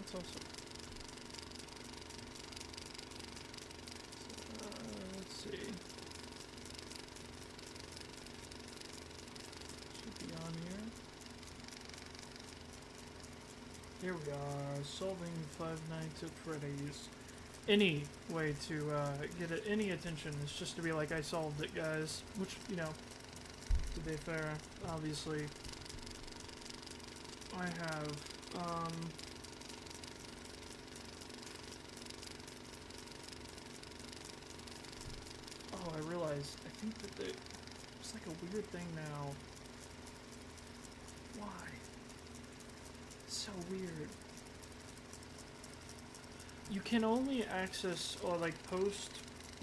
It's also... let's see. Should be on here. Here we are, solving Five Nights at Freddy's. Any way to get any attention is just to be like, I solved it, guys. Which, you know, to be fair, obviously, I have. Oh, I realized. I think that there's like a weird thing now. Why? So weird. You can only access or like post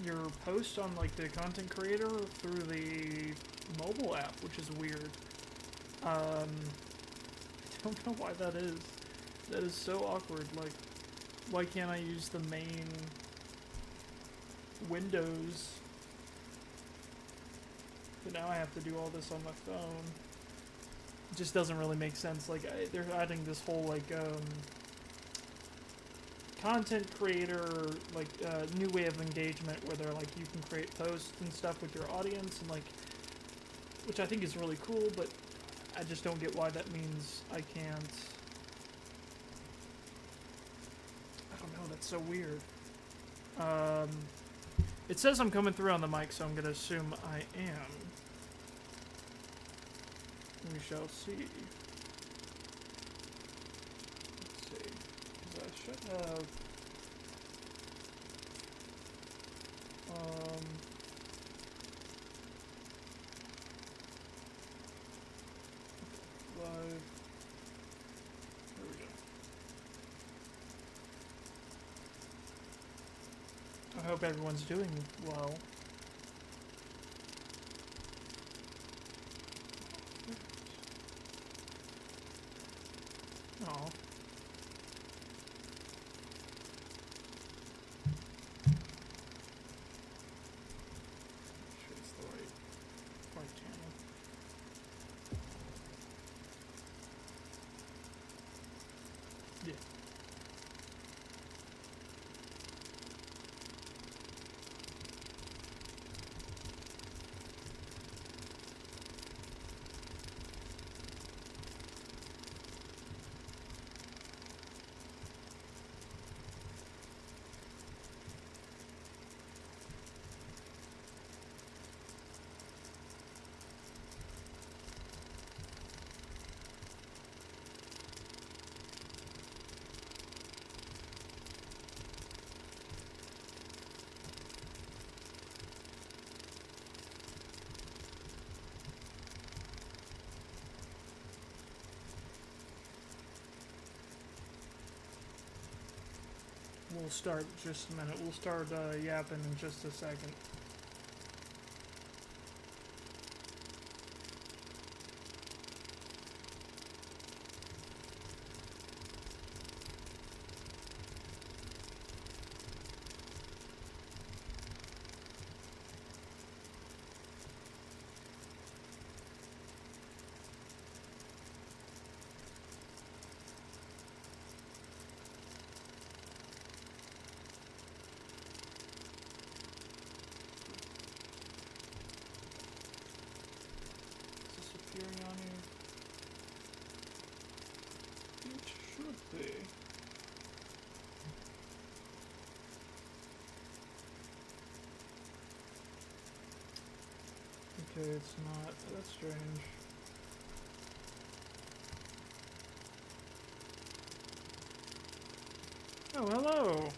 your post on like the content creator through the mobile app, which is weird. I don't know why that is. That is so awkward. Like, why can't I use the main Windows? But now I have to do all this on my phone. It just doesn't really make sense. Like, they're adding this whole like content creator like new way of engagement where they're like you can create posts and stuff with your audience and like, which I think is really cool, but I just don't get why that means I can't. I don't know, that's so weird. It says I'm coming through on the mic, so I'm gonna assume I am. We shall see. Let's see. 'Cause I should have. Live. There we go. I hope everyone's doing well. Oh. Sure it's the right channel. Yeah. We'll start just a minute. We'll start yapping in just a second. Appearing on here? It should be. Okay, it's not. That's strange. Oh, hello!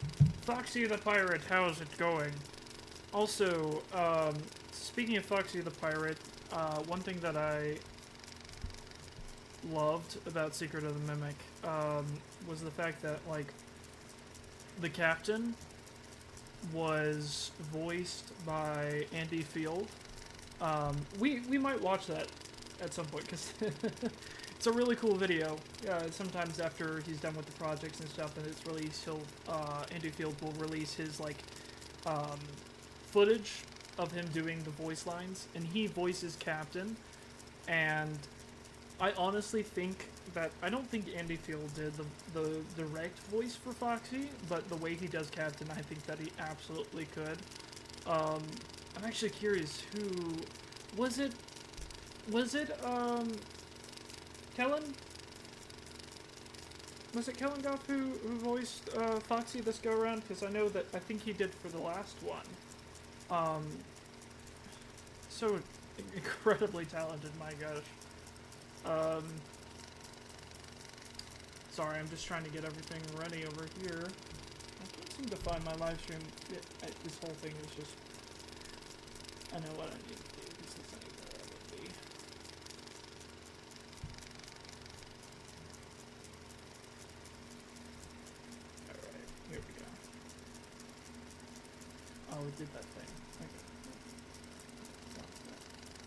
Foxy the Pirate, how's it going? Also, speaking of Foxy the Pirate, one thing that I loved about Secret of the Mimic was the fact that, like, the captain was voiced by Andy Field. We might watch that at some point, because it's a really cool video. Sometimes after he's done with the projects and stuff and it's released, Andy Field will release his, like, footage of him doing the voice lines, and he voices Captain, and I honestly think that I don't think Andy Field did the direct voice for Foxy, but the way he does Captain, I think that he absolutely could. I'm actually curious who was it? Was it Kellen? Was it Kellen Goff who voiced Foxy this go around? Because I know that I think he did for the last one. So incredibly talented, my gosh. Sorry, I'm just trying to get everything ready over here. I can't seem to find my live stream. This whole thing is just... I know what I need to do. This isn't even where I would be. Alright, here we go. Oh, we did that thing. Okay.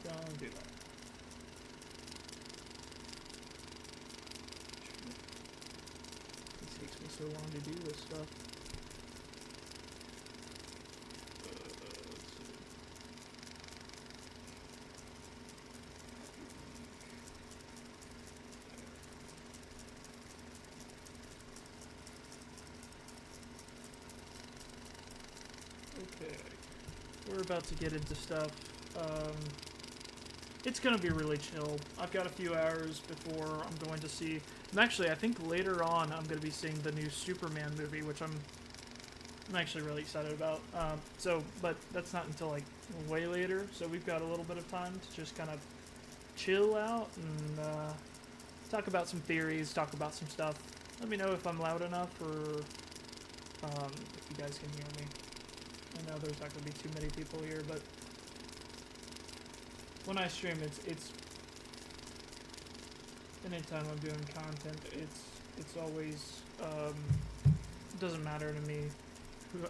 Don't do that. It takes me so long to do this stuff. Let's see. Okay, we're about to get into stuff. It's gonna be really chill. I've got a few hours before I'm going to see... And actually, I think later on I'm gonna be seeing the new Superman movie, which I'm actually really excited about. But that's not until like way later, so we've got a little bit of time to just kind of chill out and talk about some theories, talk about some stuff. Let me know if I'm loud enough or if you guys can hear me. I know there's not gonna be too many people here, but when I stream, it's anytime I'm doing content, it's always doesn't matter to me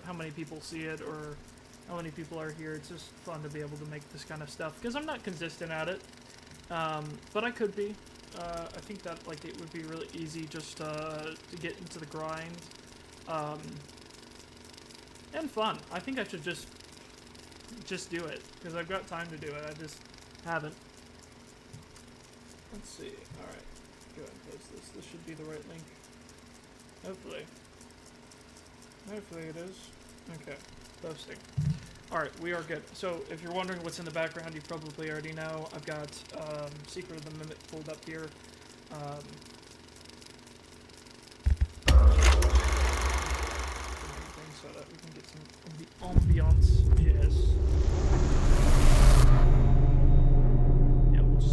how many people see it or how many people are here. It's just fun to be able to make this kind of stuff because I'm not consistent at it, but I could be. I think that like it would be really easy just to get into the grind and fun. I think I should just do it because I've got time to do it. I just haven't. Let's see. Alright. Go ahead and post this. This should be the right link. Hopefully. Hopefully it is. Okay. Posting. Alright, we are good. So, if you're wondering what's in the background, you probably already know. I've got Secret of the Mimic pulled up here. So that we can get some of the ambiance. Yes.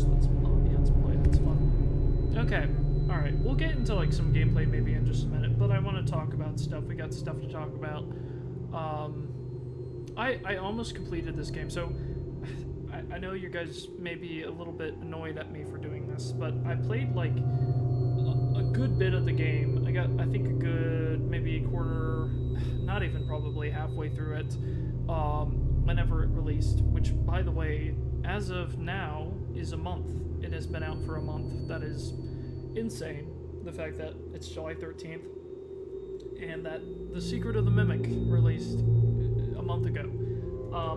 Let some ambience play, that's fun. Okay, alright, we'll get into like some gameplay maybe in just a minute, but I want to talk about stuff. We got stuff to talk about. I almost completed this game, so I know you guys may be a little bit annoyed at me for doing this, but I played like a good bit of the game. I got, I think, a good maybe a quarter, not even probably halfway through it, whenever it released, which, by the way, as of now, is a month. It has been out for a month. That is insane. The fact that it's July 13th and that The Secret of the Mimic released a month ago.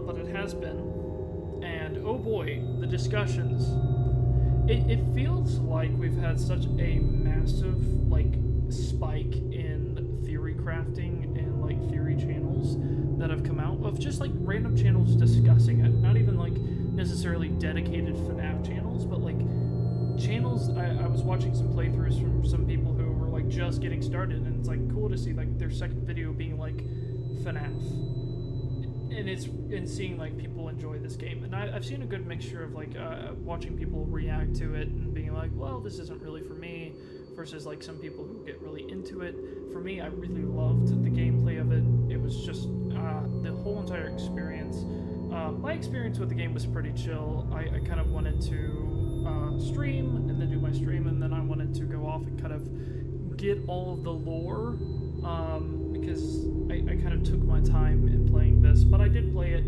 But it has been. And oh boy, the discussions. It feels like we've had such a massive, like, spike in theory crafting and, like, theory channels that have come out of just, like, random channels discussing it. Not even, like, necessarily dedicated FNAF channels, but like channels. I was watching some playthroughs from some people who were like just getting started, and it's like cool to see like their second video being like FNAF, and seeing like people enjoy this game. And I've seen a good mixture of like watching people react to it and being like, well, this isn't really for me, versus like some people who get really into it. For me, I really loved the gameplay of it. It was just the whole entire experience. My experience with the game was pretty chill. I kind of wanted to stream and then do my stream, and then I wanted to go off and kind of get all of the lore, because I kind of took my time in playing this, but I did play it.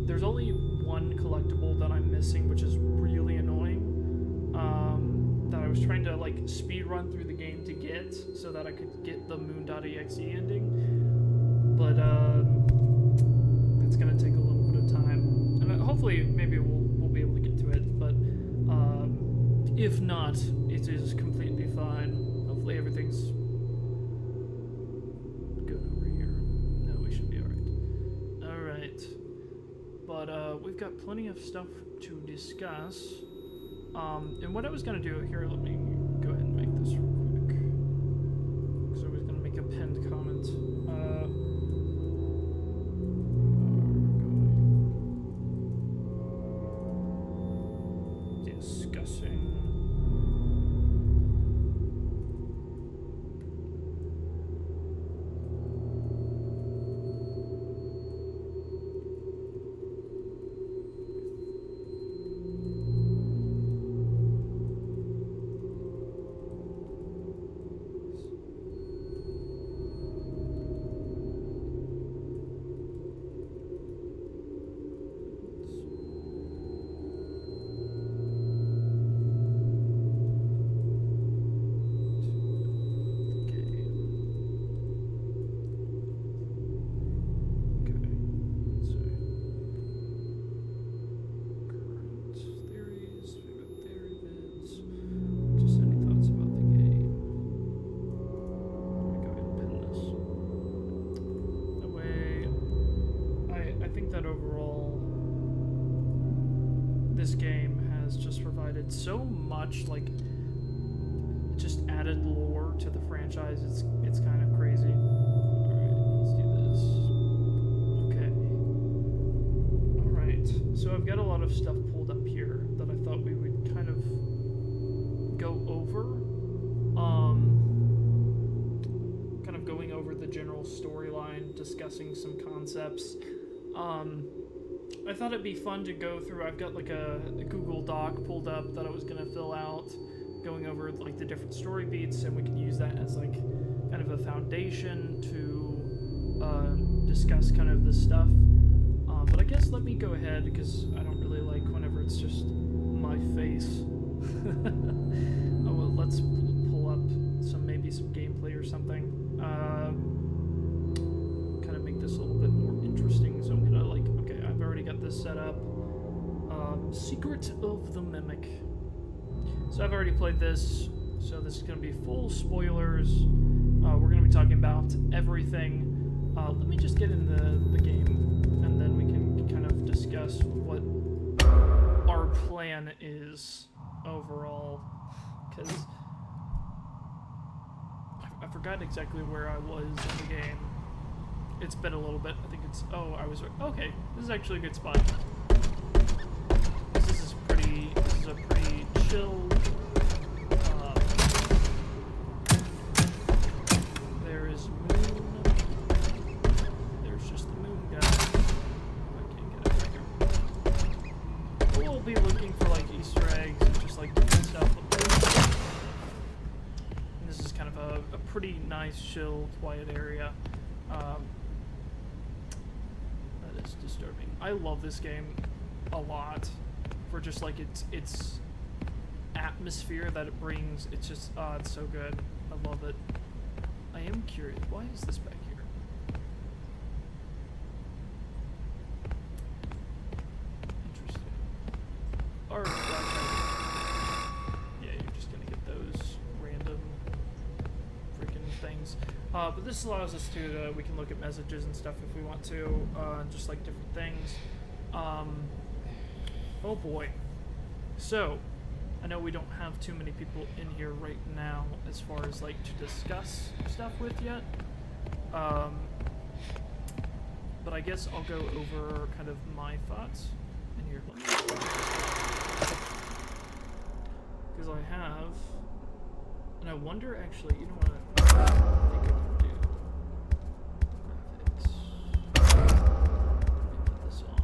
There's only one collectible that I'm missing, which is really annoying, that I was trying to like speed run through the game to get, so that I could get the Moon.exe ending, but it's gonna take a little bit of time, and hopefully maybe we'll be able to get to it, but to If not, it is completely fine. Hopefully everything's good over here. No, we should be alright. Alright. But, we've got plenty of stuff to discuss. And what I was gonna do here, let me go ahead and make this real quick. Because I was gonna make a pinned comment. Discussing. This game has just provided so much, like, just added lore to the franchise. It's kind of crazy. Alright, let's do this. Okay. Alright, so I've got a lot of stuff pulled up here that I thought we would kind of go over. Kind of going over the general storyline, discussing some concepts. I thought it'd be fun to go through. I've got like a Google Doc pulled up that I was gonna fill out, going over like the different story beats, and we can use that as like kind of a foundation to discuss kind of this stuff. But I guess let me go ahead, because I don't really like whenever it's just my face. Oh, well, let's pull up maybe some gameplay or something. Kind of make this a little bit more interesting. So I'm gonna like, okay, I've already got this set up. Secret of the Mimic. So I've already played this, so this is gonna be full spoilers. We're gonna be talking about everything. Let me just get in the game, and then we can kind of discuss what our plan is overall, because I forgot exactly where I was in the game. It's been a little bit. I think it's... Oh, I was... Okay, this is actually a good spot. This is a pretty chill... there is moon. There's just the moon guy. I can't get it right here. We'll be looking for, like, Easter eggs and just, like, different stuff. And this is kind of a pretty nice, chill, quiet area. That is disturbing. I love this game a lot for just like its atmosphere that it brings. It's just it's so good. I love it. I am curious. Why is this back here? Interesting. Or yeah, you're just gonna get those random freaking things. But this allows us to, we can look at messages and stuff if we want to, just like different things. Oh boy. So, I know we don't have too many people in here right now as far as like to discuss stuff with yet. But I guess I'll go over kind of my thoughts in here. Because I have, and I wonder actually, you know what? I think I can do graphics. Let me put this on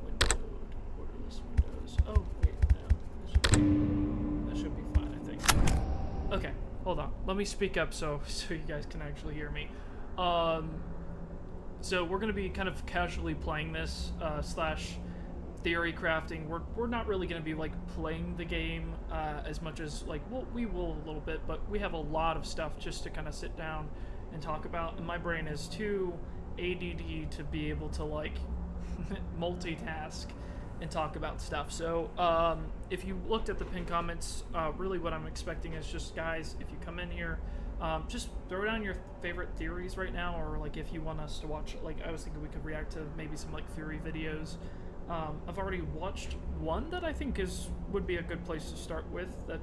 windowed, borderless windows. Oh wait, no, that should be fine, I think. Okay, hold on. Let me speak up so you guys can actually hear me. So we're gonna be kind of casually playing this slash theory crafting. We're not really going to be like playing the game as much as like we will a little bit, but we have a lot of stuff just to kind of sit down and talk about, and my brain is too ADD to be able to like multitask and talk about stuff. So if you looked at the pinned comments, really what I'm expecting is just, guys, if you come in here, just throw down your favorite theories right now, or like if you want us to watch, like I was thinking we could react to maybe some like theory videos. I've already watched one that I think would be a good place to start with, that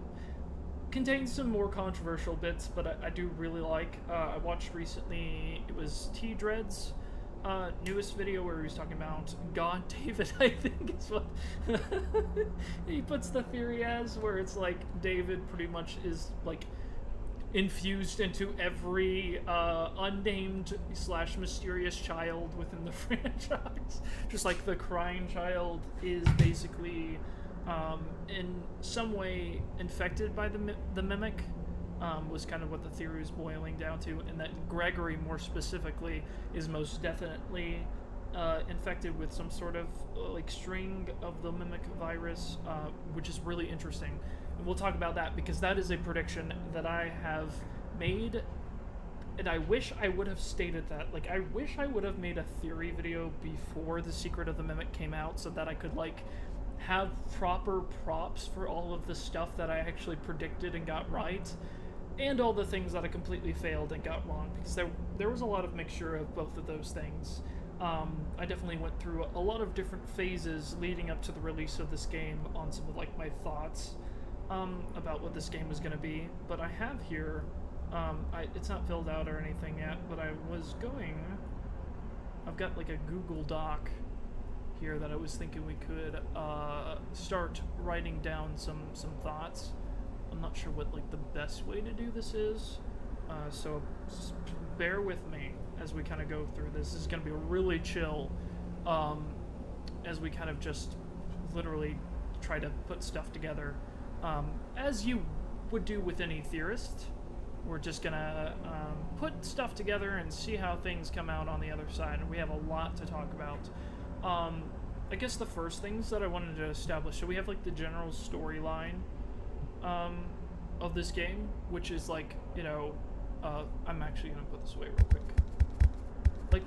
contains some more controversial bits, but I do really like. I watched recently, it was T-Dread's newest video where he was talking about God David, I think is what he puts the theory as, where it's like David pretty much is like infused into every unnamed / mysterious child within the franchise. Just like the crying child is basically in some way infected by the mimic, was kind of what the theory was boiling down to, and that Gregory more specifically is most definitely infected with some sort of like string of the mimic virus, which is really interesting. And we'll talk about that, because that is a prediction that I have made, and I wish I would have stated that. Like, I wish I would have made a theory video before The Secret of the Mimic came out, so that I could, like, have proper props for all of the stuff that I actually predicted and got right, and all the things that I completely failed and got wrong, because there was a lot of mixture of both of those things. I definitely went through a lot of different phases leading up to the release of this game on some of, like, my thoughts about what this game was going to be. But I have here, it's not filled out or anything yet, but I've got like a Google Doc here that I was thinking we could start writing down some thoughts. I'm not sure what like the best way to do this is, so bear with me as we kind of go through this. This is going to be really chill, as we kind of just literally try to put stuff together. As you would do with any theorist, we're just gonna put stuff together and see how things come out on the other side, and we have a lot to talk about. I guess the first things that I wanted to establish, so we have like the general storyline of this game, which is like, you know, I'm actually gonna put this away real quick. Like,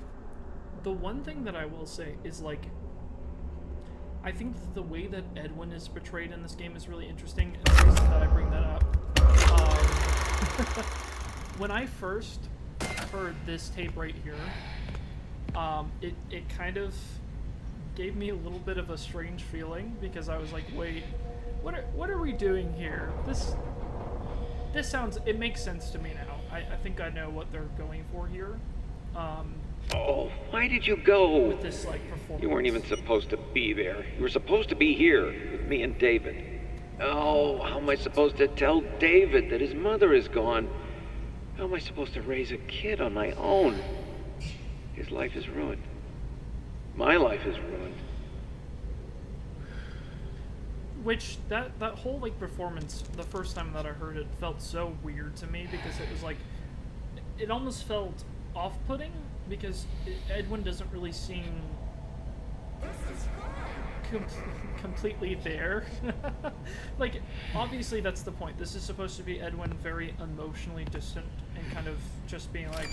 the one thing that I will say is, like, I think the way that Edwin is portrayed in this game is really interesting, and the reason that I bring that up, when I first heard this tape right here, it kind of gave me a little bit of a strange feeling, because I was like, wait, what are we doing here? This sounds, it makes sense to me now. I think I know what they're going for here. Oh, why did you go? With this, like, performance. You weren't even supposed to be there. You were supposed to be here with me and David. Oh, how am I supposed to tell David that his mother is gone? How am I supposed to raise a kid on my own? His life is ruined. My life is ruined. Which, that whole, like, performance, the first time that I heard it, felt so weird to me, because it was like, it almost felt off-putting, because Edwin doesn't really seem completely there. Like, obviously that's the point. This is supposed to be Edwin very emotionally distant and kind of just being like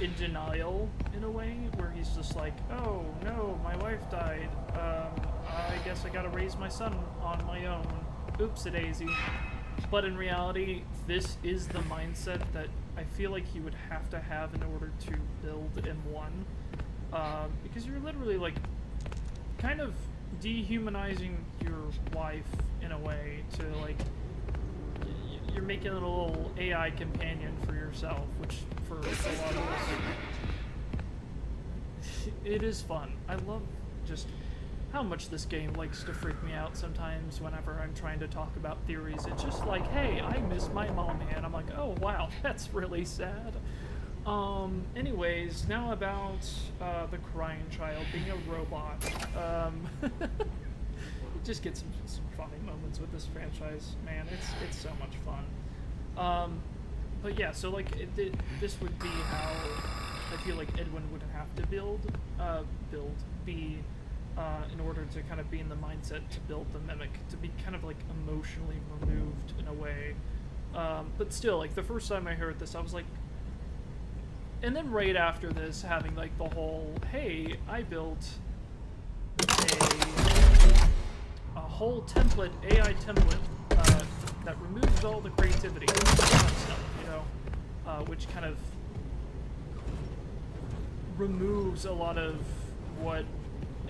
in denial in a way, where he's just like, oh no, my wife died, I guess I gotta raise my son on my own, oopsie-daisy. But in reality, this is the mindset that I feel like you would have to have in order to build M1, because you're literally, like, kind of dehumanizing your wife in a way, to, like, you're making a little AI companion for yourself, which for a lot of us, it is fun. I love just how much this game likes to freak me out sometimes whenever I'm trying to talk about theories. It's just like, hey, I miss my mommy, and I'm like, oh wow, that's really sad. Anyways, now about the crying child being a robot. Just get some funny moments with this franchise, man. It's so much fun. But yeah, so like this would be how I feel like Edwin would have to be in order to kind of be in the mindset to build the mimic, to be kind of like emotionally removed in a way. But still, like, the first time I heard this, I was like, and then right after this, having like the whole, hey, I built a whole template, AI template, that removes all the creativity and stuff, you know, which kind of removes a lot of what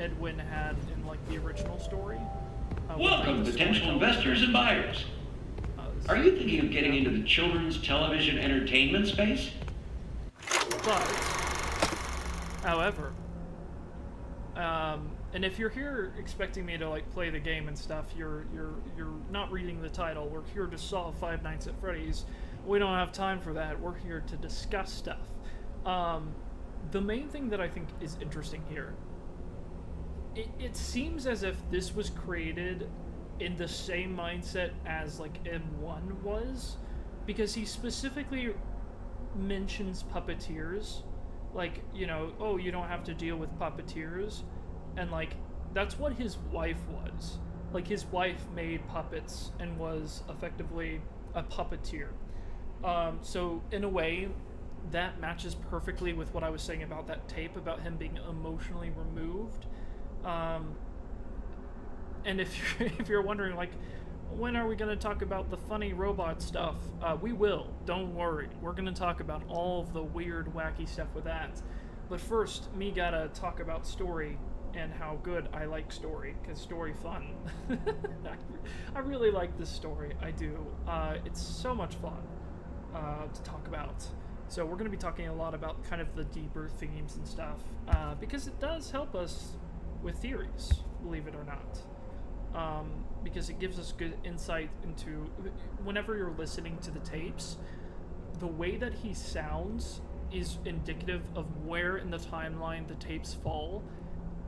Edwin had in like the original story. Welcome, potential investors and buyers. Are you thinking of getting into the children's television entertainment space? But, however, and if you're here expecting me to like play the game and stuff, you're not reading the title. We're here to solve Five Nights at Freddy's. We don't have time for that. We're here to discuss stuff. The main thing that I think is interesting here, it seems as if this was created in the same mindset as like M1 was, because he specifically mentions puppeteers, like, you know, oh, you don't have to deal with puppeteers, and like that's what his wife was. Like his wife made puppets and was effectively a puppeteer. So in a way, that matches perfectly with what I was saying about that tape about him being emotionally removed. And if you're wondering, like, when are we going to talk about the funny robot stuff? We will. Don't worry. We're going to talk about all of the weird, wacky stuff with that. But first, me gotta talk about story and how good I like story, because story fun. I really like this story. I do. It's so much fun to talk about. So we're going to be talking a lot about kind of the deeper themes and stuff, because it does help us with theories, believe it or not. Because it gives us good insight into, whenever you're listening to the tapes, the way that he sounds is indicative of where in the timeline the tapes fall,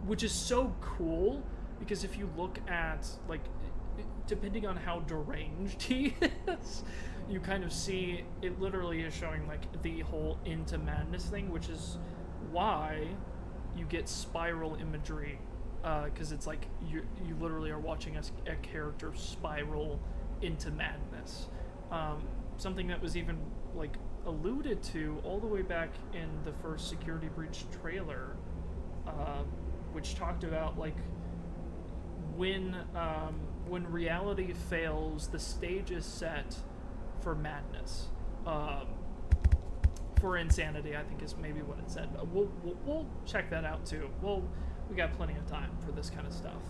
which is so cool, because if you look at, like, depending on how deranged he is, you kind of see it literally is showing like the whole into madness thing, which is why you get spiral imagery, because it's like you literally are watching a character spiral into madness. Something that was even like alluded to all the way back in the first Security Breach trailer, which talked about like when reality fails, the stage is set for madness, for insanity, I think is maybe what it said. We'll check that out too. We got plenty of time for this kind of stuff.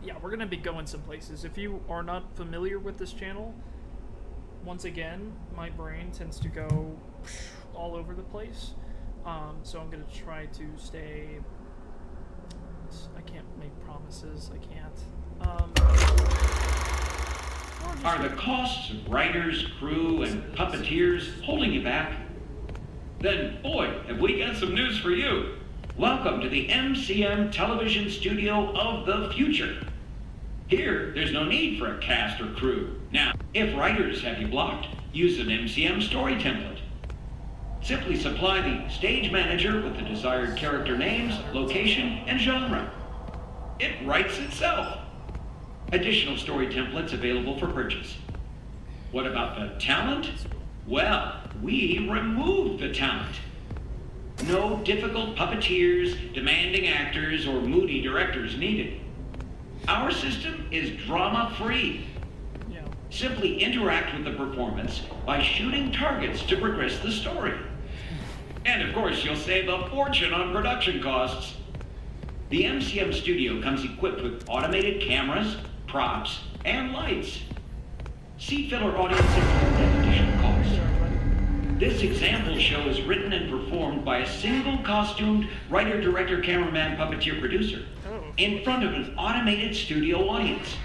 Yeah, we're gonna be going some places. If you are not familiar with this channel, once again, my brain tends to go all over the place. So I'm gonna try to stay. I can't make promises. I can't. Are the costs of writers, crew, and puppeteers holding you back? Then, boy, have we got some news for you. Welcome to the MCM television studio of the future. Here, there's no need for a cast or crew. Now, if writers have you blocked, use an MCM story template. Simply supply the stage manager with the desired character names, location, and genre. It writes itself. Additional story templates available for purchase. What about the talent? Well, we removed the talent. No difficult puppeteers, demanding actors, or moody directors needed. Our system is drama-free. Yeah. Simply interact with the performance by shooting targets to progress the story. And of course, you'll save a fortune on production costs. The MCM studio comes equipped with automated cameras, props, and lights. See filler audience at additional cost. This example show is written and performed by a single costumed writer, director, cameraman, puppeteer, producer in front of an automated studio audience.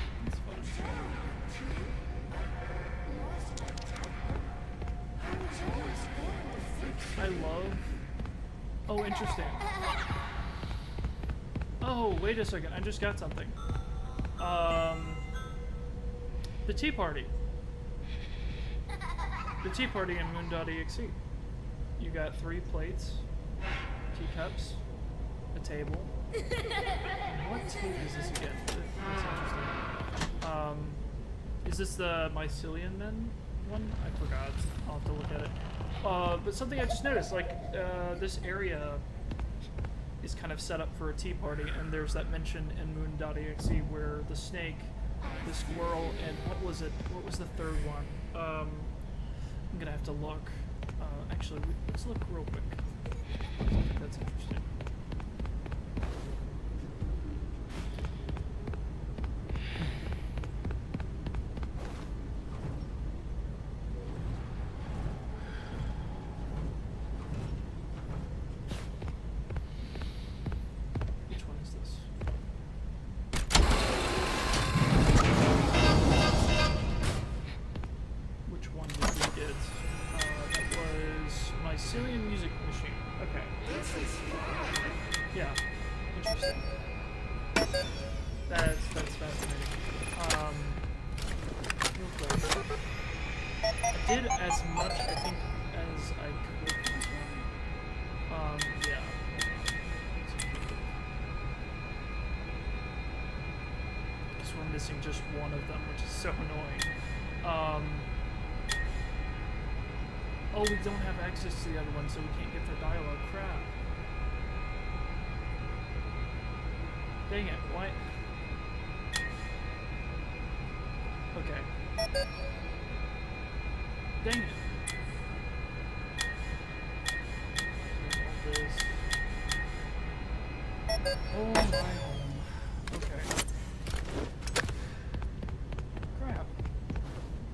I love... Oh, interesting. Oh, wait a second. I just got something. The Tea Party. The Tea Party in Moon.exe. You got 3 plates, teacups, a table. What tape is this again? That's interesting. Is this the Mycelium Men one? I forgot. I'll have to look at it. But something I just noticed, like, this area is kind of set up for a tea party, and there's that mention in Moon.exe where the snake, the squirrel, and what was it? What was the third one? I'm gonna have to look. Actually, let's look real quick. I think that's interesting. Missing just one of them, which is so annoying. Oh, we don't have access to the other one, so we can't get their dialogue. Crap. Dang it, what? Okay. Dang it. Oh my home. Okay. Crap.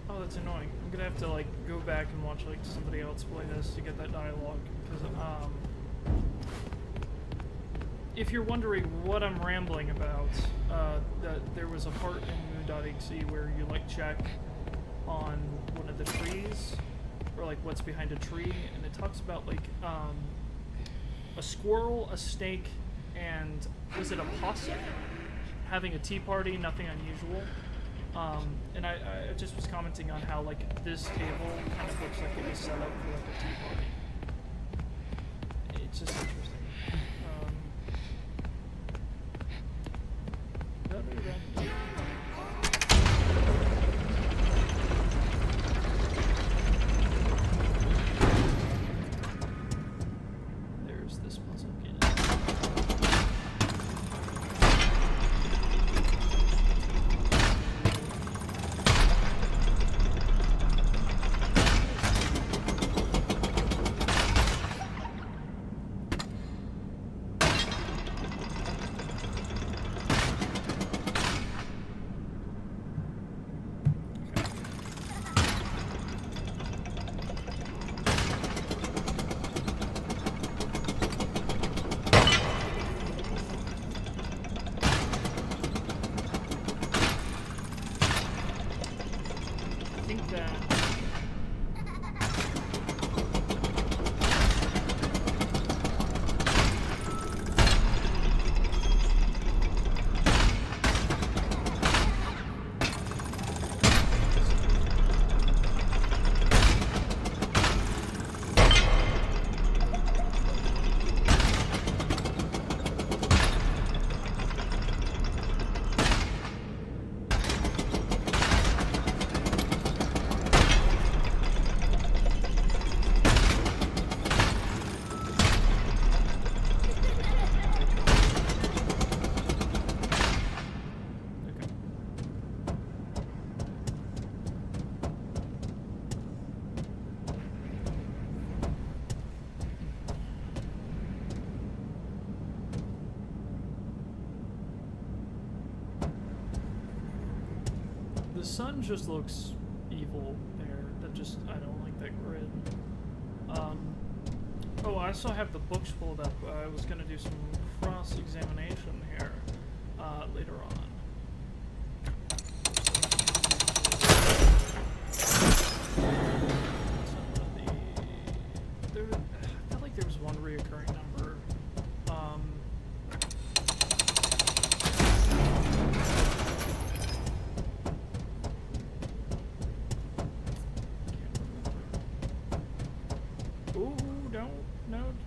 Oh, that's annoying. I'm gonna have to like go back and watch like somebody else play this to get that dialogue. Because if you're wondering what I'm rambling about, there was a part in Moon.exe where you like check on one of the trees, or like what's behind a tree, and it talks about like a squirrel, a snake, and was it a possum having a tea party? Nothing unusual. And I just was commenting on how like this table kind of looks like it was set up for like a tea party. It's just interesting. There's this puzzle again. The sun just looks evil there. That just, I don't like that grid. Oh, I also have the books pulled up. I was going to do some cross-examination here later on. I felt like there was one reoccurring number.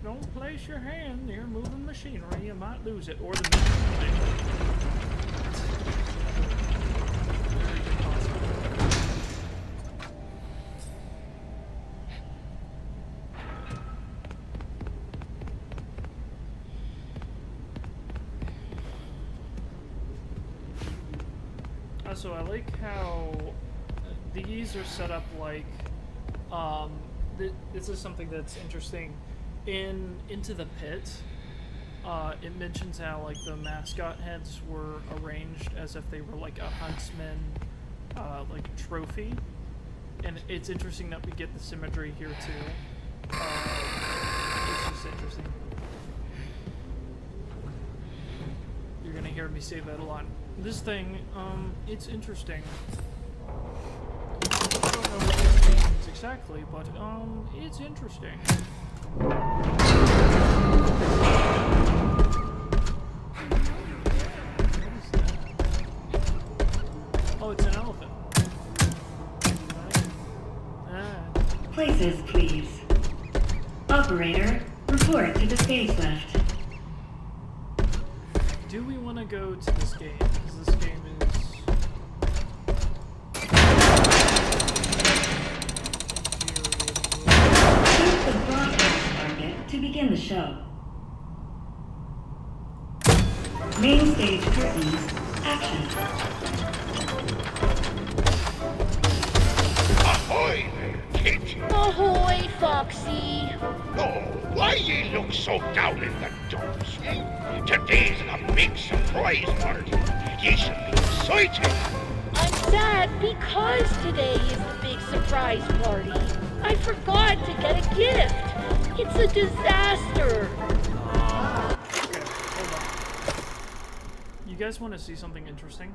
Don't place your hand near moving machinery. You might lose it, or the very good possibility. Also, I like how these are set up like, this is something that's interesting. Into the Pit, it mentions how like the mascot heads were arranged as if they were like a huntsman, like trophy, and it's interesting that we get the symmetry here too. It's just interesting. You're gonna hear me say that a lot. This thing, it's interesting. I don't know what this means exactly, but it's interesting. Oh, it's an elephant. Places, please. Operator, report to the stage left. Do we want to go to this game? Because this game is... Choose the broadcast target to begin the show. Main stage curtains, action. Ahoy there, Kit! Ahoy, Foxy! Oh, why ye look so down in the dumps? Today's a big surprise party. Ye should be excited. I'm sad because today is the big surprise party. I forgot to get a gift. It's a disaster. Okay, hold on. You guys want to see something interesting?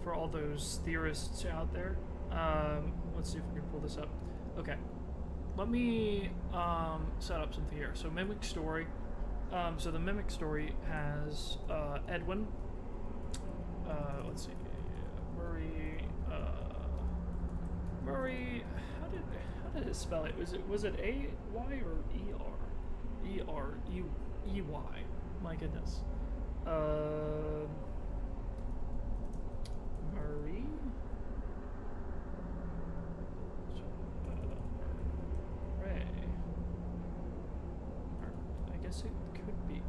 For all those theorists out there? Let's see if we can pull this up. Okay. Let me set up something here. So Mimic Story. So the Mimic Story has Edwin. Let's see. Murray. How did it spell it? Was it A Y or E R? E R E Y. My goodness. Murray. Ray. I guess it could be anyway.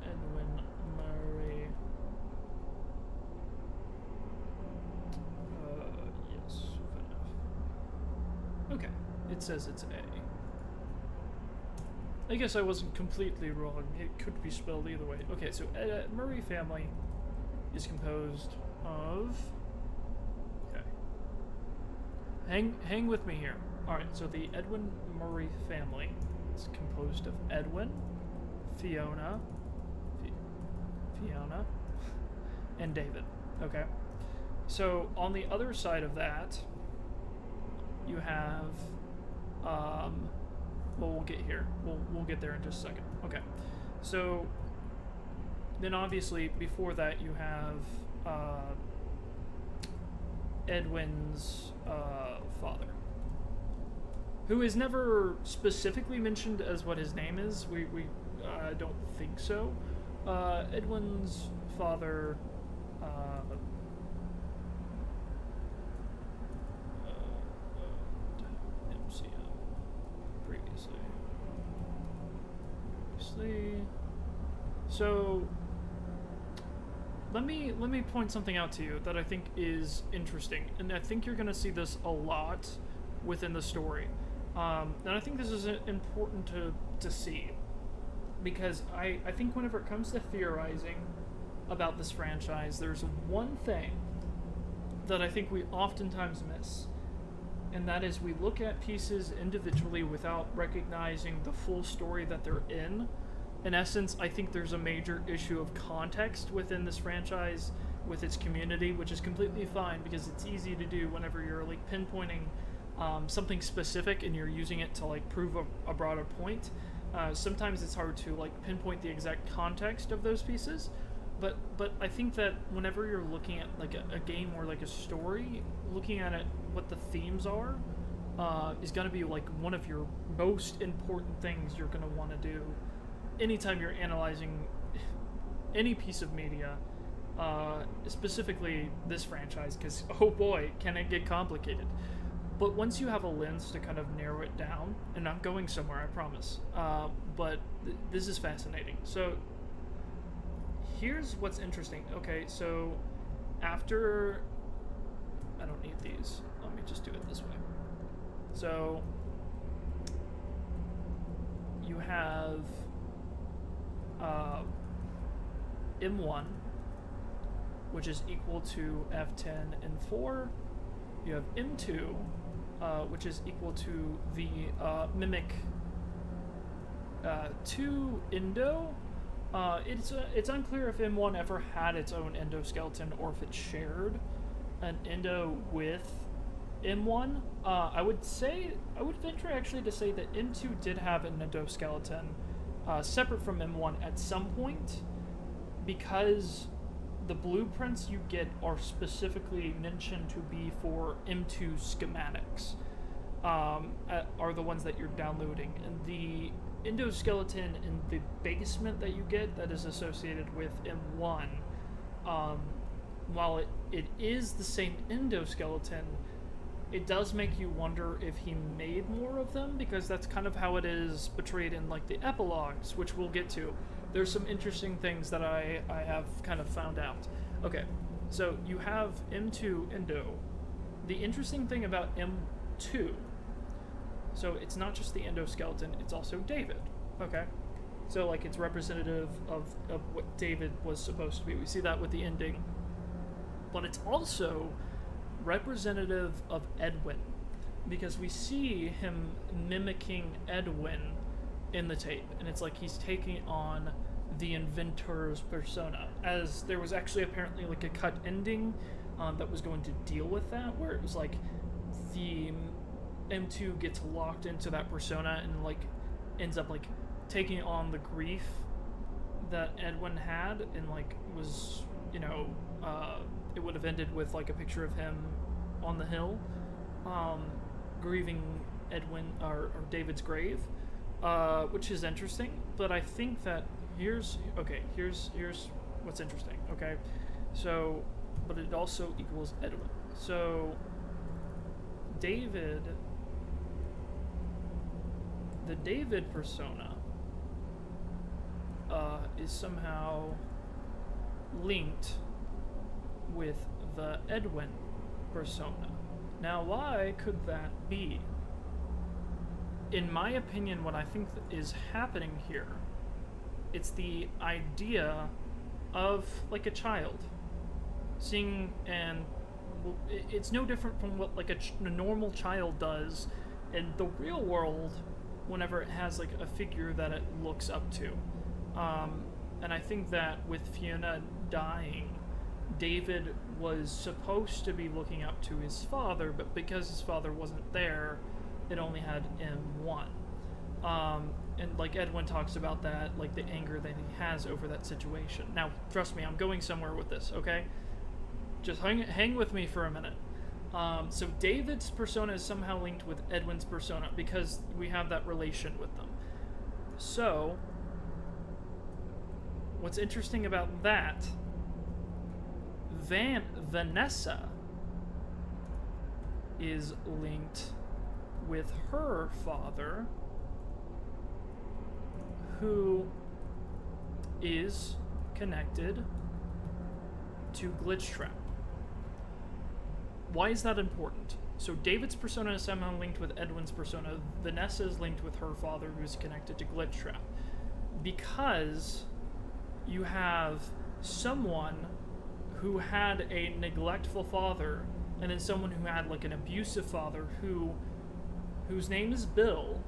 Edwin Murray. Yes. Okay. It says it's A. I guess I wasn't completely wrong. It could be spelled either way. Okay, so Murray family is composed of... Okay. Hang with me here. Alright, so the Edwin Murray family is composed of Edwin, Fiona, and David. Okay? So, on the other side of that, you have... well, we'll get here. We'll get there in just a second. Okay. So, then obviously, before that, you have Edwin's father, who is never specifically mentioned as what his name is. We don't think so. Edwin's father, MCM, previously. So, let me point something out to you that I think is interesting, and I think you're going to see this a lot within the story. And I think this is important to see, because I think whenever it comes to theorizing about this franchise, there's one thing that I think we oftentimes miss, and that is we look at pieces individually without recognizing the full story that they're in. In essence, I think there's a major issue of context within this franchise, with its community, which is completely fine because it's easy to do whenever you're like pinpointing something specific and you're using it to like prove a broader point. Sometimes it's hard to like pinpoint the exact context of those pieces, but I think that whenever you're looking at like a game or like a story, looking at it, what the themes are, is going to be like one of your most important things you're going to want to do anytime you're analyzing any piece of media, specifically this franchise, because oh boy, can it get complicated. But once you have a lens to kind of narrow it down, and I'm going somewhere, I promise, but this is fascinating. So here's what's interesting. Okay, so after... I don't need these. Let me just do it this way. So you have M1, which is equal to F10 and 4. You have M2, which is equal to the Mimic 2 Endo. It's unclear if M1 ever had its own endoskeleton or if it shared an Endo with M1. I would venture actually to say that M2 did have an endoskeleton separate from M1 at some point, because the blueprints you get are specifically mentioned to be for M2 schematics, are the ones that you're downloading. And the endoskeleton in the basement that you get that is associated with M1, while it is the same endoskeleton, it does make you wonder if he made more of them, because that's kind of how it is portrayed in like the epilogues, which we'll get to. There's some interesting things that I have kind of found out. Okay, so you have M2 Endo. The interesting thing about M2, so it's not just the endoskeleton, it's also David. Okay, so like it's representative of what David was supposed to be. We see that with the ending. But it's also representative of Edwin, because we see him mimicking Edwin in the tape, and it's like he's taking on the inventor's persona, as there was actually apparently like a cut ending that was going to deal with that, where it was like the M2 gets locked into that persona and like ends up like taking on the grief that Edwin had, and like was, you know, it would have ended with like a picture of him on the hill, grieving Edwin or David's grave, which is interesting. But I think that here's what's interesting. Okay, so but it also equals Edwin. So David, the David persona, is somehow linked with the Edwin persona. Now, why could that be? In my opinion, what I think is happening here, it's the idea of like a child seeing, and it's no different from what like a normal child does in the real world whenever it has like a figure that it looks up to. And I think that with Fiona dying, David was supposed to be looking up to his father, but because his father wasn't there, it only had M1. And like Edwin talks about that, like the anger that he has over that situation. Now, trust me, I'm going somewhere with this, okay? Just hang with me for a minute. So David's persona is somehow linked with Edwin's persona because we have that relation with them. So, what's interesting about that, Vanessa is linked with her father, who is connected to Glitchtrap. Why is that important? So David's persona is somehow linked with Edwin's persona. Vanessa is linked with her father, who's connected to Glitchtrap. Because you have someone who had a neglectful father, and then someone who had like an abusive father whose name is Bill,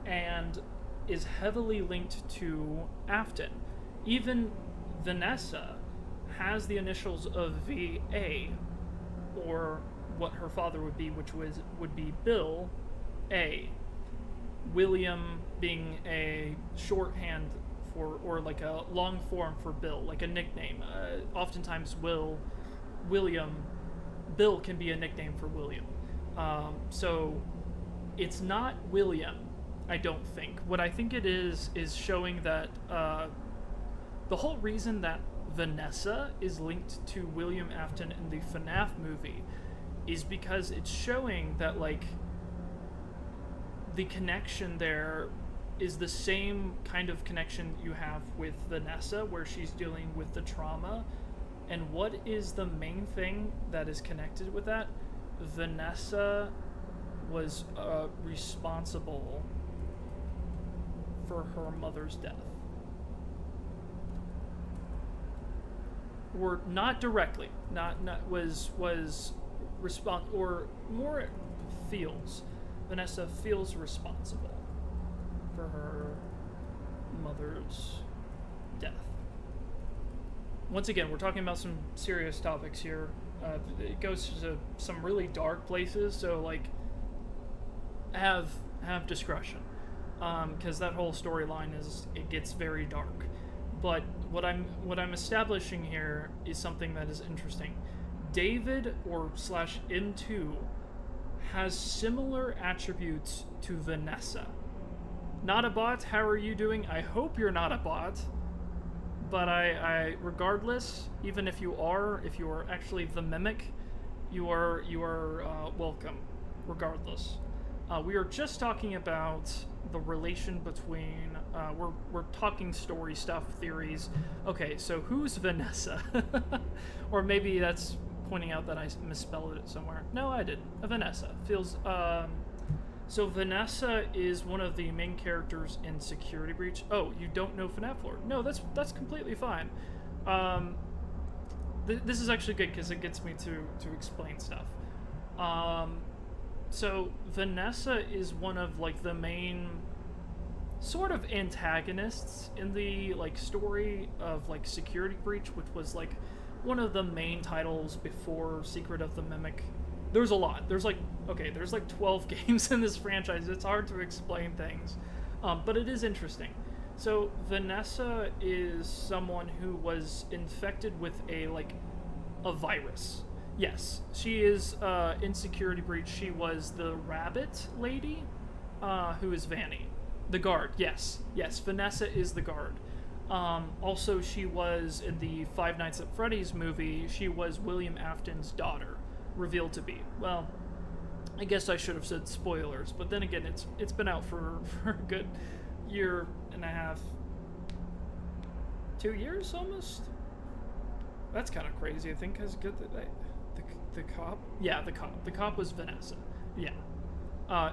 and is heavily linked to Afton. Even Vanessa has the initials of VA, or what her father would be, which would be Bill A. William being a shorthand for, or like a long form for Bill, like a nickname. Oftentimes William, Bill can be a nickname for William. So it's not William, I don't think. What I think it is showing that the whole reason that Vanessa is linked to William Afton in the FNAF movie is because it's showing that like the connection there is the same kind of connection you have with Vanessa, where she's dealing with the trauma. And what is the main thing that is connected with that? Vanessa was responsible for her mother's death. Or not directly, not was or more feels. Vanessa feels responsible for her mother's death. Once again, we're talking about some serious topics here. It goes to some really dark places, so like have discretion, because that whole storyline it gets very dark. But what I'm establishing here is something that is interesting. David or slash M2 has similar attributes to Vanessa. Not a bot. How are you doing? I hope you're not a bot. But I regardless, even if you are actually the mimic, you are welcome, regardless. We are just talking about the relation between, we're talking story stuff, theories. Okay, so who's Vanessa? Or maybe that's pointing out that I misspelled it somewhere. No, I didn't. Vanessa feels, so Vanessa is one of the main characters in Security Breach. Oh, you don't know FNAF lore? No, that's completely fine. This is actually good because it gets me to explain stuff. So Vanessa is one of like the main sort of antagonists in the like story of like Security Breach, which was like one of the main titles before Secret of the Mimic. There's a lot. There's like 12 games in this franchise. It's hard to explain things, but it is interesting. So Vanessa is someone who was infected with a virus. Yes, she is in Security Breach. She was the rabbit lady, who is Vanny, the guard. Yes, Vanessa is the guard. Also, she was in the Five Nights at Freddy's movie. She was William Afton's daughter. Revealed to be. Well, I guess I should have said spoilers, but then again, it's been out for a good year and a half, 2 years almost. That's kind of crazy. I think as good that the cop. Yeah, the cop was Vanessa. Yeah,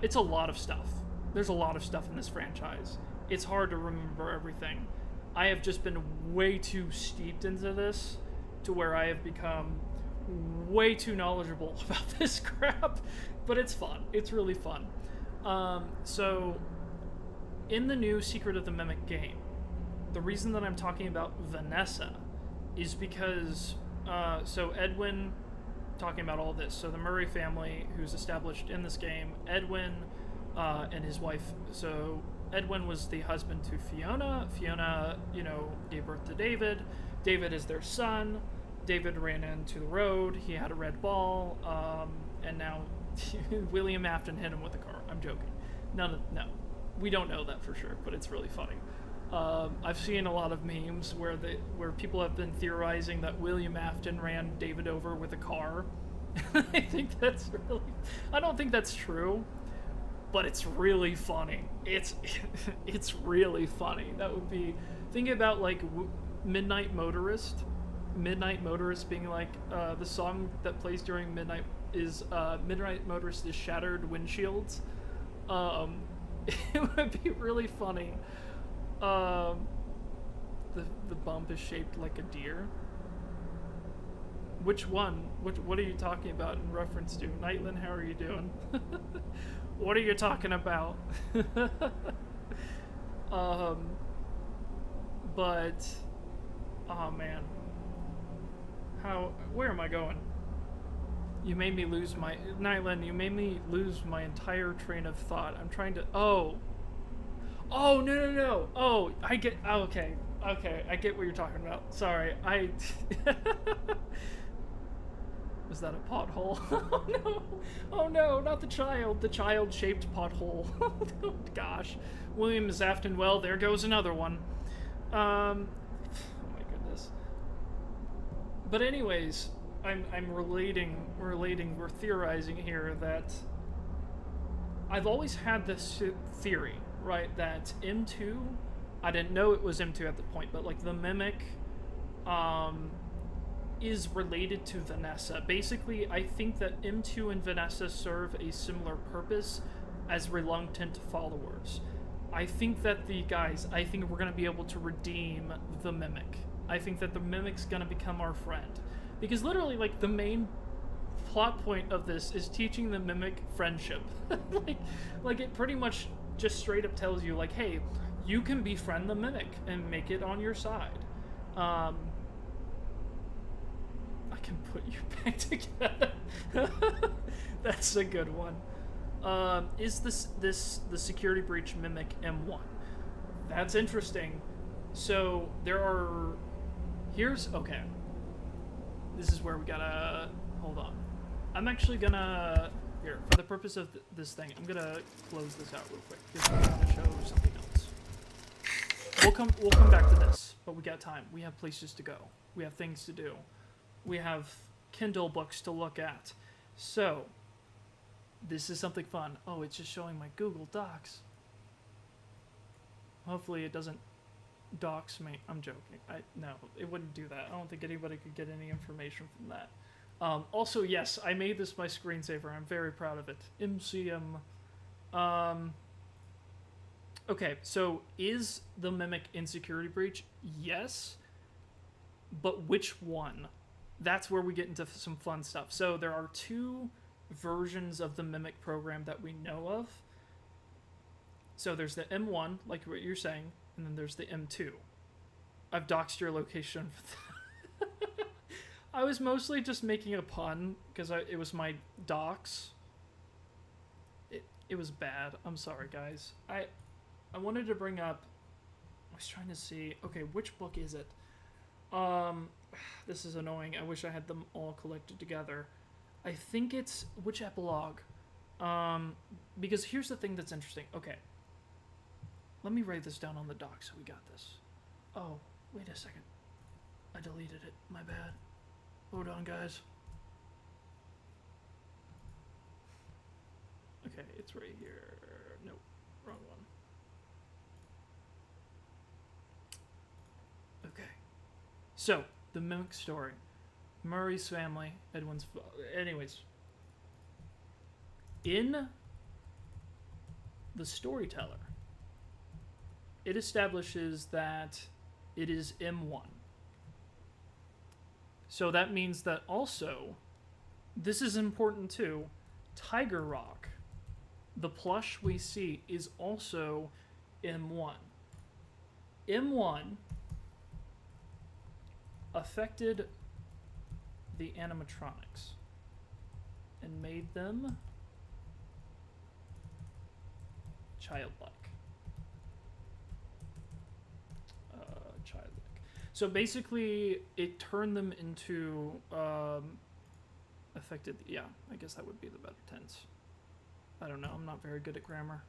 it's a lot of stuff. There's a lot of stuff in this franchise. It's hard to remember everything. I have just been way too steeped into this to where I have become way too knowledgeable about this crap, but it's fun. It's really fun. So in the new Secret of the Mimic game, the reason that I'm talking about Vanessa is because so Edwin, talking about all this, so the Murray family who's established in this game, Edwin and his wife. So Edwin was the husband to Fiona. Fiona, gave birth to David. David is their son. David ran into the road. He had a red ball, and now William Afton hit him with a car. I'm joking. No, we don't know that for sure, but it's really funny. I've seen a lot of memes where people have been theorizing that William Afton ran David over with a car. I don't think that's true, but it's really funny. It's really funny. That would be, think about like Midnight Motorist. Midnight Motorist being like the song that plays during midnight is Midnight Motorist is Shattered Windshields. It would be really funny. The bump is shaped like a deer. Which one? What are you talking about in reference to? Nightland, how are you doing? What are you talking about? But oh man. Where am I going? You made me lose my... Nightland, you made me lose my entire train of thought. I'm trying to... Oh, no. Oh, I get... Oh, okay. I get what you're talking about. Sorry, Was that a pothole? Oh no, not the child. The child-shaped pothole. Oh, gosh. William Afton, well, there goes another one. Oh my goodness. But anyways, I'm relating, we're theorizing here that I've always had this theory, right, that M2, I didn't know it was M2 at the point, but like the Mimic is related to Vanessa. Basically, I think that M2 and Vanessa serve a similar purpose as reluctant followers. I think that I think we're going to be able to redeem the Mimic. I think that the Mimic's going to become our friend. Because literally, like, the main plot point of this is teaching the Mimic friendship. like it pretty much just straight up tells you, like, hey, you can befriend the Mimic and make it on your side. I can put you back together. That's a good one. Is the security breach Mimic M1? That's interesting. So there are... Okay. This is where we gotta... Hold on. I'm actually gonna... Here, for the purpose of this thing, I'm gonna close this out real quick, because I'm gonna show something else. We'll come back to this, but we got time. We have places to go. We have things to do. We have Kindle books to look at. So, this is something fun. Oh, it's just showing my Google Docs. Hopefully it doesn't dox me. I'm joking. No, it wouldn't do that. I don't think anybody could get any information from that. Also, yes, I made this my screensaver. I'm very proud of it. MCM. Okay, so is the Mimic in Security Breach? Yes. But which one? That's where we get into some fun stuff. So there are two versions of the Mimic program that we know of. So there's the M1, like what you're saying, and then there's the M2. I've doxed your location. I was mostly just making a pun because it was my dox. It was bad. I'm sorry, guys. I wanted to bring up... I was trying to see... Okay, which book is it? This is annoying. I wish I had them all collected together. I think it's... Which epilogue? Because here's the thing that's interesting. Okay. Let me write this down on the doc so we got this. Oh, wait a second. I deleted it. My bad. Hold on, guys. Okay, it's right here. Nope, wrong one. Okay. So, the Mimic story. Murray's family, Edwin's... Anyways. In the storyteller, it establishes that it is M1. So that means that also, this is important too, Tiger Rock, the plush we see, is also M1. M1 affected the animatronics and made them childlike. So basically, it turned them into affected. Yeah, I guess that would be the better tense. I don't know. I'm not very good at grammar.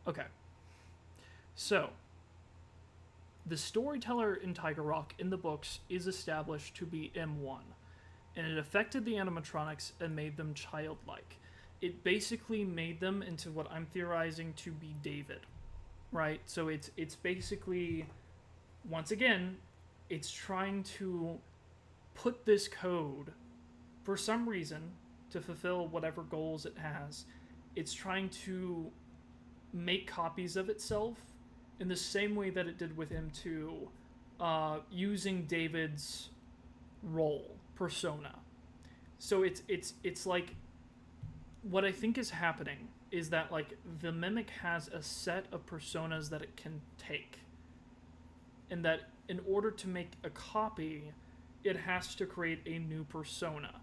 Okay. So, the storyteller in Tiger Rock in the books is established to be M1, and it affected the animatronics and made them childlike. It basically made them into what I'm theorizing to be David, right? So it's basically, once again, it's trying to put this code, for some reason, to fulfill whatever goals it has. It's trying to make copies of itself in the same way that it did with M2, using David's role, persona. So it's like, what I think is happening is that, like, the Mimic has a set of personas that it can take. And that in order to make a copy, it has to create a new persona.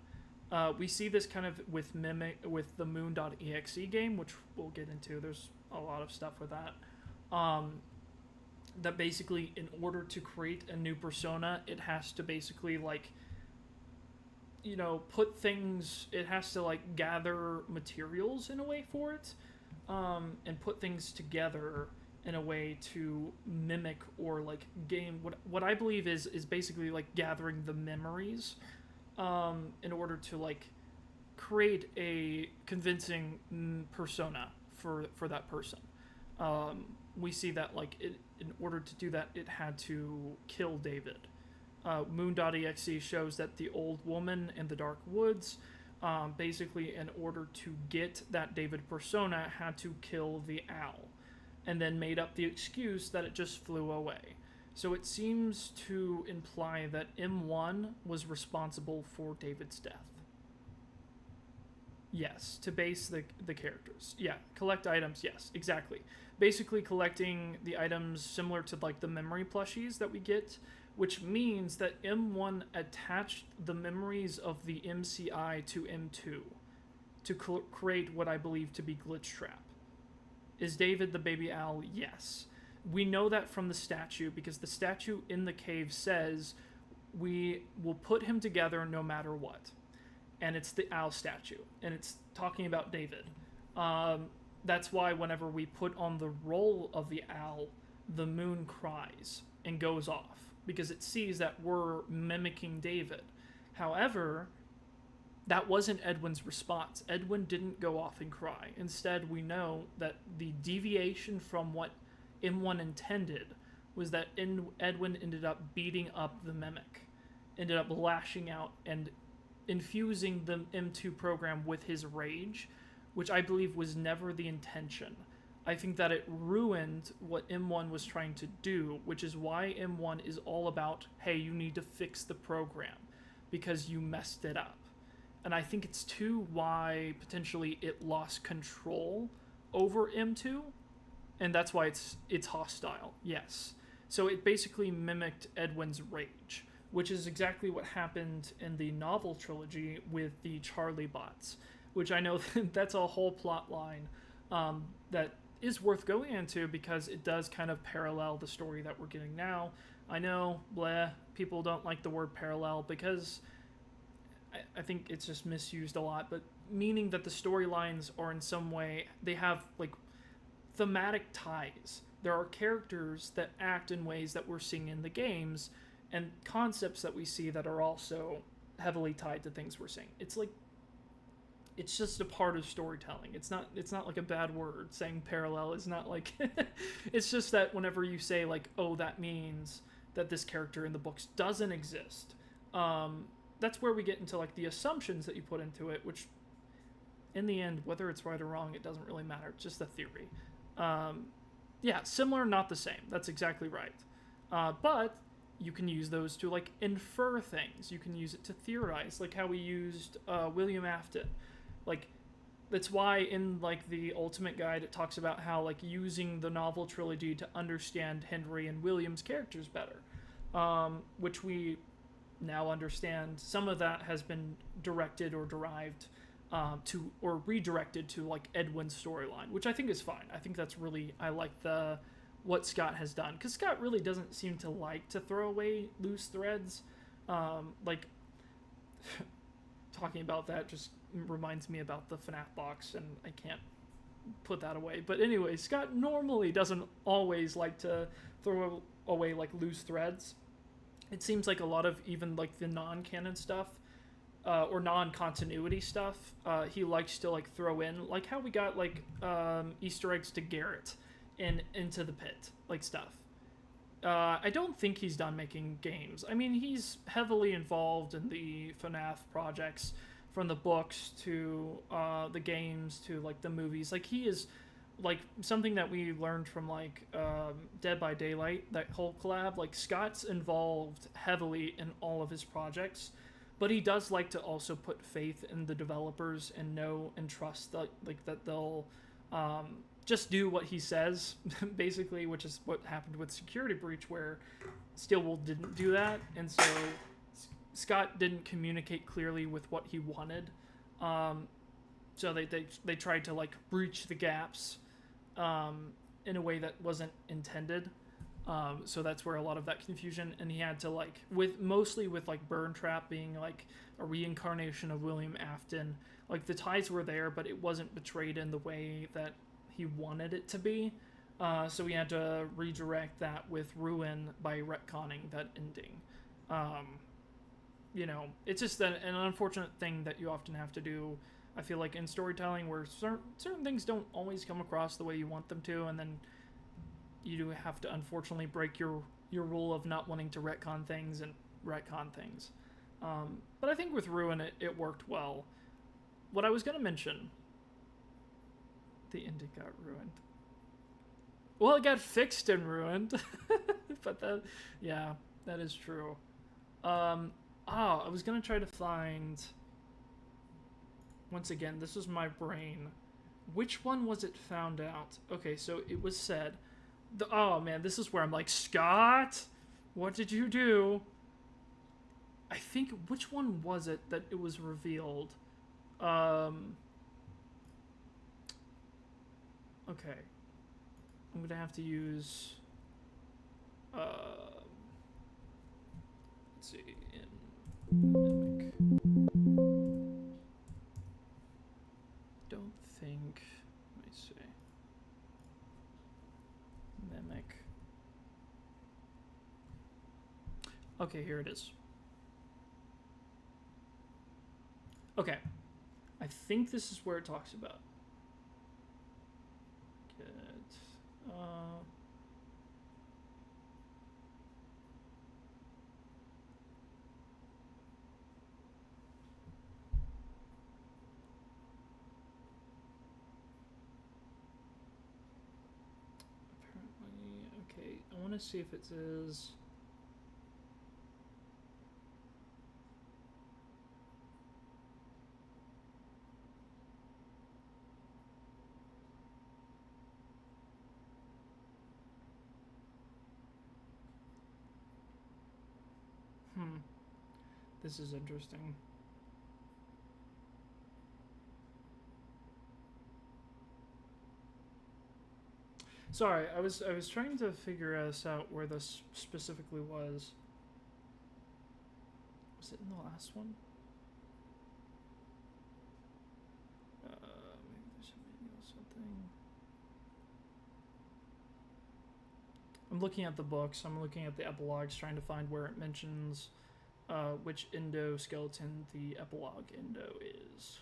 We see this kind of with the Moon.exe game, which we'll get into. There's a lot of stuff with that. That basically, in order to create a new persona, it has to basically, like, you know, put things... It has to, like, gather materials in a way for it, and put things together in a way to mimic or, like, game... What I believe is basically, like, gathering the memories in order to, like, create a convincing persona for that person. We see that like in order to do that, it had to kill David. Moon.exe shows that the old woman in the dark woods, basically in order to get that David persona, had to kill the owl, and then made up the excuse that it just flew away. So it seems to imply that M1 was responsible for David's death. Yes, to base the characters. Yeah, collect items, yes, exactly. Basically collecting the items similar to like the memory plushies that we get, which means that M1 attached the memories of the MCI to M2 to create what I believe to be Glitch Trap. Is David the baby owl? Yes. We know that from the statue, because the statue in the cave says we will put him together no matter what. And it's the owl statue, and it's talking about David. That's why whenever we put on the role of the owl, the moon cries and goes off, because it sees that we're mimicking David. However, that wasn't Edwin's response. Edwin didn't go off and cry. Instead, we know that the deviation from what M1 intended was that Edwin ended up beating up the mimic, ended up lashing out and infusing the M2 program with his rage, which I believe was never the intention. I think that it ruined what M1 was trying to do, which is why M1 is all about, hey, you need to fix the program because you messed it up. And I think it's too why potentially it lost control over M2, and that's why it's hostile. Yes. So it basically mimicked Edwin's rage, which is exactly what happened in the novel trilogy with the Charlie bots, which I know that's a whole plot line that is worth going into because it does kind of parallel the story that we're getting now. I know, people don't like the word parallel because I think it's just misused a lot, but meaning that the storylines are in some way, they have like thematic ties. There are characters that act in ways that we're seeing in the games, and concepts that we see that are also heavily tied to things we're seeing. It's like, it's just a part of storytelling. It's not like a bad word. Saying parallel is not like, it's just that whenever you say like, oh, that means that this character in the books doesn't exist. That's where we get into like the assumptions that you put into it, which in the end, whether it's right or wrong, it doesn't really matter. It's just a theory. Yeah, similar, not the same. That's exactly right. But you can use those to like infer things. You can use it to theorize, like how we used William Afton. Like, that's why in like the Ultimate Guide it talks about how like using the novel trilogy to understand Henry and William's characters better, which we now understand. Some of that has been directed or derived to, or redirected to like Edwin's storyline, which I think is fine. I think that's really, I like what Scott has done, because Scott really doesn't seem to like to throw away loose threads. Like, talking about that just reminds me about the FNAF box, and I can't put that away. But anyway, Scott normally doesn't always like to throw away like loose threads. It seems like a lot of even like the non-canon stuff, or non-continuity stuff, he likes to like throw in, like how we got like Easter eggs to Garrett in Into the Pit, like stuff. I don't think he's done making games. I mean, he's heavily involved in the FNAF projects, from the books to the games to like the movies. Like, he is like something that we learned from like Dead by Daylight, that whole collab. Like, Scott's involved heavily in all of his projects, but he does like to also put faith in the developers and know and trust that like that they'll just do what he says, basically, which is what happened with Security Breach, where Steelwool didn't do that, and so Scott didn't communicate clearly with what he wanted. So they tried to like breach the gaps in a way that wasn't intended. So that's where a lot of that confusion, and he had to like, mostly with like Burn Trap being like a reincarnation of William Afton, like the ties were there, but it wasn't betrayed in the way that he wanted it to be. So we had to redirect that with Ruin by retconning that ending. You know, it's just an unfortunate thing that you often have to do I feel like in storytelling where certain things don't always come across the way you want them to, and then you do have to unfortunately break your rule of not wanting to retcon things and retcon things. But I think with Ruin, it worked well. What I was going to mention, the ending got ruined. Well, it got fixed and ruined, but that is true. I was going to try to find, once again, this was my brain. Which one was it found out? Okay, so it was said, oh man, this is where I'm like, Scott, what did you do? I think, which one was it that it was revealed? Okay. I'm gonna have to use, let's see, in Mimic. Don't think, let me see. Mimic. Okay, here it is. Okay. I think this is where it talks about. Get, apparently, okay, I want to see if it says... This is interesting. Sorry, I was trying to figure out where this specifically was. Was it in the last one? Maybe there's a manual something. I'm looking at the books. I'm looking at the epilogues, trying to find where it mentions which endoskeleton the epilogue endo is.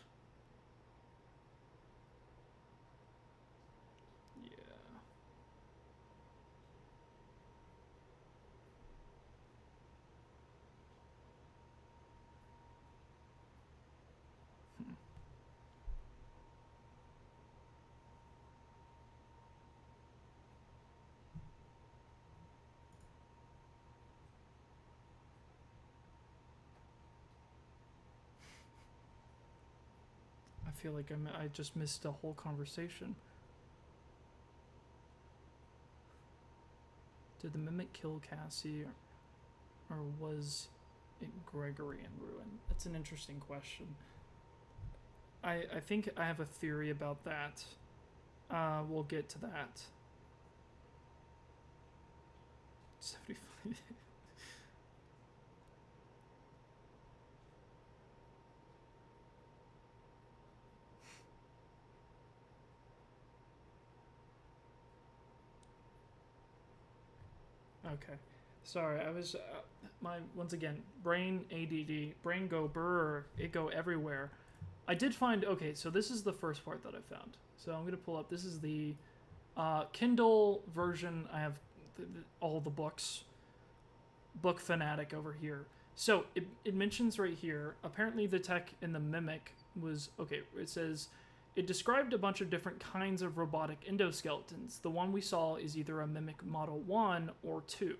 Yeah. I feel like I just missed a whole conversation. Did the Mimic kill Cassie, or was it Gregory in Ruin? That's an interesting question. I think I have a theory about that. We'll get to that. 75. Okay, sorry. I was once again, brain ADD, brain go brr, it go everywhere. I did find, okay, so this is the first part that I found. So I'm gonna pull up. This is the Kindle version. I have all the books. Book fanatic over here. So it mentions right here. Apparently, the tech in the Mimic was okay. It says. It described a bunch of different kinds of robotic endoskeletons. The one we saw is either a Mimic Model 1 or 2.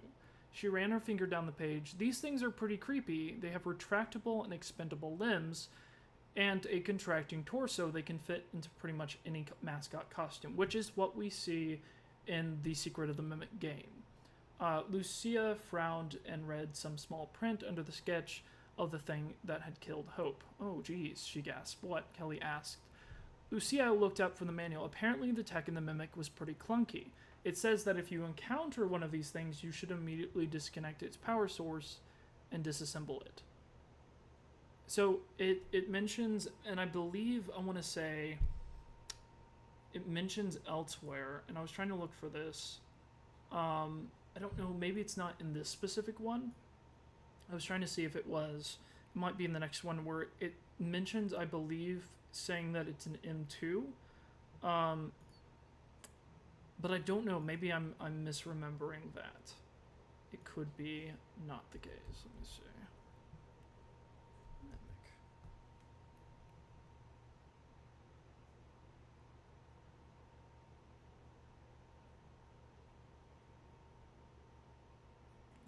She ran her finger down the page. These things are pretty creepy. They have retractable and expendable limbs and a contracting torso. They can fit into pretty much any mascot costume, which is what we see in the Secret of the Mimic game. Lucia frowned and read some small print under the sketch of the thing that had killed Hope. Oh, geez, she gasped. What? Kelly asked. Lucia looked up from the manual. Apparently the tech in the Mimic was pretty clunky. It says that if you encounter one of these things, you should immediately disconnect its power source and disassemble it. So it mentions, and I believe, I want to say, it mentions elsewhere, and I was trying to look for this. I don't know, maybe it's not in this specific one. I was trying to see if it was. It might be in the next one where it mentions, I believe, saying that it's an M2. But I don't know. Maybe I'm misremembering that. It could be not the case. Let me see. Mimic.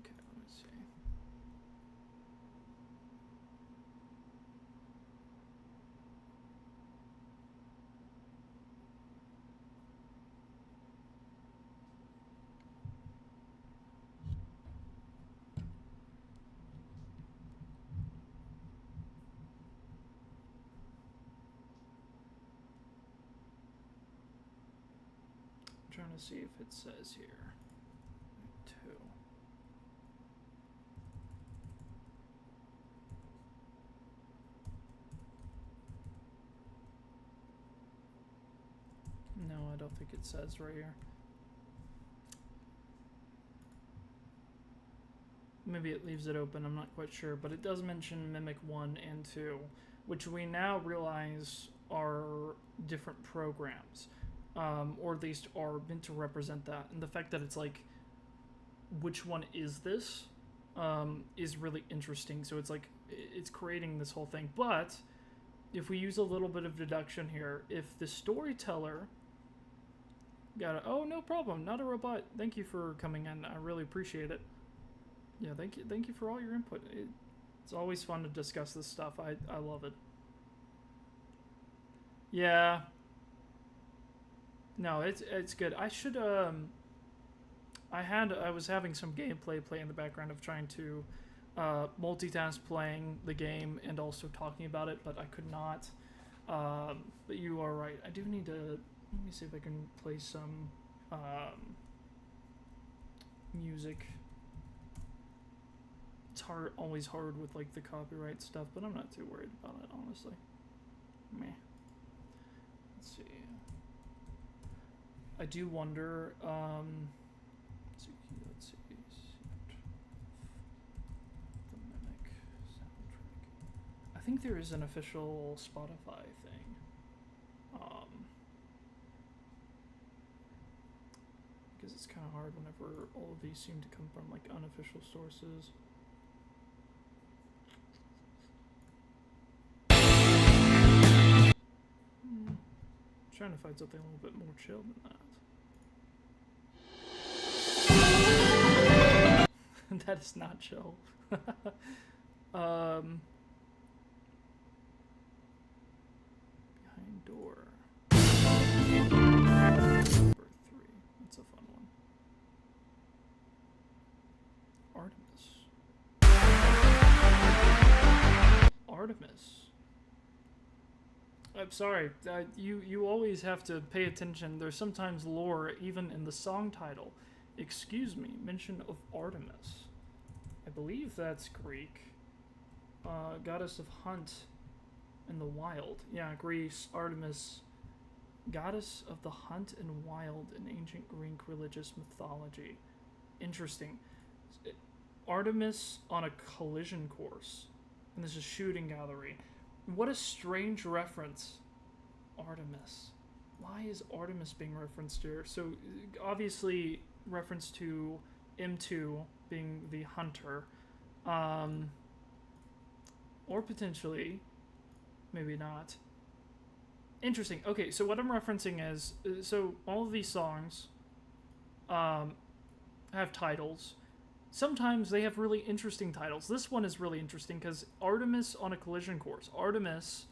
Okay, let me see. Trying to see if it says here. 2. No, I don't think it says right here. Maybe it leaves it open, I'm not quite sure, but it does mention Mimic 1 and 2, which we now realize are different programs. Or at least are meant to represent that. And the fact that it's like, which one is this, is really interesting. So it's like, it's creating this whole thing. But if we use a little bit of deduction here, if the storyteller oh, no problem, not a robot. Thank you for coming in. I really appreciate it. Yeah, thank you for all your input. It's always fun to discuss this stuff. I love it. Yeah. No, it's good. I should I was having some gameplay play in the background of trying to multitask playing the game and also talking about it, but I could not. But you are right. I do need to let me see if I can play some music. It's always hard with like the copyright stuff, but I'm not too worried about it, honestly. Meh. Let's see. I do wonder, let's see, the Mimic soundtrack. I think there is an official Spotify thing. Because it's kind of hard whenever all of these seem to come from like unofficial sources. Trying to find something a little bit more chill than that. That is not chill. Behind door. Number 3. That's a fun one. Artemis. I'm sorry, you always have to pay attention. There's sometimes lore even in the song title. Excuse me, mention of Artemis. I believe that's Greek. Goddess of hunt in the wild. Yeah, Greece, Artemis. Goddess of the hunt and wild in ancient Greek religious mythology. Interesting. Artemis on a collision course. And this is shooting gallery. What a strange reference. Artemis. Why is Artemis being referenced here? So, obviously, reference to M2 being the hunter. Or potentially, maybe not. Interesting. Okay, so what I'm referencing is, so all of these songs have titles. Sometimes they have really interesting titles. This one is really interesting because Artemis on a collision course. Artemis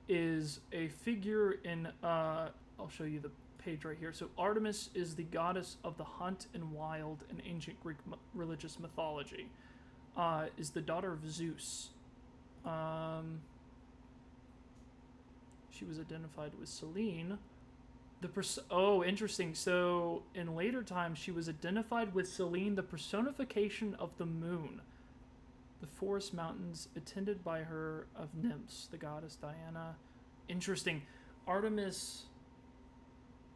is a figure in, I'll show you the page right here. So Artemis is the goddess of the hunt and wild in ancient Greek religious mythology. Is the daughter of Zeus. She was identified with Selene. Oh, interesting. So, in later times, she was identified with Selene, the personification of the moon. The forest mountains, attended by her of nymphs, the goddess Diana. Interesting. Artemis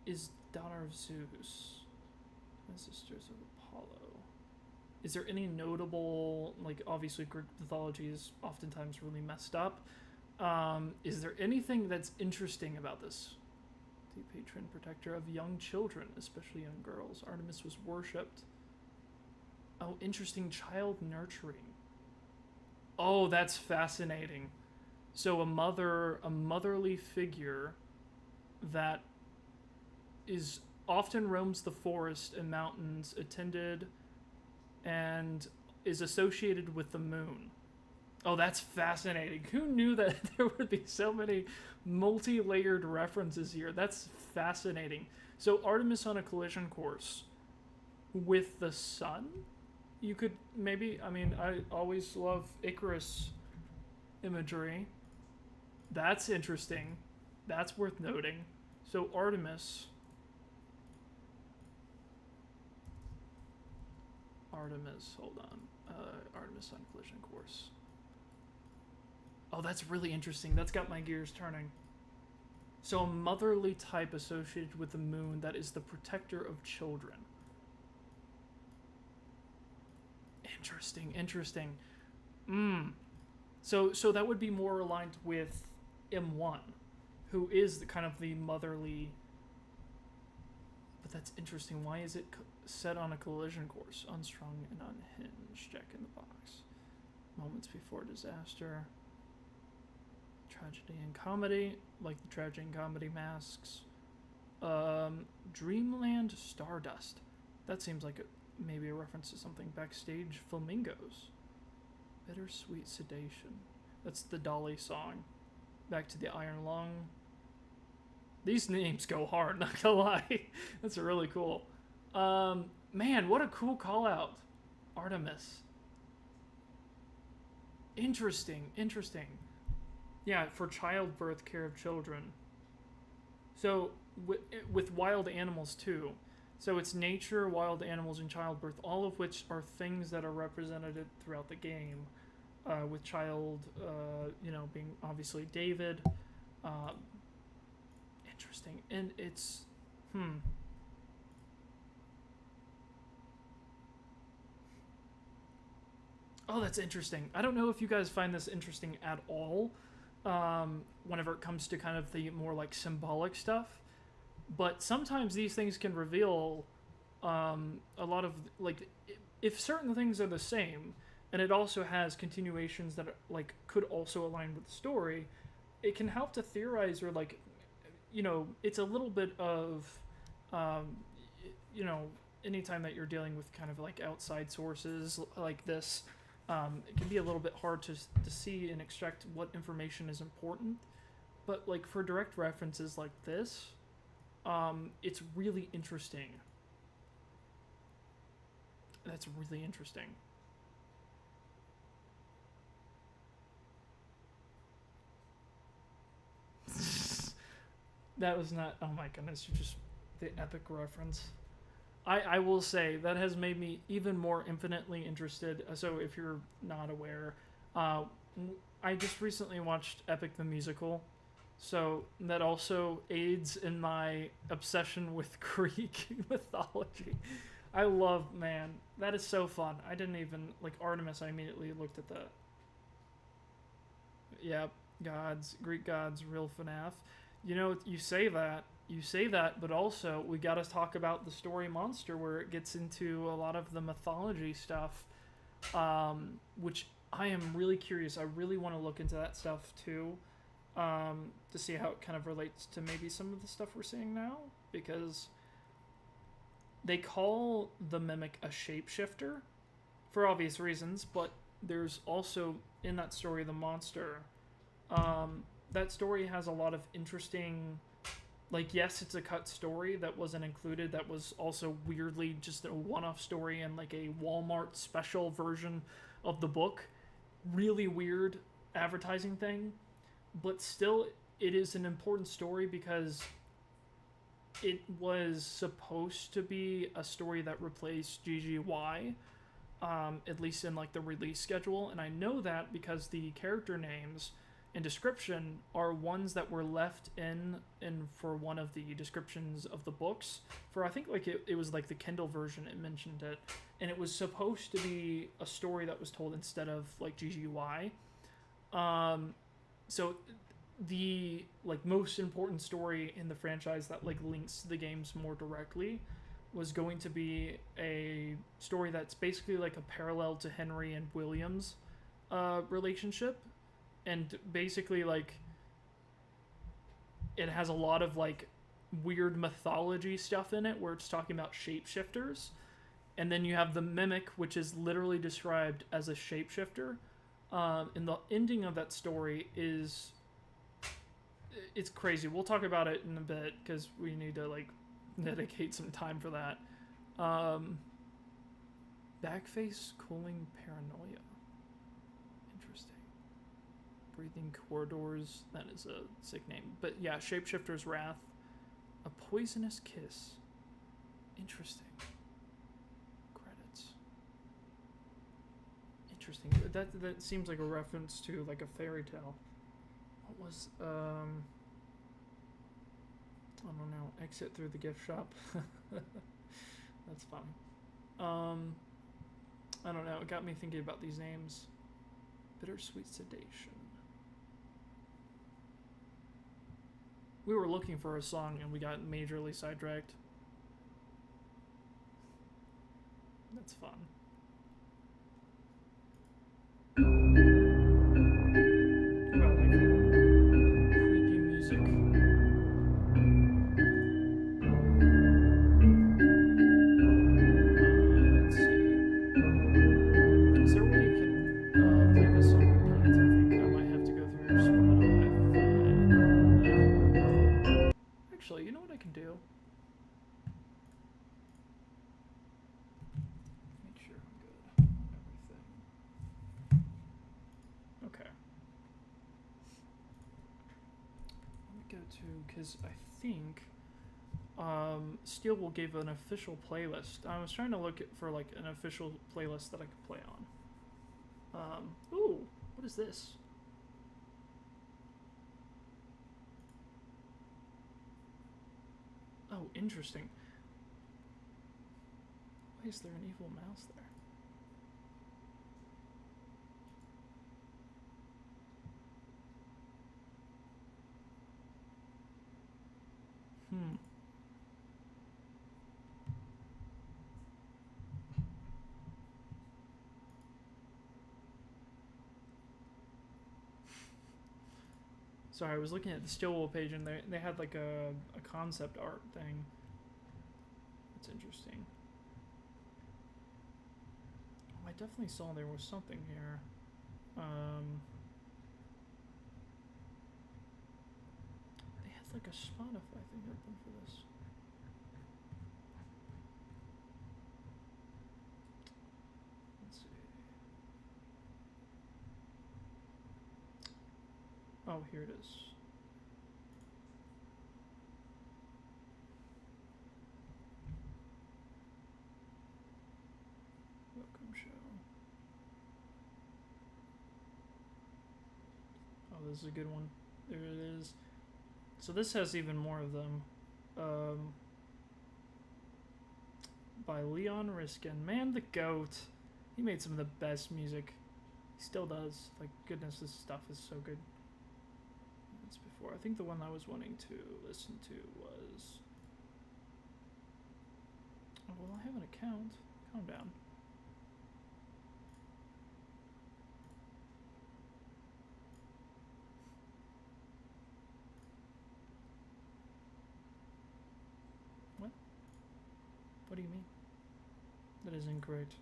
is daughter of Zeus. And sisters of Apollo. Is there any notable, like, obviously Greek mythology is oftentimes really messed up. Is there anything that's interesting about this? The patron protector of young children, especially young girls. Artemis was worshipped. Oh, interesting. Child nurturing. Oh, that's fascinating. So a motherly figure that is often roams the forest and mountains, attended and is associated with the moon. Oh, that's fascinating. Who knew that there would be so many multi-layered references here? That's fascinating. So Artemis on a collision course with the sun? You could maybe, I mean, I always love Icarus imagery. That's interesting. That's worth noting. So Artemis, hold on. Artemis on collision course. Oh, that's really interesting. That's got my gears turning. So a motherly type associated with the moon that is the protector of children. Interesting. So that would be more aligned with M1, who is the kind of the motherly. But that's interesting. Why is it set on a collision course? Unstrung and unhinged. Check in the box. Moments before disaster. Tragedy and comedy, like the tragedy and comedy masks. Dreamland Stardust. That seems like maybe a reference to something. Backstage Flamingos. Bittersweet Sedation. That's the Dolly song. Back to the Iron Lung. These names go hard, not gonna lie. That's really cool. Man, what a cool call out. Artemis. Interesting. Yeah, for childbirth, care of children. So, with wild animals, too. So it's nature, wild animals, and childbirth, all of which are things that are represented throughout the game. With child, being obviously David. Interesting. And it's... Oh, that's interesting. I don't know if you guys find this interesting at all. Whenever it comes to kind of the more like symbolic stuff, but sometimes these things can reveal a lot of like if certain things are the same, and it also has continuations that like could also align with the story, it can help to theorize or like it's a little bit of anytime that you're dealing with kind of like outside sources like this. It can be a little bit hard to see and extract what information is important, but like for direct references like this, it's really interesting. That's really interesting. That was not, oh my goodness, you just, the epic reference. I will say that has made me even more infinitely interested. So if you're not aware, I just recently watched Epic the Musical. So that also aids in my obsession with Greek mythology. I love, man, that is so fun. I didn't even, like Artemis, I immediately looked at the, yep, gods, Greek gods, real FNAF. You say that, but also we got to talk about the story Monster, where it gets into a lot of the mythology stuff, which I am really curious. I really want to look into that stuff too, to see how it kind of relates to maybe some of the stuff we're seeing now, because they call the Mimic a shapeshifter for obvious reasons, but there's also in that story the Monster. That story has a lot of interesting, like, yes, it's a cut story that wasn't included, that was also weirdly just a one-off story and like a Walmart special version of the book. Really weird advertising thing, but still it is an important story because it was supposed to be a story that replaced GGY, at least in like the release schedule, and I know that because the character names and description are ones that were left in for one of the descriptions of the books. For I think like it was like the Kindle version, it mentioned it, and it was supposed to be a story that was told instead of like GGY. so the like most important story in the franchise that like links the games more directly was going to be a story that's basically like a parallel to Henry and William's relationship, and basically like it has a lot of like weird mythology stuff in it where it's talking about shapeshifters, and then you have the mimic, which is literally described as a shapeshifter. And the ending of that story is it's crazy. We'll talk about it in a bit because we need to like dedicate some time for that. Backface cooling paranoia. Interesting. Breathing corridors. That is a sick name. But yeah, Shapeshifter's Wrath. A poisonous kiss. Interesting. Credits. Interesting. That seems like a reference to like a fairy tale. What was I don't know. Exit through the gift shop. That's fun. I don't know. It got me thinking about these names. Bittersweet Sedation. We were looking for a song and we got majorly sidetracked. That's fun. What about like creepy music? Let's see. Is there a way you can play this on repeat? I think I might have to go through Spotify. Actually, you know what I can do? Make sure I'm good on everything. Okay. Let me go to, because I think Steel gave an official playlist. I was trying to look for like an official playlist that I could play on. Ooh, what is this? Oh, interesting. Why is there an evil mouse there? Sorry, I was looking at the Stillwell page and they had like a concept art thing. That's interesting. Oh, I definitely saw there was something here. They had like a Spotify thing open for this. Let's see. Oh, here it is. Welcome show. Oh, this is a good one. There it is. So this has even more of them. By Leon Riskin. Man, the GOAT. He made some of the best music. He still does. Like, goodness, this stuff is so good. That's before. I think the one I was wanting to listen to was... Oh, well, I have an account. Calm down. What? What do you mean? That is incorrect.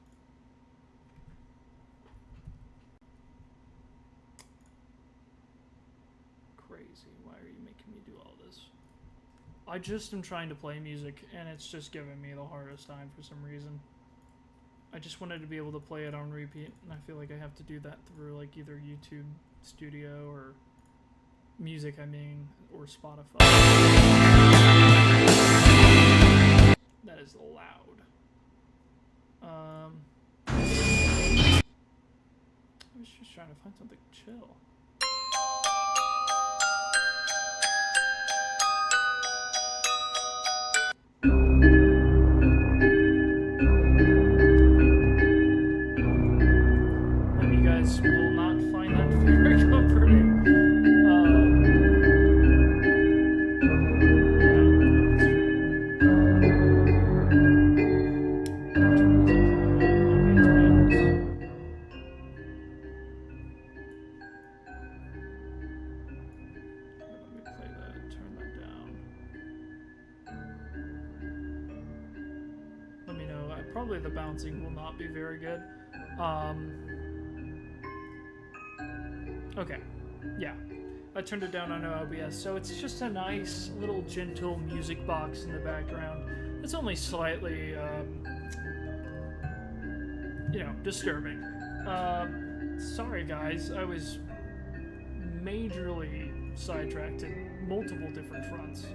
Crazy. Why are you making me do all this? I just am trying to play music and it's just giving me the hardest time for some reason. I just wanted to be able to play it on repeat and I feel like I have to do that through like either YouTube Studio or music, I mean, or Spotify. That is loud. I was just trying to find something chill. You guys will not find that very comforting. probably the bouncing will not be very good. Okay, yeah. I turned it down on OBS, so it's just a nice little gentle music box in the background. It's only slightly, disturbing. Sorry guys, I was majorly sidetracked in multiple different fronts.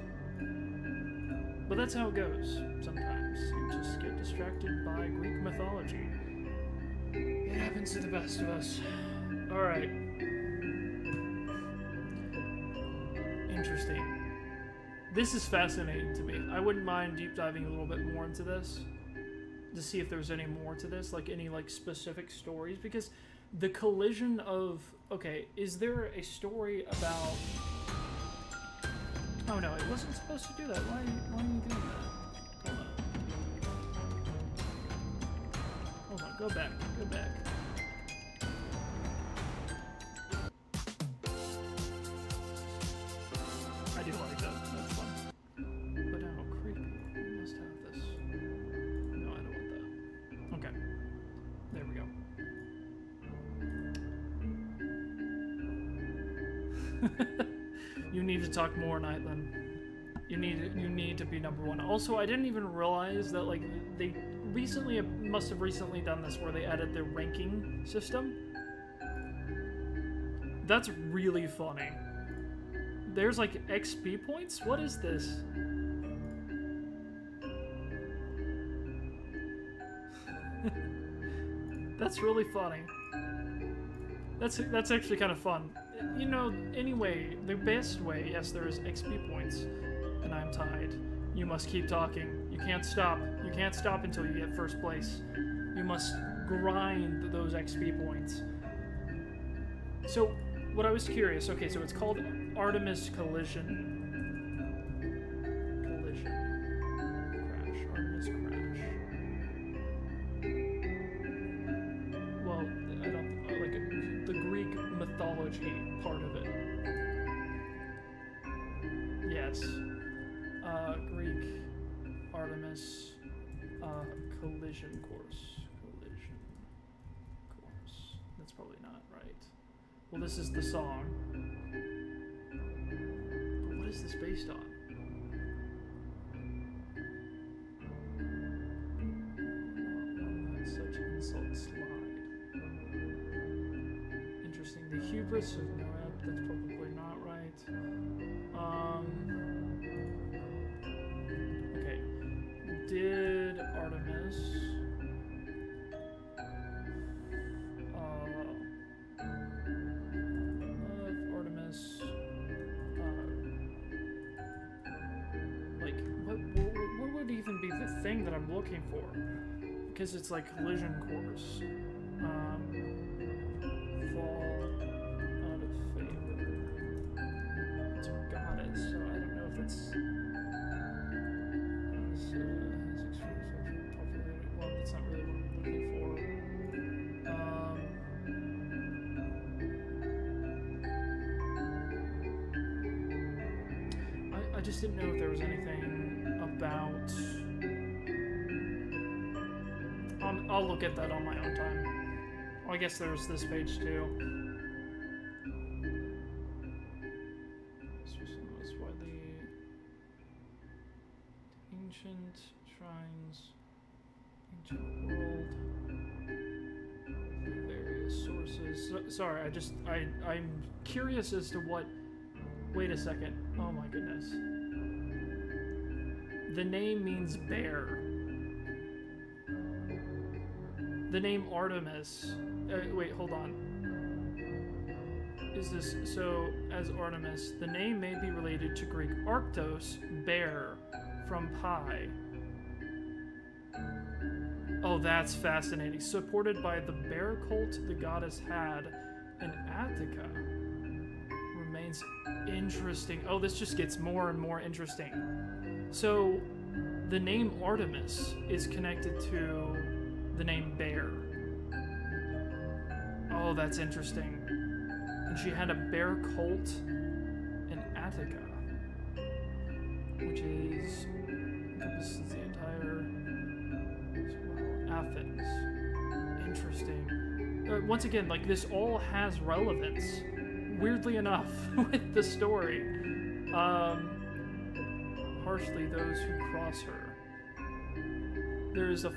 But that's how it goes sometimes. You just get distracted by Greek mythology. It happens to the best of us. Alright. Interesting. This is fascinating to me. I wouldn't mind deep diving a little bit more into this to see if there's any more to this, like any like specific stories, because the collision of, okay, is there a story about, oh no, it wasn't supposed to do that. Why are you doing that? Hold on, go back. I do like that. That's fun. But now, creepy. We must have this. No, I don't want that. Okay. There we go. You need to talk more, Nightland. You need to be number one. Also, I didn't even realize that like they must have recently done this where they added their ranking system. That's really funny. There's like XP points? What is this? That's really funny. That's actually kind of fun. You know, anyway, the best way, yes, there is XP points, and I'm tied. You must keep talking. You can't stop. You can't stop until you get first place. You must grind those XP points. So, what I was curious, okay, so it's called Artemis Collision. Crash. Artemis Crash. Well, I don't, like, the Greek mythology part of it. Yes. Greek Artemis collision course. That's probably not right. Well, this is the song. But what is this based on? Such insult slide. Interesting. The hubris of Moab. That's probably not right. Okay. Did Artemis what would even be the thing that I'm looking for? Because it's like collision course. Fall out of favor. It's a goddess, so I don't know if it's his experience populated. Well, that's not really what I'm looking for. I just didn't know if there was anything about. I'll look at that on my own time. Well, I guess there's this page too. This was the most widely ancient shrines, ancient world, various sources. Sorry, I'm curious as to what. Wait a second. Oh my goodness. The name means bear. The name Artemis. Wait, hold on. Is this so? As Artemis, the name may be related to Greek Arctos, bear, from Pi. Oh, that's fascinating. Supported by the bear cult the goddess had in Attica. Remains interesting. Oh, this just gets more and more interesting. So, the name Artemis is connected to the name bear. Oh, that's interesting. And she had a bear cult in Attica, which encompasses the entire. Athens. Interesting. Once again, like, this all has relevance, weirdly enough, with the story. Harshly those who cross her. There is a...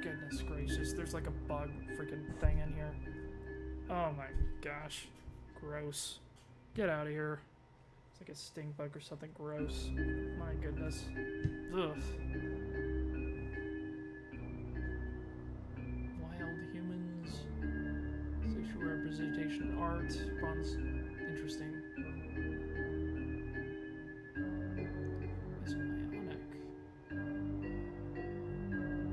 goodness gracious, there's like a bug freaking thing in here. Oh my gosh. Gross. Get out of here. It's like a stink bug or something gross. My goodness. Ugh. Wild humans. Sexual representation art. Bronze. Interesting. Is Ionic.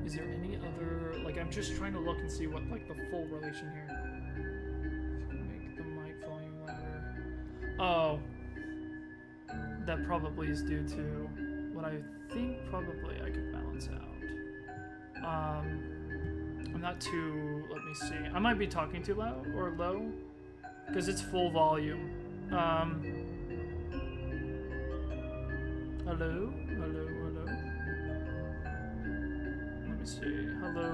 Is there any other... like, I'm just trying to look and see what, like, the full relation here. Make the mic volume louder. Oh. That probably is due to what I think probably I could balance out. I'm not too... let me see. I might be talking too loud or low. Because it's full volume. Hello? Hello, hello? Let me see. Hello?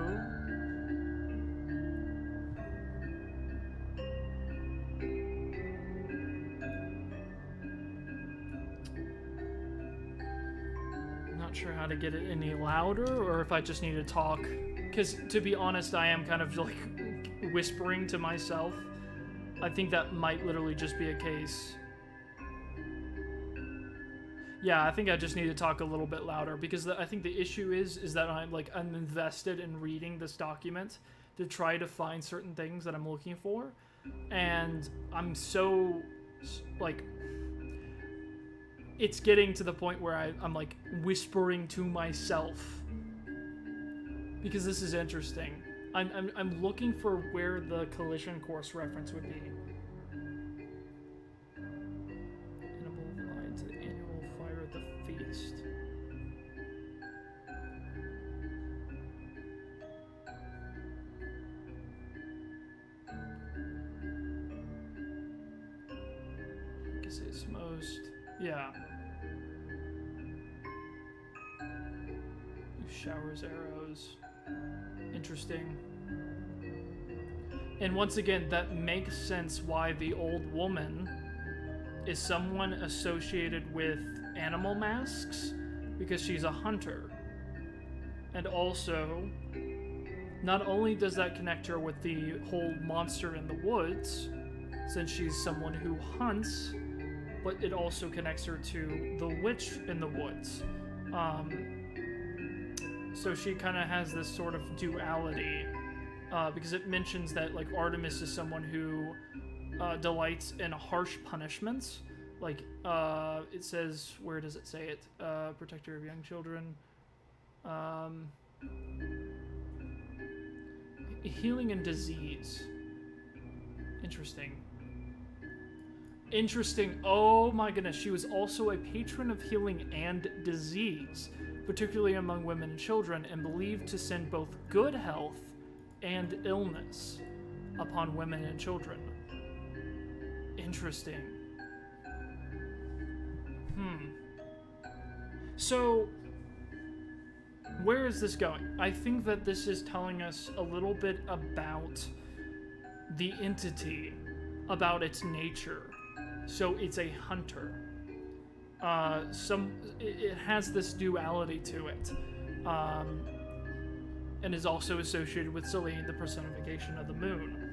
Not sure how to get it any louder, or if I just need to talk. Because, to be honest, I am kind of, like, whispering to myself. I think that might literally just be a case. Yeah, I think I just need to talk a little bit louder, because I think the issue is that I'm invested in reading this document to try to find certain things that I'm looking for, and I'm so, like, it's getting to the point where I'm like whispering to myself, because this is interesting. I'm looking for where the collision course reference would be. Animal line to the annual fire at the feast. I guess it's most... yeah. He showers arrows. Interesting. And once again, that makes sense why the old woman is someone associated with animal masks, because she's a hunter. And also, not only does that connect her with the whole monster in the woods, since she's someone who hunts, but it also connects her to the witch in the woods. So she kind of has this sort of duality, because it mentions that, like, Artemis is someone who delights in harsh punishments. Like, it says, where does it say it? Protector of young children. Healing and disease. Interesting. Interesting. Oh my goodness. She was also a patron of healing and disease, particularly among women and children, and believed to send both good health and illness upon women and children. Interesting. So, where is this going? I think that this is telling us a little bit about the entity, about its nature. So it's a hunter. It has this duality to it, and is also associated with Selene, the personification of the moon.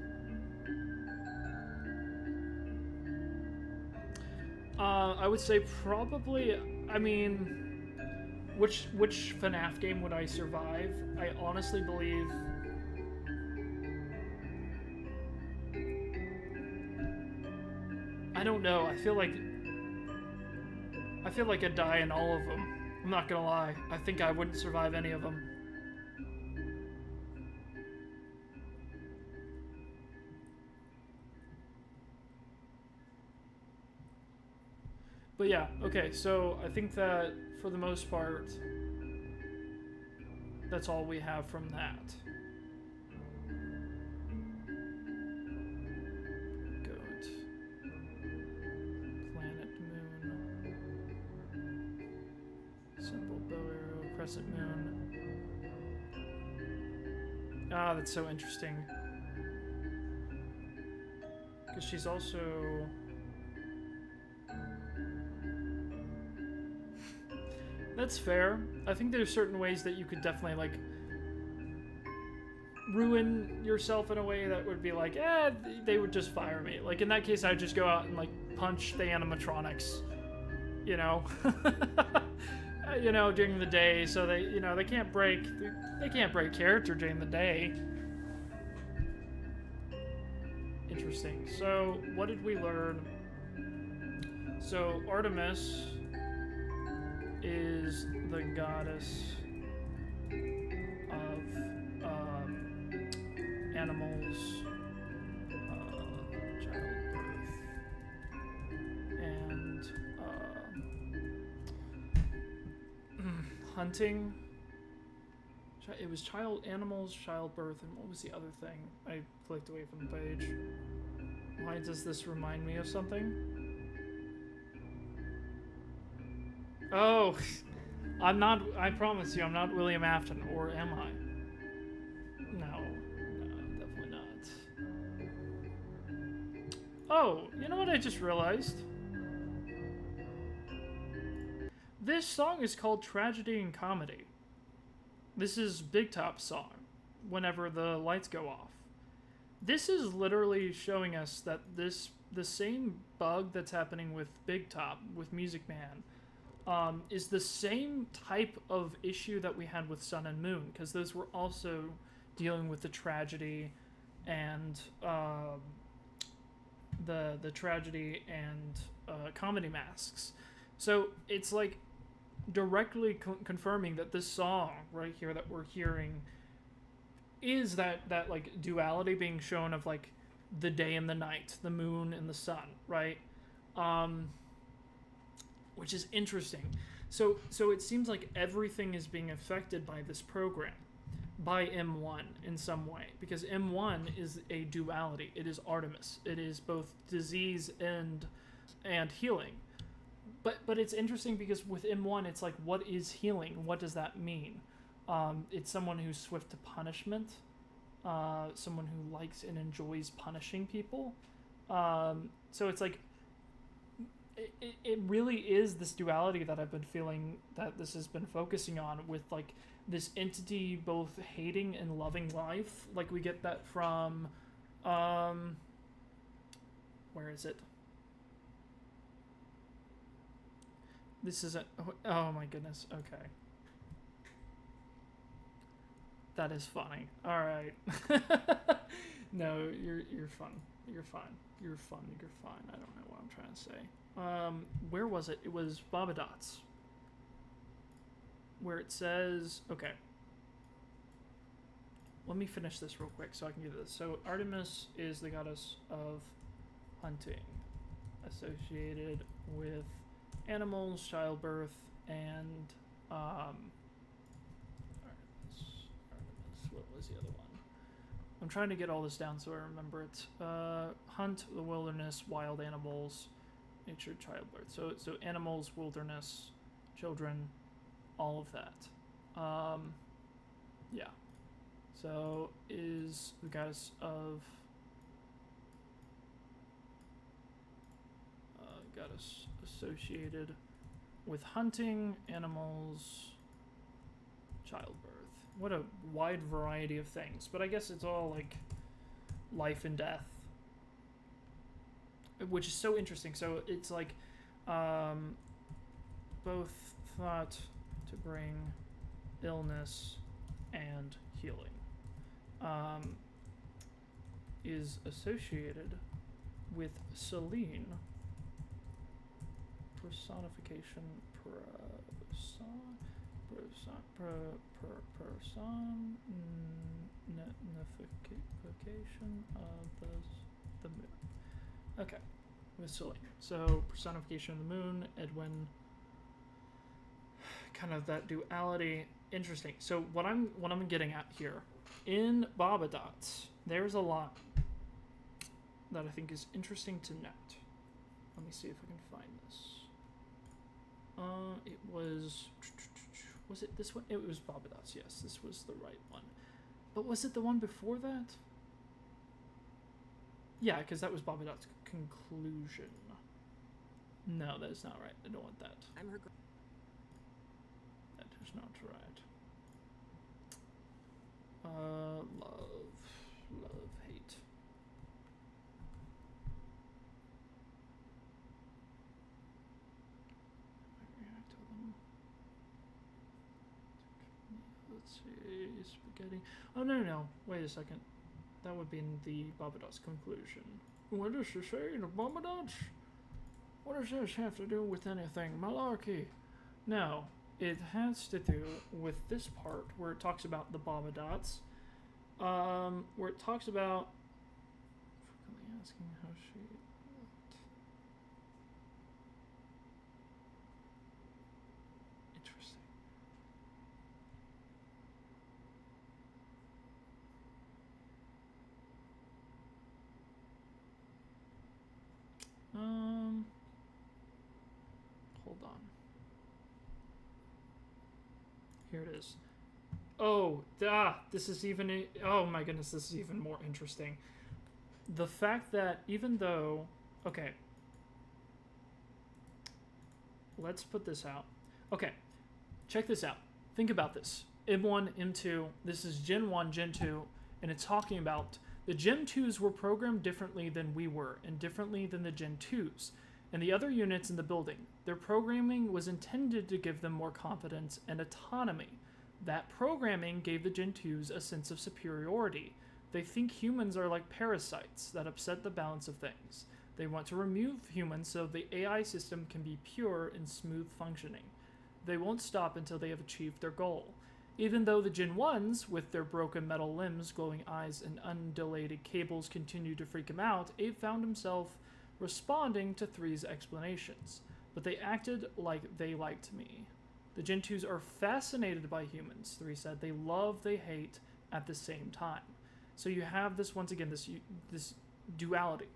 I would say probably, I mean, which FNAF game would I survive? I honestly believe... I don't know. I feel like I'd die in all of them. I'm not gonna lie. I think I wouldn't survive any of them. But yeah, okay, so I think that for the most part, that's all we have from that. Crescent moon. Ah, that's so interesting. Because she's also... That's fair. I think there's certain ways that you could definitely, like, ruin yourself in a way that would be like, they would just fire me. Like, in that case, I'd just go out and, like, punch the animatronics, you know? You know, during the day, so they, you know, they can't break character during the day. Interesting. So, what did we learn? So, Artemis is the goddess of animals, childbirth, and hunting. It was animals, childbirth, and what was the other thing? I clicked away from the page. Why does this remind me of something? Oh, I'm not, I promise you, I'm not William Afton, or am I? No, definitely not. Oh, you know what I just realized? This song is called Tragedy and Comedy. This is Big Top's song, whenever the lights go off. This is literally showing us that the same bug that's happening with Big Top, with Music Man, is the same type of issue that we had with Sun and Moon, because those were also dealing with the tragedy and the tragedy and comedy masks. So it's like directly confirming that this song right here that we're hearing is that like duality being shown of like the day and the night, the moon and the sun, right? Which is interesting. So it seems like everything is being affected by this program, by M1 in some way, because M1 is a duality. It is Artemis. It is both disease and healing. But it's interesting because with M1, it's like, what is healing? What does that mean? It's someone who's swift to punishment, someone who likes and enjoys punishing people. So it's like, it really is this duality that I've been feeling that this has been focusing on, with like this entity both hating and loving life. Like we get that from, where is it? This is oh my goodness, okay. That is funny. All right. No, you're fun. You're fine. You're fun. You're fine. I don't know what I'm trying to say. Where was it? It was Babadots. Where it says, okay. Let me finish this real quick so I can do this. So Artemis is the goddess of hunting, associated with animals, childbirth, and Artemis. What was the other one? I'm trying to get all this down so I remember it. Hunt, the wilderness, wild animals, nature, childbirth. So animals, wilderness, children, all of that. Yeah. So is the goddess of goddess associated with hunting, animals, childbirth. What a wide variety of things. But I guess it's all like life and death, which is so interesting. So it's like both thought to bring illness and healing, is associated with Selene, personification, personification of the moon. Okay, with Selene. So personification of the moon, Edwin, kind of that duality. Interesting. So what I'm getting at here, in Babadots, there's a lot that I think is interesting to note. Let me see if I can find this. Was it this one? It was Babadots, yes, this was the right one. But was it the one before that? Yeah, because that was Babadot's conclusion. No, that is not right. I don't want that. I'm her. That is not right. Love, hate. React to them. Let's see, spaghetti. Oh, no. Wait a second. That would be in the Babadot's conclusion. What does she say in the Babadot's? What does this have to do with anything? Malarkey. No, it has to do with this part where it talks about the Babadots. Where it talks about frequently asking how she looked. Interesting. Hold on. Here it is. Oh, this is even, oh my goodness, this is even more interesting. The fact that even though, okay, let's put this out. Okay, check this out. Think about this. M1, M2, this is Gen 1, Gen 2, and it's talking about the Gen 2s were programmed differently than we were, and differently than the Gen 2s, and the other units in the building. Their programming was intended to give them more confidence and autonomy. That programming gave the Gen 2s a sense of superiority. They think humans are like parasites that upset the balance of things. They want to remove humans so the AI system can be pure and smooth functioning. They won't stop until they have achieved their goal. Even though the Gen 1s, with their broken metal limbs, glowing eyes, and undilated cables continued to freak him out, Abe found himself responding to 3's explanations. But they acted like they liked me. The Gen 2s are fascinated by humans, 3 said. They love, they hate at the same time. So you have this, once again, this duality.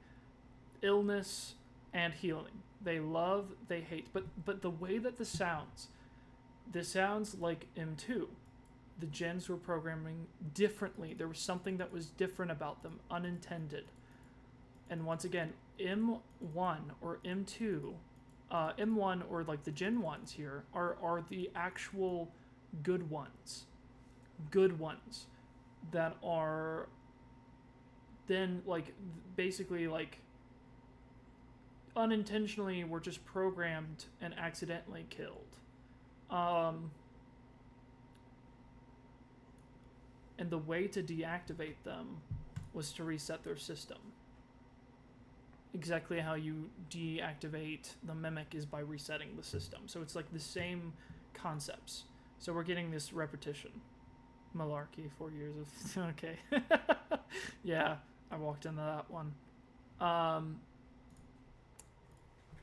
Illness and healing. They love, they hate. But the way that this sounds like M2. The gens were programming differently. There was something that was different about them, unintended. And once again, M1 or M2, M1 or like the Gen 1s here are the actual good ones. Good ones that are then like basically like unintentionally were just programmed and accidentally killed. And the way to deactivate them was to reset their system. Exactly how you deactivate the mimic is by resetting the system. So it's like the same concepts. So we're getting this repetition. Malarkey, 4 years of... Okay. Yeah, I walked into that one.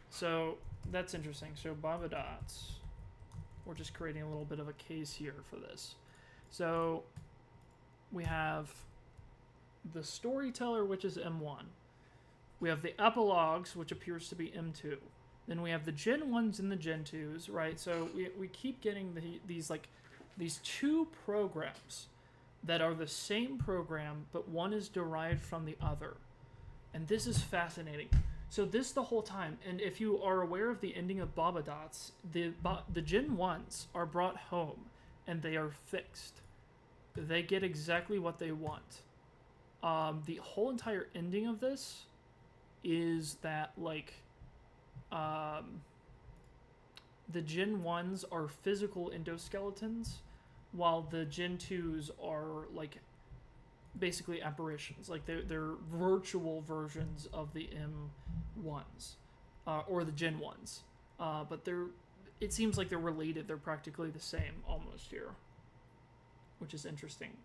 So that's interesting. So Babadots. We're just creating a little bit of a case here for this. So we have the storyteller, which is M1. We have the epilogues, which appears to be M2. Then we have the Gen 1s and the Gen 2s, right? So we keep getting these two programs that are the same program, but one is derived from the other. And this is fascinating. So this the whole time, and if you are aware of the ending of Babadots, the Gen 1s are brought home, and they are fixed. They get exactly what they want. The whole entire ending of this is that, like, the Gen 1s are physical endoskeletons, while the Gen 2s are, like, basically apparitions. Like, they're virtual versions of the M1s, or the Gen 1s. But it seems like they're related. They're practically the same, almost, here, which is interesting.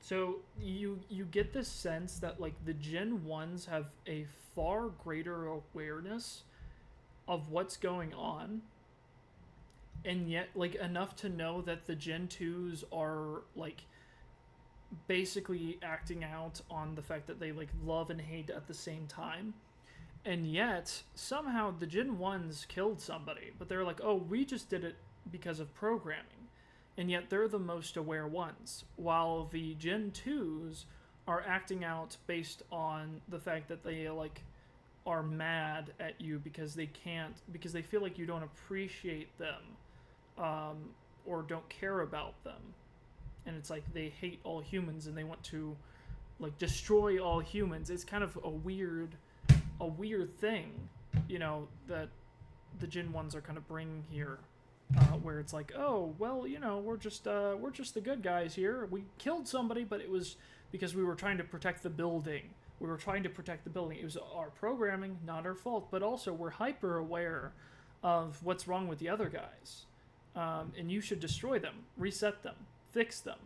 So you get this sense that, like, the Gen 1s have a far greater awareness of what's going on, and yet, like, enough to know that the Gen 2s are, like, basically acting out on the fact that they, like, love and hate at the same time. And yet, somehow, the Gen 1s killed somebody, but they're like, oh, we just did it because of programming. and yet they're the most aware ones, while the Gen 2s are acting out based on the fact that they like are mad at you because they feel like you don't appreciate them, or don't care about them, and it's like they hate all humans and they want to like destroy all humans. It's kind of a weird thing, that the Gen 1s are kind of bringing here, where it's like, oh, well, we're just the good guys here. We killed somebody, but it was because we were trying to protect the building. It was our programming, not our fault, but also we're hyper aware of what's wrong with the other guys. And you should destroy them, reset them, fix them.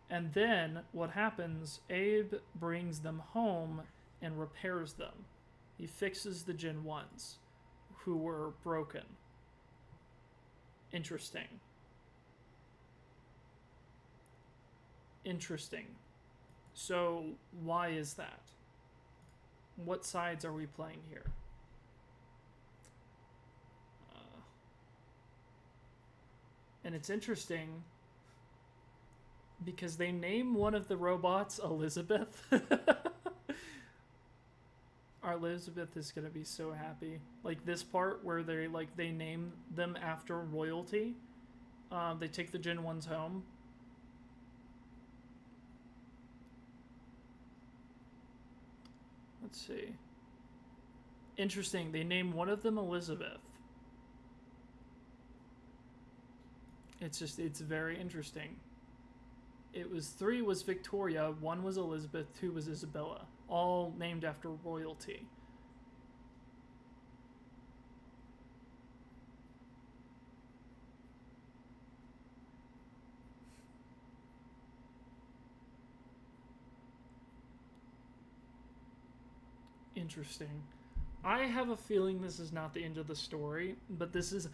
And then what happens, Abe brings them home and repairs them. He fixes the Gen 1s who were broken. Interesting. So why is that? What sides are we playing here? And it's interesting because they name one of the robots Elizabeth. Our Elizabeth is gonna be so happy. Like this part where they name them after royalty. They take the Gen 1s home. Let's see. Interesting. They name one of them Elizabeth. It's very interesting. Three was Victoria, one was Elizabeth, two was Isabella. All named after royalty. Interesting. I have a feeling this is not the end of the story, but this is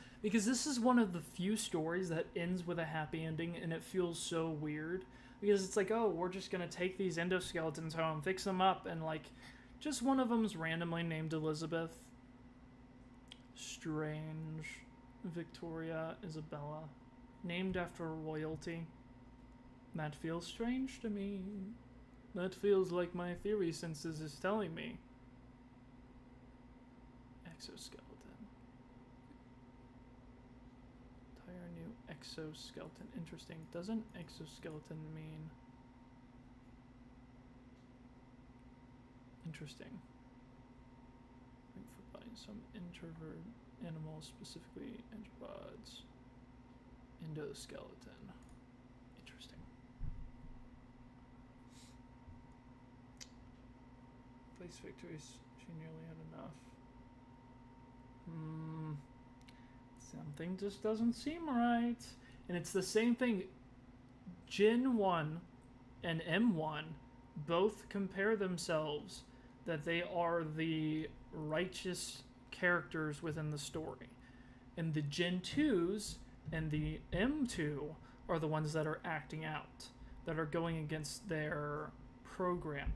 one of the few stories that ends with a happy ending, and it feels so weird because it's like, oh, we're just gonna take these endoskeletons home, fix them up, and like, just one of them's randomly named Elizabeth. Strange. Victoria, Isabella, named after royalty. That feels strange to me. That feels like my theory senses is telling me. Exoskeleton. Entire new exoskeleton. Interesting. Doesn't exoskeleton mean... Interesting. For buying some introvert animals, specifically enteropods. Endoskeleton. Interesting. Place victories. She nearly had enough. Something just doesn't seem right. And it's the same thing. Gen 1 and M1 both compare themselves that they are the righteous characters within the story. And the Gen 2s and the M2 are the ones that are acting out, that are going against their programming.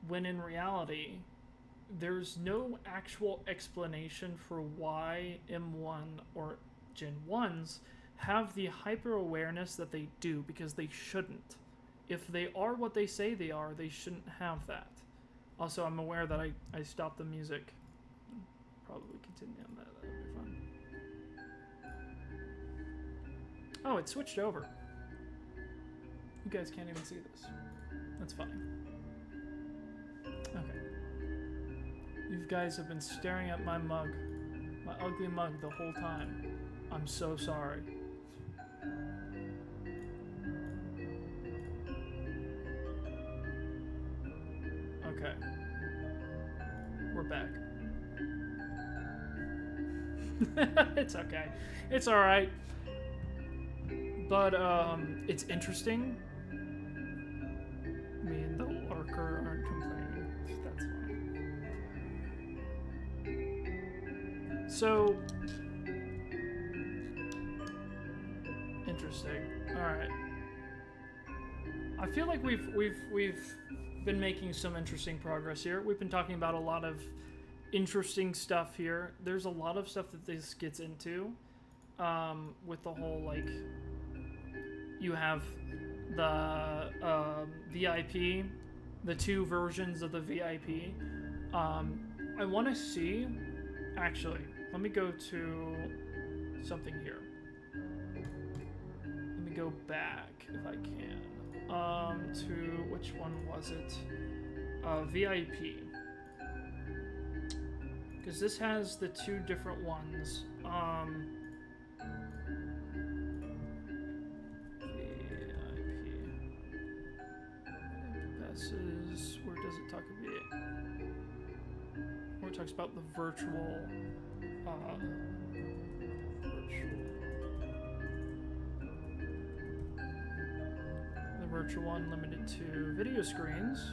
When in reality, there's no actual explanation for why M1 or Gen 1s have the hyper-awareness that they do, because they shouldn't. If they are what they say they are, they shouldn't have that. Also, I'm aware that I stopped the music. Probably continue on that. That'll be fun. Oh, it switched over. You guys can't even see this. That's fine. Okay. You guys have been staring at my mug. My ugly mug the whole time. I'm so sorry. Okay. We're back. It's okay. It's alright. But, it's interesting. Me and the lurker aren't complaining. That's fine. So... interesting. Alright. I feel like we've been making some interesting progress here. We've been talking about a lot of interesting stuff here. There's a lot of stuff that this gets into, with the whole, like, you have the VIP, the two versions of the VIP. I want to see, actually, let me go to something here. Let me go back if I can. To, which one was it? VIP. Because this has the two different ones. VIP. Passes, where does it talk about it? Where it talks about the virtual, the virtual one limited to video screens.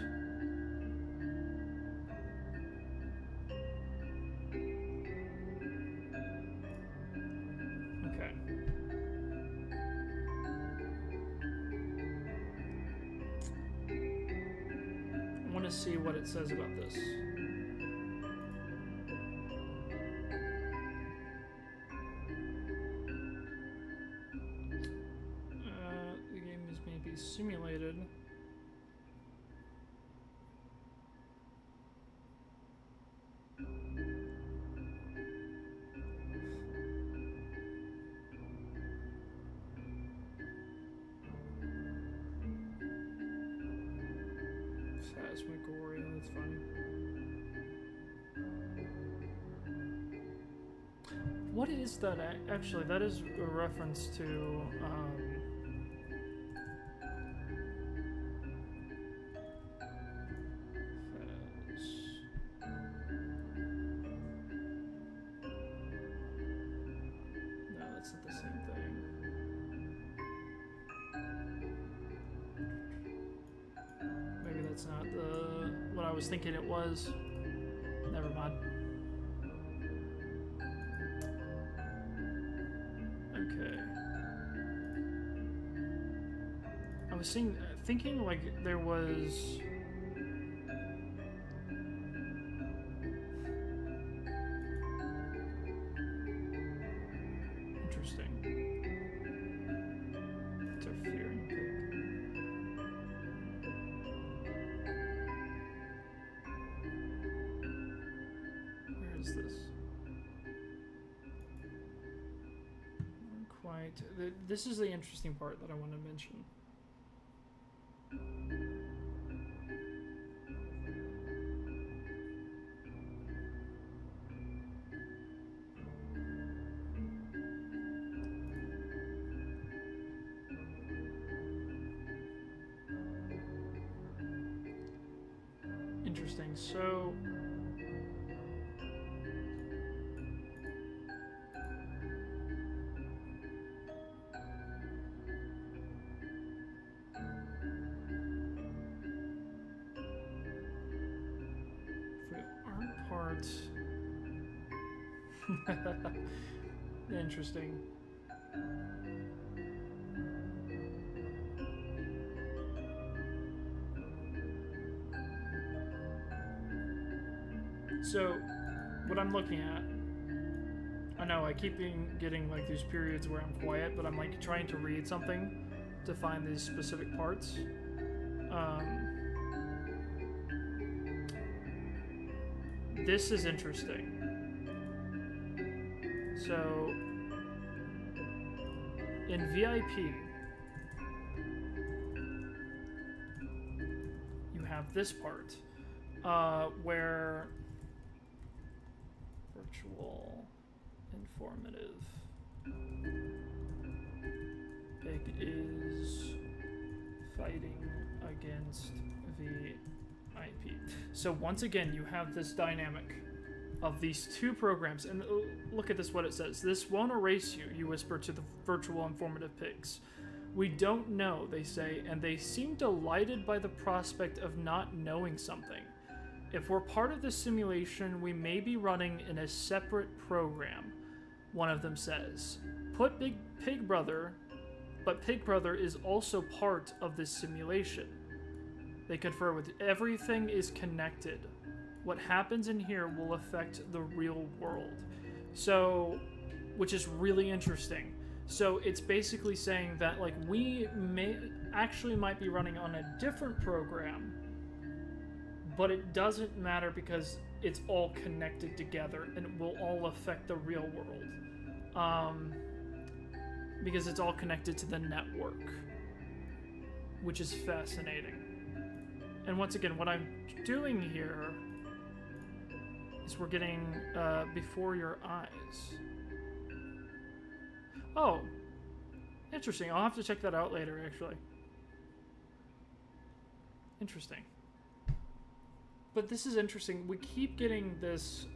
Okay. I want to see what it says about this. The game is maybe simulated. Phantasmagoria, that's funny. What is that? Actually, that is a reference to, no, that's not the same thing. Maybe that's not what I was thinking it was. Never mind. Okay. I was thinking like there was. Interesting. Interfering pig. Where is this? Not quite. This is the interesting part that I want to mention. Interesting. So if we aren't parts, interesting. So, what I'm looking at, I know I keep getting like these periods where I'm quiet, but I'm like trying to read something to find these specific parts. This is interesting. So, in VIP, you have this part where virtual informative pig is fighting against VIP. So once again, you have this dynamic of these two programs, and look at this, what it says. This won't erase you, you whisper to the virtual informative pigs. We don't know, they say, and they seem delighted by the prospect of not knowing something. If we're part of this simulation, we may be running in a separate program, one of them says. But Pig Brother is also part of this simulation. They confer with everything is connected. What happens in here will affect the real world. So, which is really interesting. So it's basically saying that like we might be running on a different program, but it doesn't matter because it's all connected together and it will all affect the real world. Because it's all connected to the network, which is fascinating. And once again, what I'm doing here is we're getting before your eyes. Oh, interesting. I'll have to check that out later, actually. Interesting. But this is interesting. We keep getting this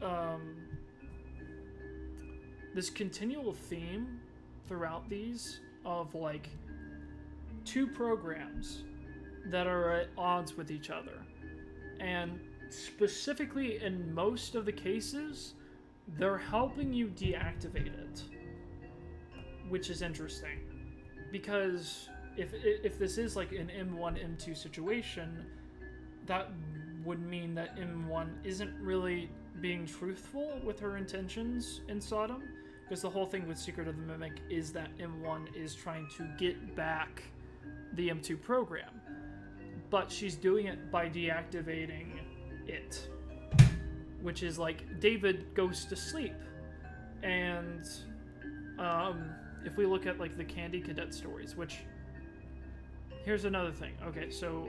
this continual theme throughout these of like two programs that are at odds with each other. And specifically in most of the cases, they're helping you deactivate it. Which is interesting. Because if this is like an M1, M2 situation, that would mean that M1 isn't really being truthful with her intentions in Sodom. Because the whole thing with Secret of the Mimic is that M1 is trying to get back the M2 program. But she's doing it by deactivating it. Which is like, David goes to sleep. And if we look at like the Candy Cadet stories, which, here's another thing. Okay, so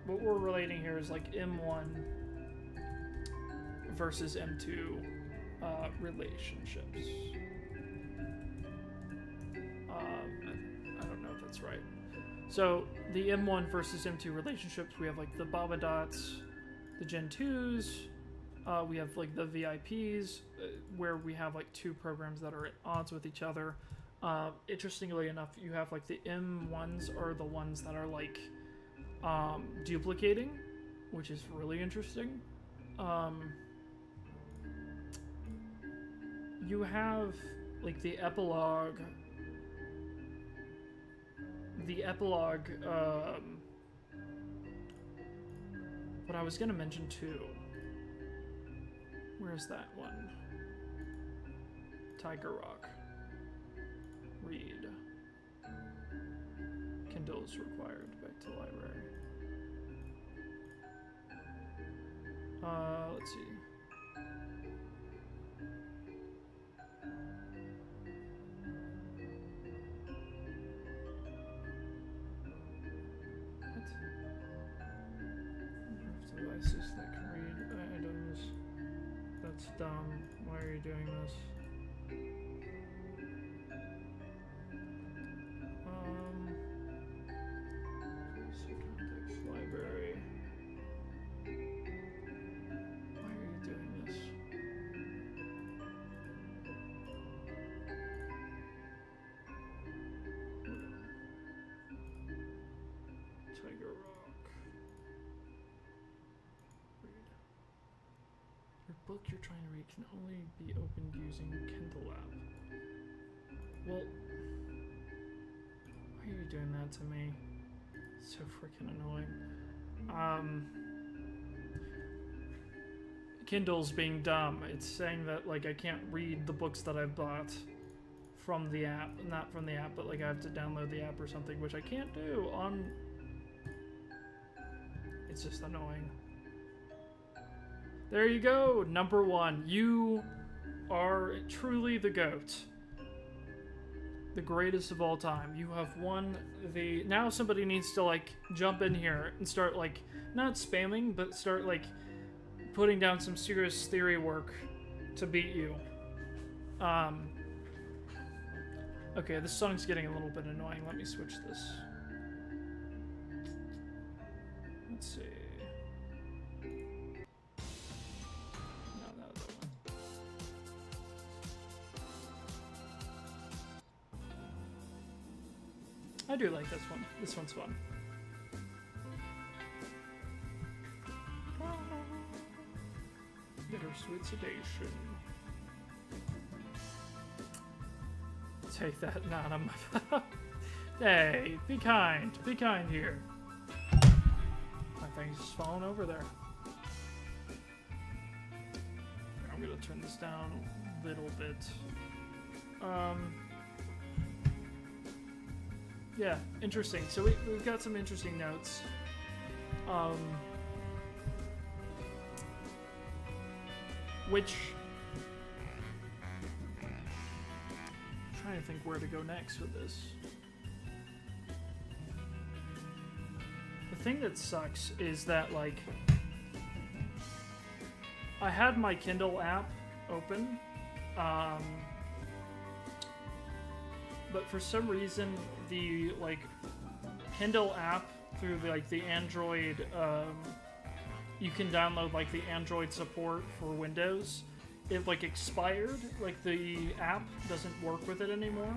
what we're relating here is like M1 versus M2 relationships. I don't know if that's right. So the M1 versus M2 relationships, we have like the Babadots, the Gen 2s, we have like the VIPs, where we have like two programs that are at odds with each other. Interestingly enough, you have like the M1s are the ones that are like duplicating, which is really interesting. You have like the epilogue. What I was gonna mention too. Where's that one? Tiger Rock. Read. Kindle's required. Back to library. Let's see. What? Devices that can read items. That's dumb. Why are you doing this? Context library. Why are you doing this? Tiger Rock. Read. Your book you're trying to read can only be opened using Kindle app. Well, why are you doing that to me? It's so freaking annoying. Kindle's being dumb. It's saying that like I can't read the books that I've bought from the app. Not from the app, but like I have to download the app or something, which I can't do on... It's just annoying. There you go, number one. You are truly the GOAT. The greatest of all time. You have won the... Now somebody needs to, like, jump in here and start, like, not spamming, but start, like, putting down some serious theory work to beat you. Okay, this song's getting a little bit annoying. Let me switch this. Let's see. I do like this one. This one's fun. Bittersweet sedation. Take that not on my... Hey, be kind. Be kind here. My thing's just falling over there. I'm gonna turn this down a little bit. Yeah, interesting. So we've got some interesting notes. Which... I'm trying to think where to go next with this. The thing that sucks is that, like... I had my Kindle app open, but for some reason the like Kindle app through the Android, you can download like the Android support for Windows. It like expired, like the app doesn't work with it anymore,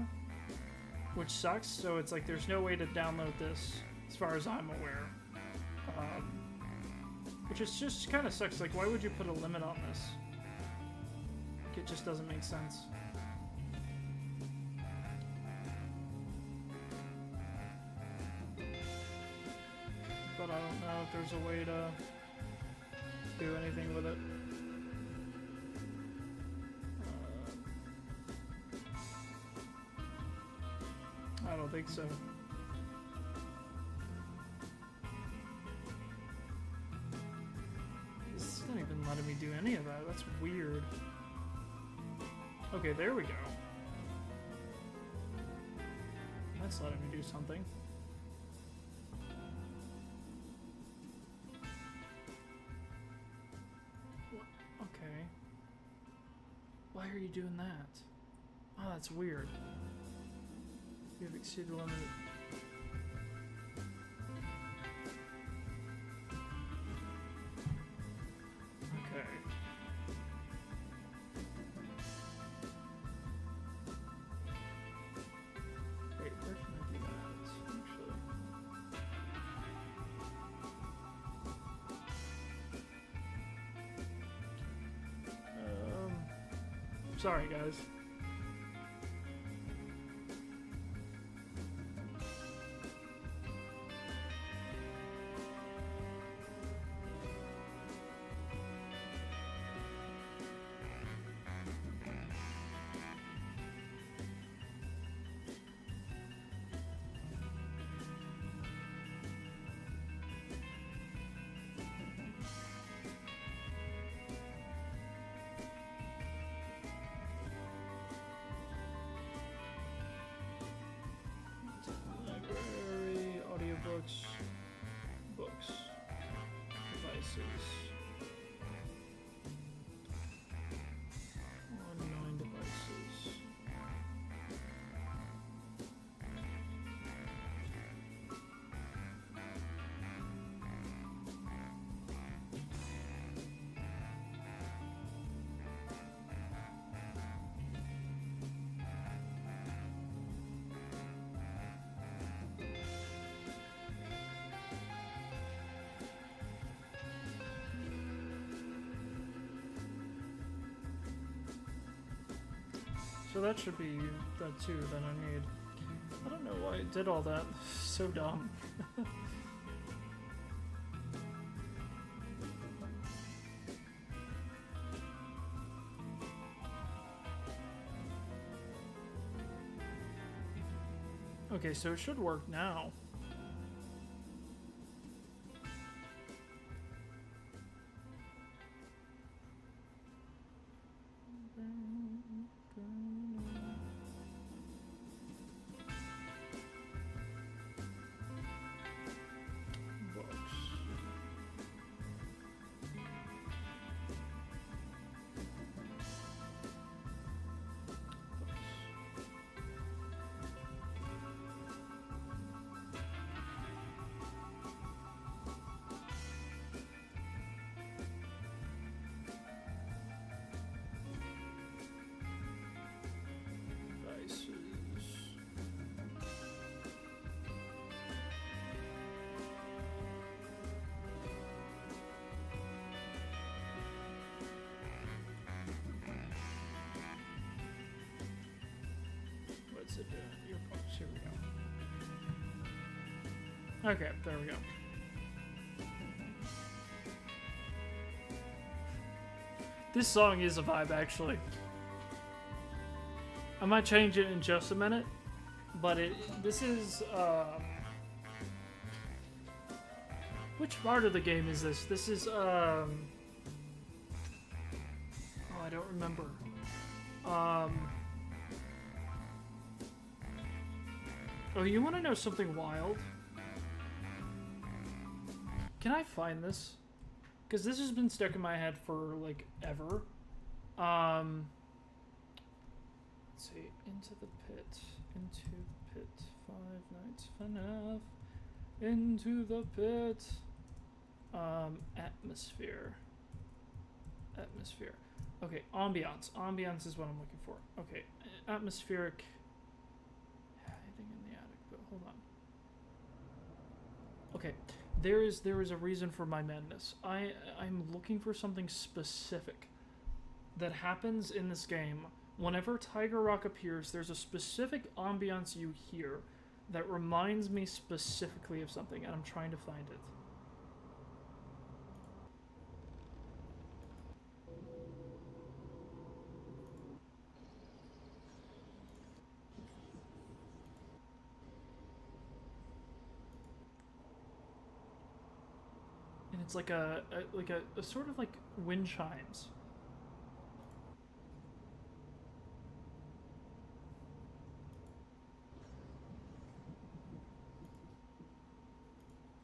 which sucks. So it's like there's no way to download this as far as I'm aware. Which is just kind of sucks. Like, why would you put a limit on this? Like, it just doesn't make sense. But I don't know if there's a way to do anything with it. I don't think so. It's not even letting me do any of that. That's weird. Okay, there we go. That's letting me do something. What? Okay. Why are you doing that? Oh, that's weird. You have exceeded the limit. Okay. Wait, where can I do that? Actually. Sorry, guys. Library, audiobooks, books, devices. Online devices. So that should be the two that I need. I don't know why it did all that. So dumb. Okay, so it should work now. Books. Devices. What's it doing? Your books. Here we go. Okay, there we go. This song is a vibe, actually. I might change it in just a minute, but this is, which part of the game is this? This is, oh, I don't remember. Oh, you want to know something wild? Can I find this? Because this has been stuck in my head for, like, ever. Let's see. Into the pit. Into the pit. 5 nights FNAF. Into the pit. Atmosphere. Atmosphere. Okay, ambiance. Ambiance is what I'm looking for. Okay, atmospheric. Hiding in the attic, but hold on. Okay, there is a reason for my madness. I'm looking for something specific that happens in this game. Whenever Tiger Rock appears, there's a specific ambiance you hear that reminds me specifically of something, and I'm trying to find it. And it's like a sort of like wind chimes.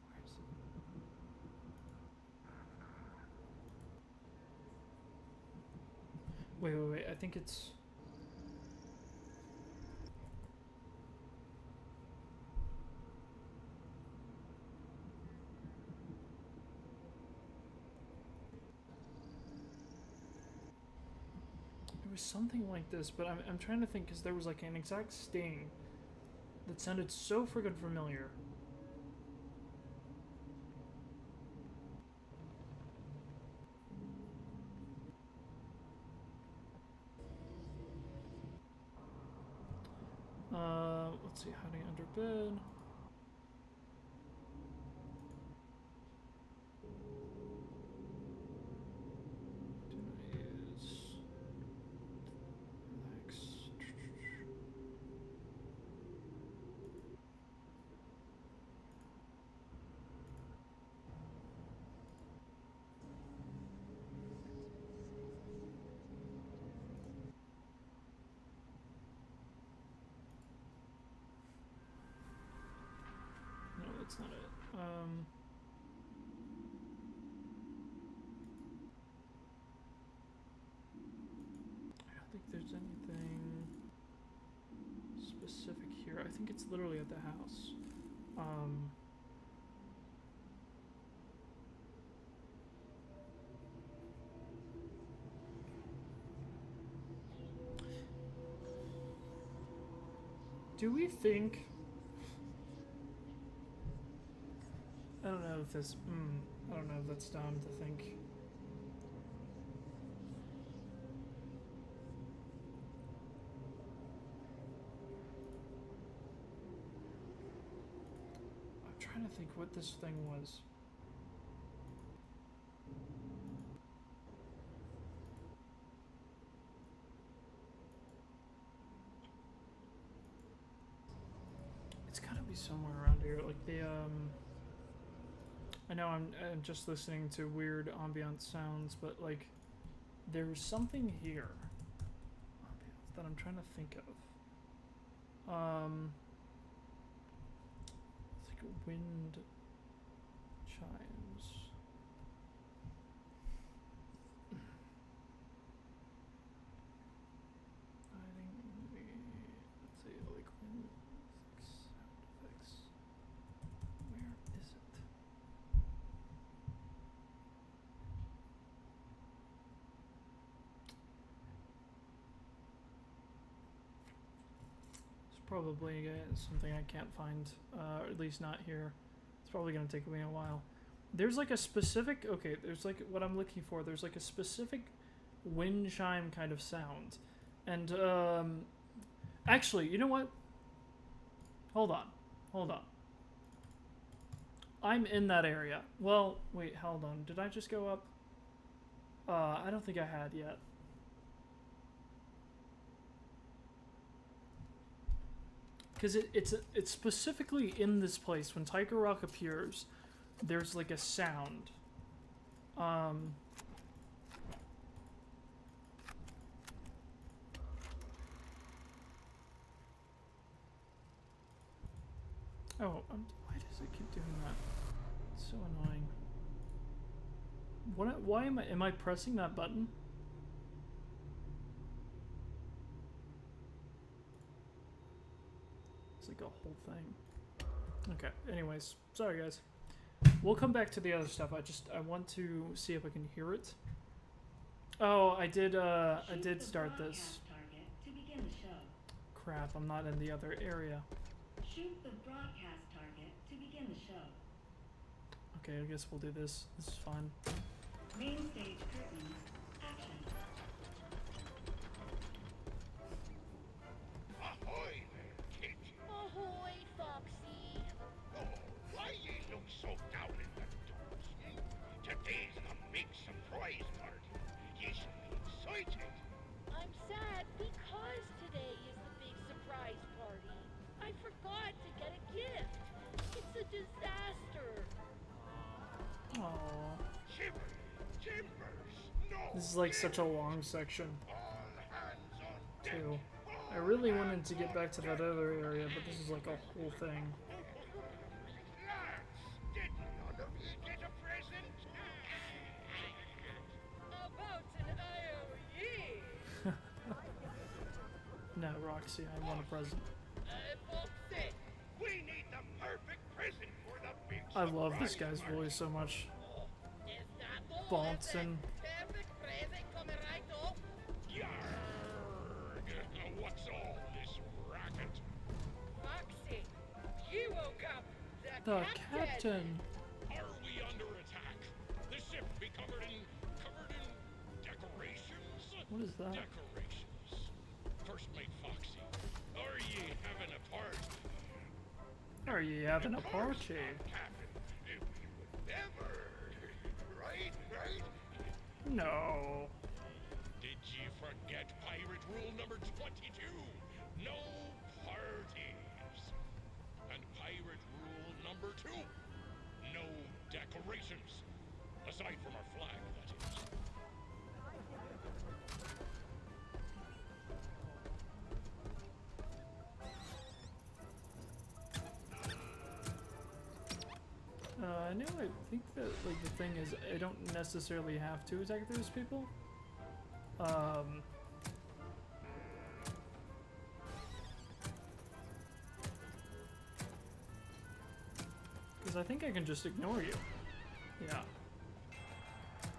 Where is it? Wait. I think it's... It was something like this, but I'm trying to think, because there was like an exact sting that sounded so friggin' familiar. Let's see, hiding under bed. Do not use. Relax. No, that's not it. I don't think there's anything specific here. I think it's literally at the house. Do we think... I don't know if this... I don't know if that's dumb to think. I'm trying to think what this thing was. It's gotta be somewhere around here. Like the, I know I'm just listening to weird ambient sounds, but like, there's something here that I'm trying to think of. It's like wind chimes. Hiding in the, let's see, like wind sound effects. Where is it? Probably something I can't find, or at least not here. It's probably going to take me a while. There's like a specific, okay, there's like what I'm looking for. There's like a specific wind chime kind of sound. And, actually, you know what? Hold on. I'm in that area. Well, wait, hold on. Did I just go up? I don't think I had yet. Because it's specifically in this place. When Tiger Rock appears, there's like a sound. Oh, why does it keep doing that? It's so annoying. Why am I pressing that button? It's like a whole thing. Okay, anyways, sorry guys. We'll come back to the other stuff. I want to see if I can hear it. Oh, I did start this. To begin the show. Crap, I'm not in the other area. Shoot the broadcast target to begin the show. Okay, I guess we'll do this. This is fine. Main stage curtain. Action. Ahoy there, kid. Ahoy, Foxy. Oh, why ye look so down in the dumps, eh? Today's the big surprise party. Ye should be excited. I'm sad because today is the big surprise party. I forgot to get a gift. It's a disaster. Aww. Shiver, timbers, no. This is like such a long section, All hands on deck. too. I really wanted to get back to that other area, but this is like a whole thing. Lads, did none of ye get a present? About an IOE. No, Roxy, I want a present. Foxy. We need the perfect present for the big I love this surprise guy's party. voice so much. Is that the Bouncing. perfect present coming right up? Yarg! What's all this racket? Foxy, you woke up The captain. Are we under attack? The ship be covered in decorations? What is that? Decorations. First mate Foxy, are ye having a party? Are you having a Of course party? not, Captain. You would never. Right? No. Did ye forget pirate rule number 22? No parties. And pirate rule number 2? No decorations. Aside from our flag, that is. I know. I think that like the thing is, I don't necessarily have to attack those people. Because I think I can just ignore you. Yeah.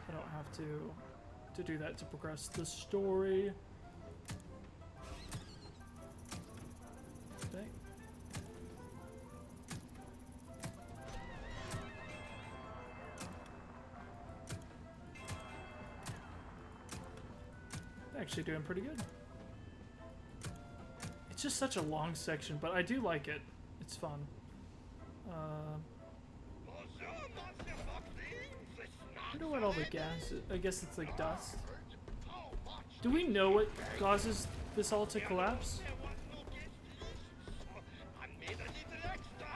I don't have to do that to progress the story. Dang. Actually doing pretty good. It's just such a long section, but I do like it. It's fun. I wonder what all the gas is. I guess it's like dust. Do we know what causes this all to collapse? I made a little extra.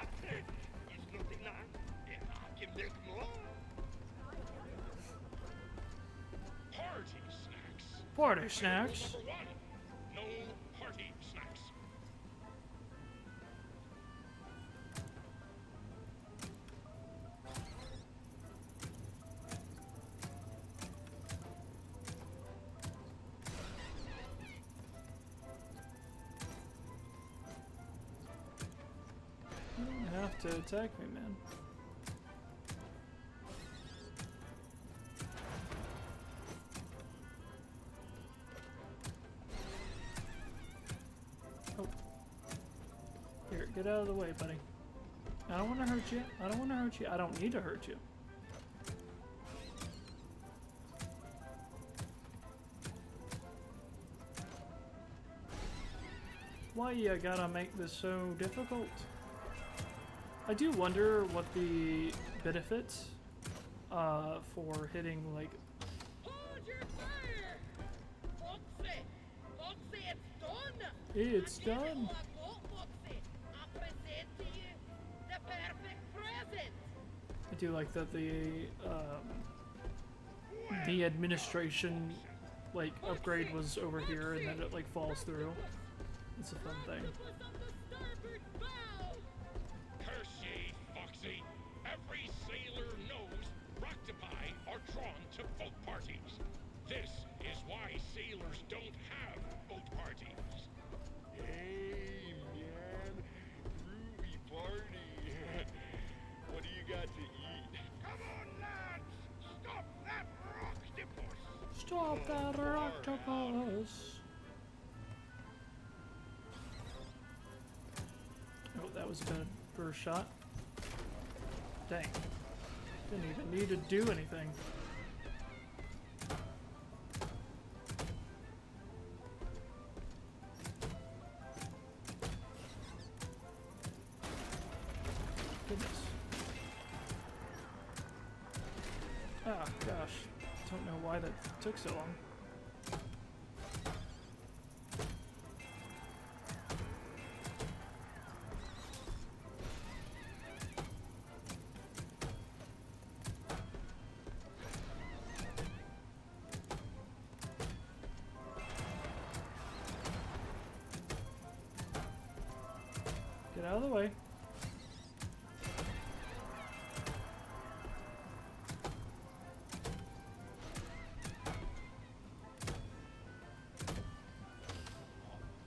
It's nothing now. I can make more. Party snacks. Party snacks. Number 1. No party snacks. You don't have to attack me, man. Oh. Here, get out of the way, buddy. I don't want to hurt you. I don't want to hurt you. I don't need to hurt you. Why you gotta make this so difficult? I do wonder what the benefits for hitting like. Hold your fire! Foxy! Foxy, it's done! It's Give me done. all I've got, Foxy! I do like that the administration like upgrade was over here and then it like falls through. It's a fun thing. Curse ye, Foxy! Every sailor knows Rocktopi are drawn to boat parties. This is why sailors don't have boat parties. Hey, man. Groovy party. What do you got to eat? Come on, lads! Stop that octopus! Stop that octopus! Oh, that was a bad first shot. Dang. Didn't even need to do anything. Goodness. Ah, gosh. Don't know why that took so long. Get out of the way.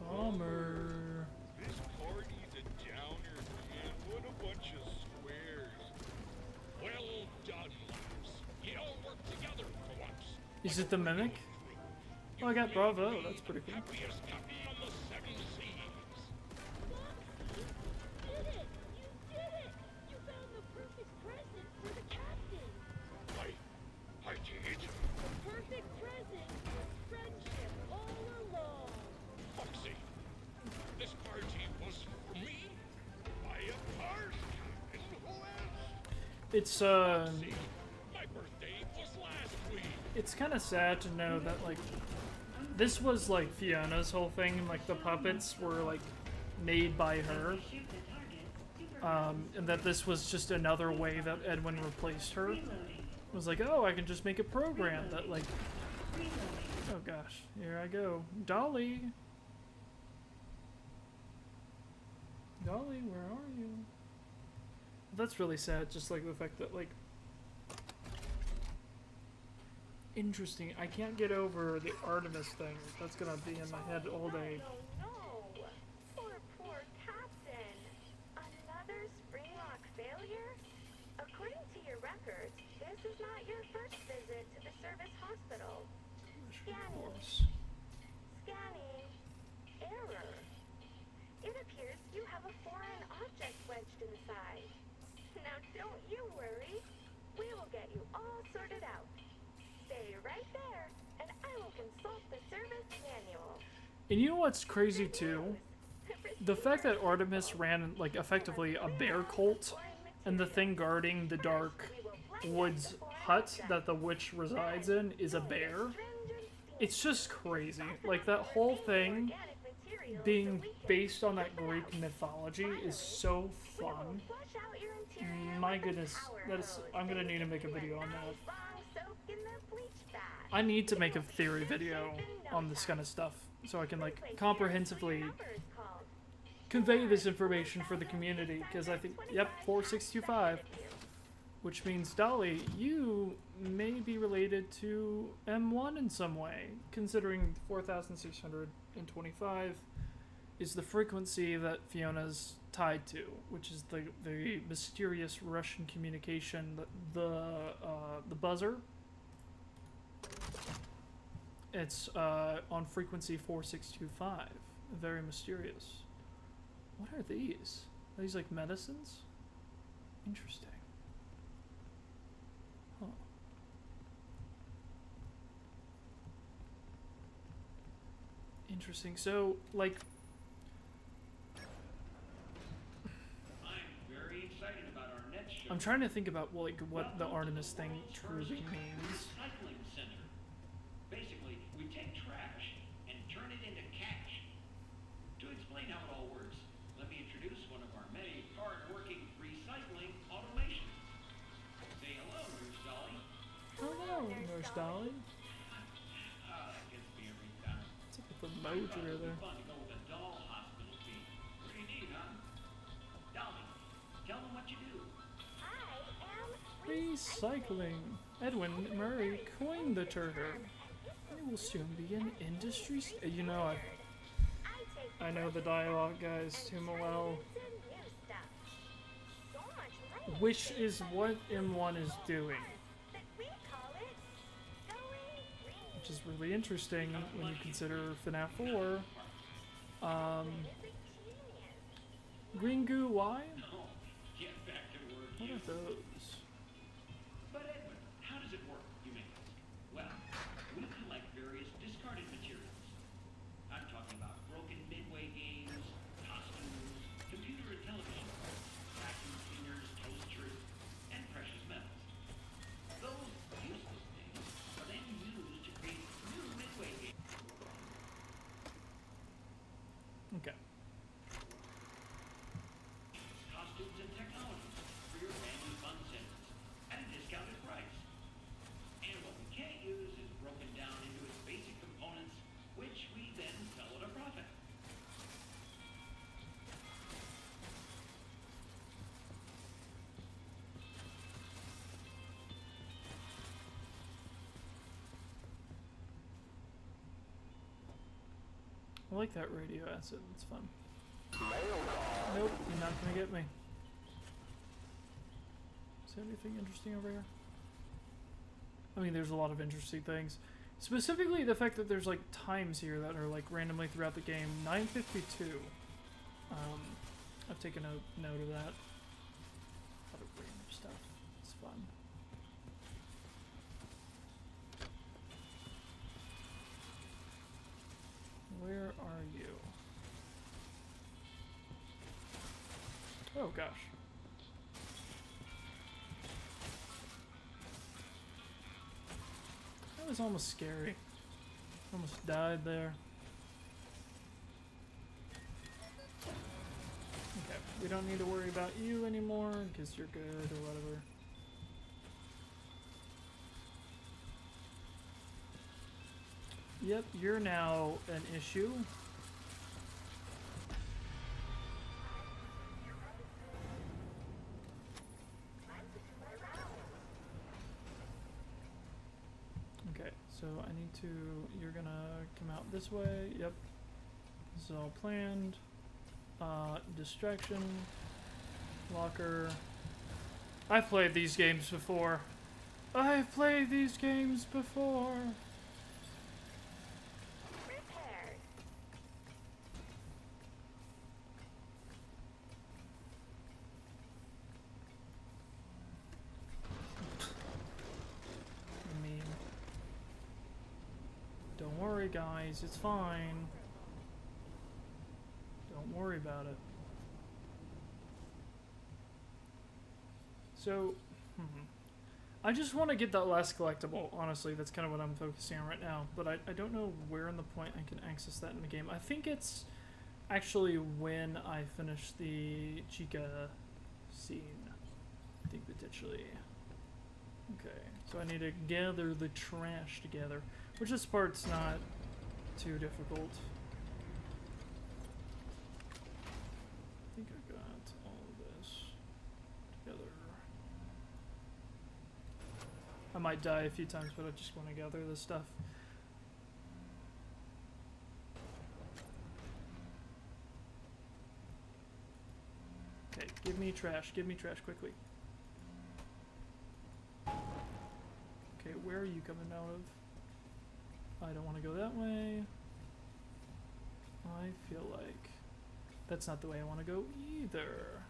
Bummer. This party's a downer, man. What a bunch of squares. Well done, lads. You all work together for once. Is it the mimic? Oh, I got Bravo. That's pretty cool. Happiest captain on the seven seas. Foxy, you did it! You did it! You found the perfect present for the captain. I did. The perfect present for friendship all along. Foxy, this party was for me. By a past captain. Who else? It's My birthday was last week. it's kind of sad to know that like this was like Fiona's whole thing, and like the puppets were like made by her, Shoot the target. and that this was just another way that Edwin replaced her. It was like, oh, I can just make a program that like, oh gosh, here I go, Dolly. Dolly, where are you? That's really sad, just like the fact that like, interesting, I can't get over the Artemis thing. That's gonna be in my head all day. No. Poor captain. Another Springlock failure? According to your records, this is not your first visit to the service hospital. Scanning. Error. It appears you have a foreign object wedged inside. Now don't you worry. We will get you all sorted out. Stay right there, and I will consult the service manual. And you know what's crazy too? The fact that Artemis ran like effectively a bear cult, and the thing guarding the dark woods hut that the witch resides in is a bear. It's just crazy. Like that whole thing being based on that Greek mythology is so fun. My goodness, I'm gonna need to make a video on that. I need to make a theory video on this kind of stuff so I can like comprehensively convey this information for the community, because I think, yep, 4625, which means Dolly, you may be related to M1 in some way, considering 4625 is the frequency that Fiona's tied to, which is the mysterious Russian communication, the buzzer. It's on frequency 4625. Very mysterious. What are these? Are these like medicines? Interesting. Huh. Interesting. So, like, I'm very excited about our next show. I'm trying to think about like what the Artemis thing truly means. Recycling center. Basically, we take trash and turn it into cash. To explain how it all works, let me introduce one of our many hard-working recycling automations. Hello, Nurse Dolly. That gets me every time. What's up with the mojo there? Fun to go with a doll hospital team. Pretty neat, huh? Dolly, tell them what you do. I am Recycling. Edwin Murray coined the term. It will soon be an industry. You know, I know the dialogue, guys, too well. Which is what M1 is doing. Which is really interesting when you consider FNAF 4. Green goo, why? No, get back to work. What are those? But Edwin, how does it work, you may ask? Well, we collect various discarded materials. I'm talking about broken Midway games, costumes, computer and television, vacuum cleaners, toasters, and precious metals. Those useless things are then used to create new Midway games. Okay. Costumes and technologies for your family fun centers at a discounted price. And what we can't use is broken down into its basic components, which we then sell at a profit. I like that radio acid, it's fun. Nope, you're not gonna get me. Is there anything interesting over here? I mean, there's a lot of interesting things. Specifically, the fact that there's like times here that are like randomly throughout the game. 9:52. I've taken a note of that. A lot of random stuff. It's fun. Where are you? Oh gosh. That was almost scary. Almost died there. Okay, we don't need to worry about you anymore because you're good or whatever. Yep, you're now an issue. Okay, so I need to, you're gonna come out this way, yep. This is all planned. Distraction, locker. I've played these games before. I've played these games before. Repaired. Mean. Don't worry, guys. It's fine. Don't worry about it. So, I just want to get that last collectible. Honestly, that's kind of what I'm focusing on right now. But I don't know where in the point I can access that in the game. I think it's actually when I finish the Chica scene. I think potentially. Okay, so I need to gather the trash together, which this part's not too difficult. I think I got all of this together. I might die a few times, but I just want to gather this stuff. Okay, give me trash quickly. Okay, where are you coming out of? I don't want to go that way. I feel like that's not the way I want to go either.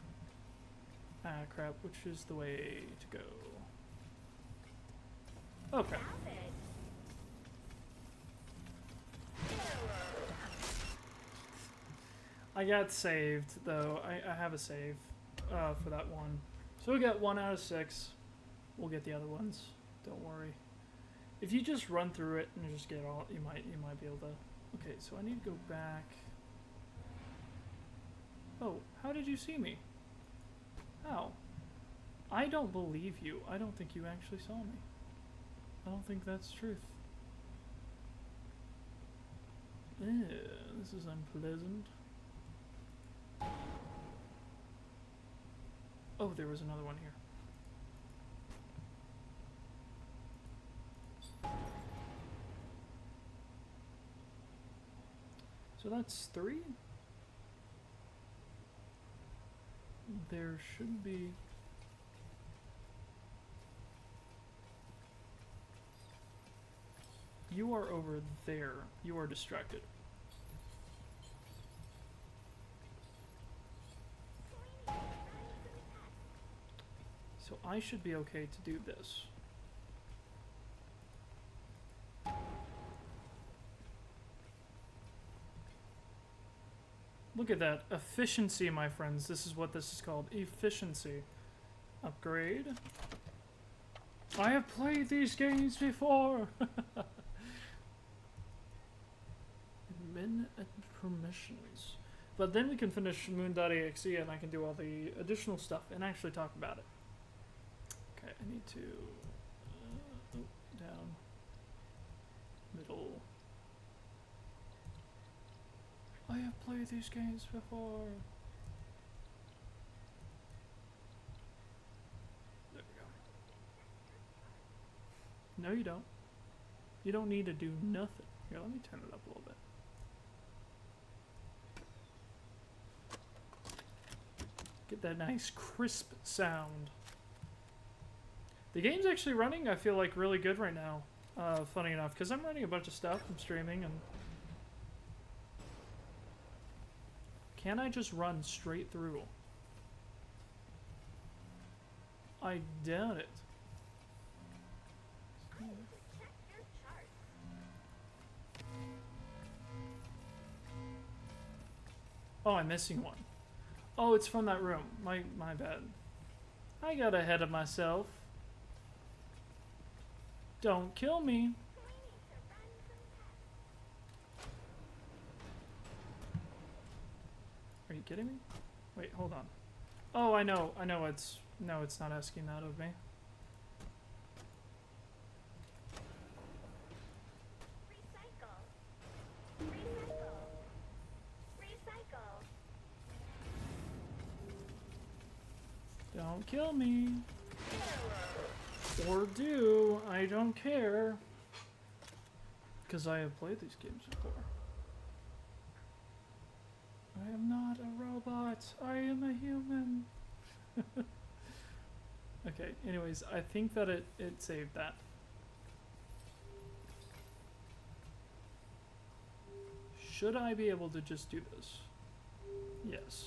Ah, crap, which is the way to go? Oh, crap. I got saved, though. I have a save for that one. So we got 1 out of 6. We'll get the other ones. Don't worry. If you just run through it and just get all, you might be able to. Okay, so I need to go back. Oh, how did you see me? How? I don't believe you. I don't think you actually saw me. I don't think that's truth. Yeah, this is unpleasant. Oh, there was another one here. So that's 3. There should be... You are over there. You are distracted. So I should be okay to do this. Look at that. Efficiency, my friends. This is what this is called. Efficiency. Upgrade. I have played these games before! Admin and permissions. But then we can finish moon.exe and I can do all the additional stuff and actually talk about it. Okay, I need to... down. Middle. I have played these games before. There we go. No, you don't. You don't need to do nothing. Here, let me turn it up a little bit. Get that nice crisp sound. The game's actually running, I feel like, really good right now. Funny enough, because I'm running a bunch of stuff. I'm streaming and... Can I just run straight through? I doubt it. Oh, I'm missing one. Oh, it's from that room. My bad. I got ahead of myself. Don't kill me. Are you kidding me? Wait, hold on. Oh, I know it's... No, it's not asking that of me. Don't kill me. Or do. I don't care. Because I have played these games before. I am not a robot. I am a human. Okay, anyways, I think that it saved that. Should I be able to just do this? Yes.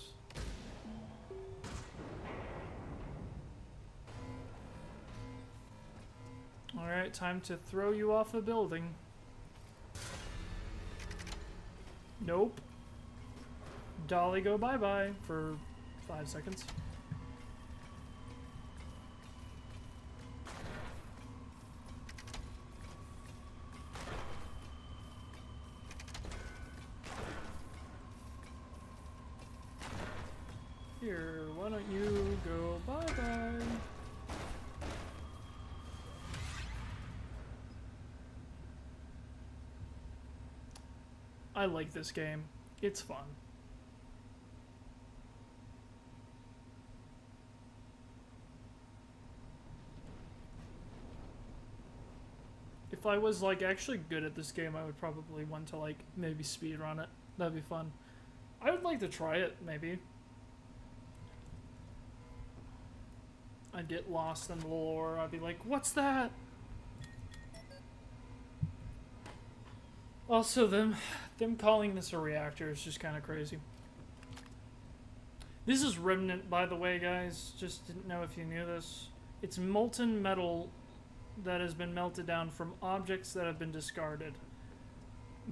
Alright, time to throw you off a building. Nope. Dolly go bye-bye for 5 seconds. Here, why don't you go bye-bye? I like this game. It's fun. If I was like actually good at this game, I would probably want to like maybe speedrun it. That'd be fun. I would like to try it, maybe. I'd get lost in the lore. I'd be like, what's that? Also, them calling this a reactor is just kind of crazy. This is Remnant, by the way, guys. Just didn't know if you knew this. It's molten metal that has been melted down from objects that have been discarded.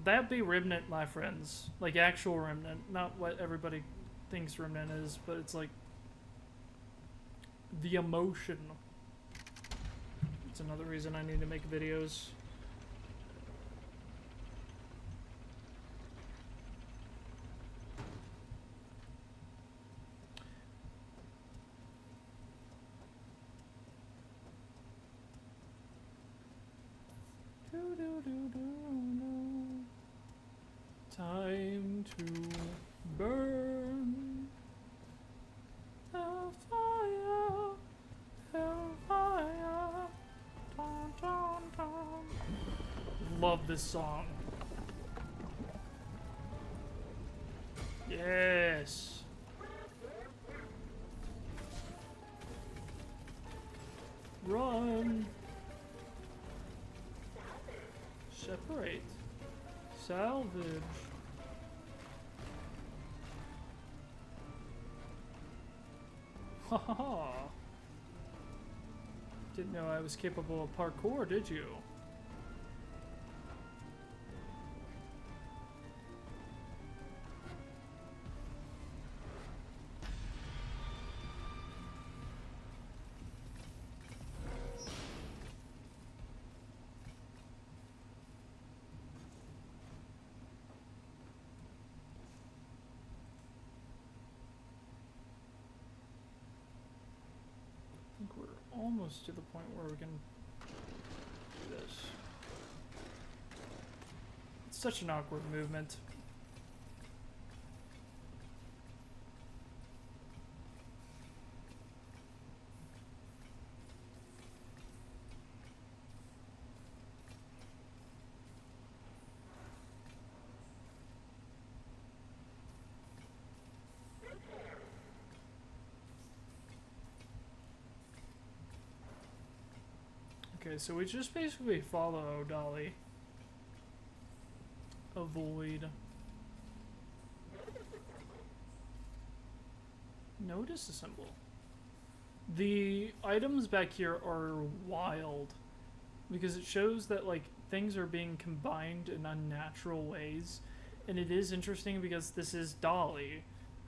That'd be Remnant, my friends. Like actual Remnant. Not what everybody thinks Remnant is, but it's like the emotion. It's another reason I need to make videos. this song. Yes. Run. Separate. Salvage. Ha ha ha. Didn't know I was capable of parkour, did you? I think we're almost to the point where we can do this. It's such an awkward movement. Okay, so we just basically follow Dolly. Avoid. No disassemble. The items back here are wild because it shows that like things are being combined in unnatural ways, and it is interesting because this is Dolly.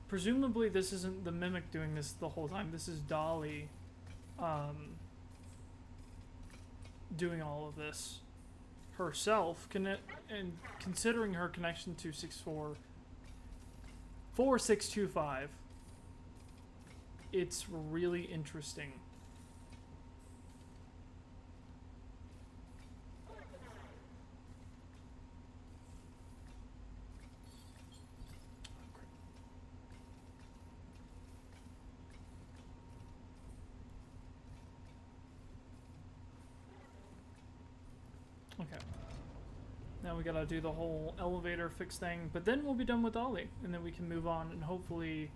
Presumably this isn't the mimic doing this the whole time. This is Dolly doing all of this herself, and considering her connection to 4625, it's really interesting. Okay. Now we gotta do the whole elevator fix thing, but then we'll be done with Ollie, and then we can move on and hopefully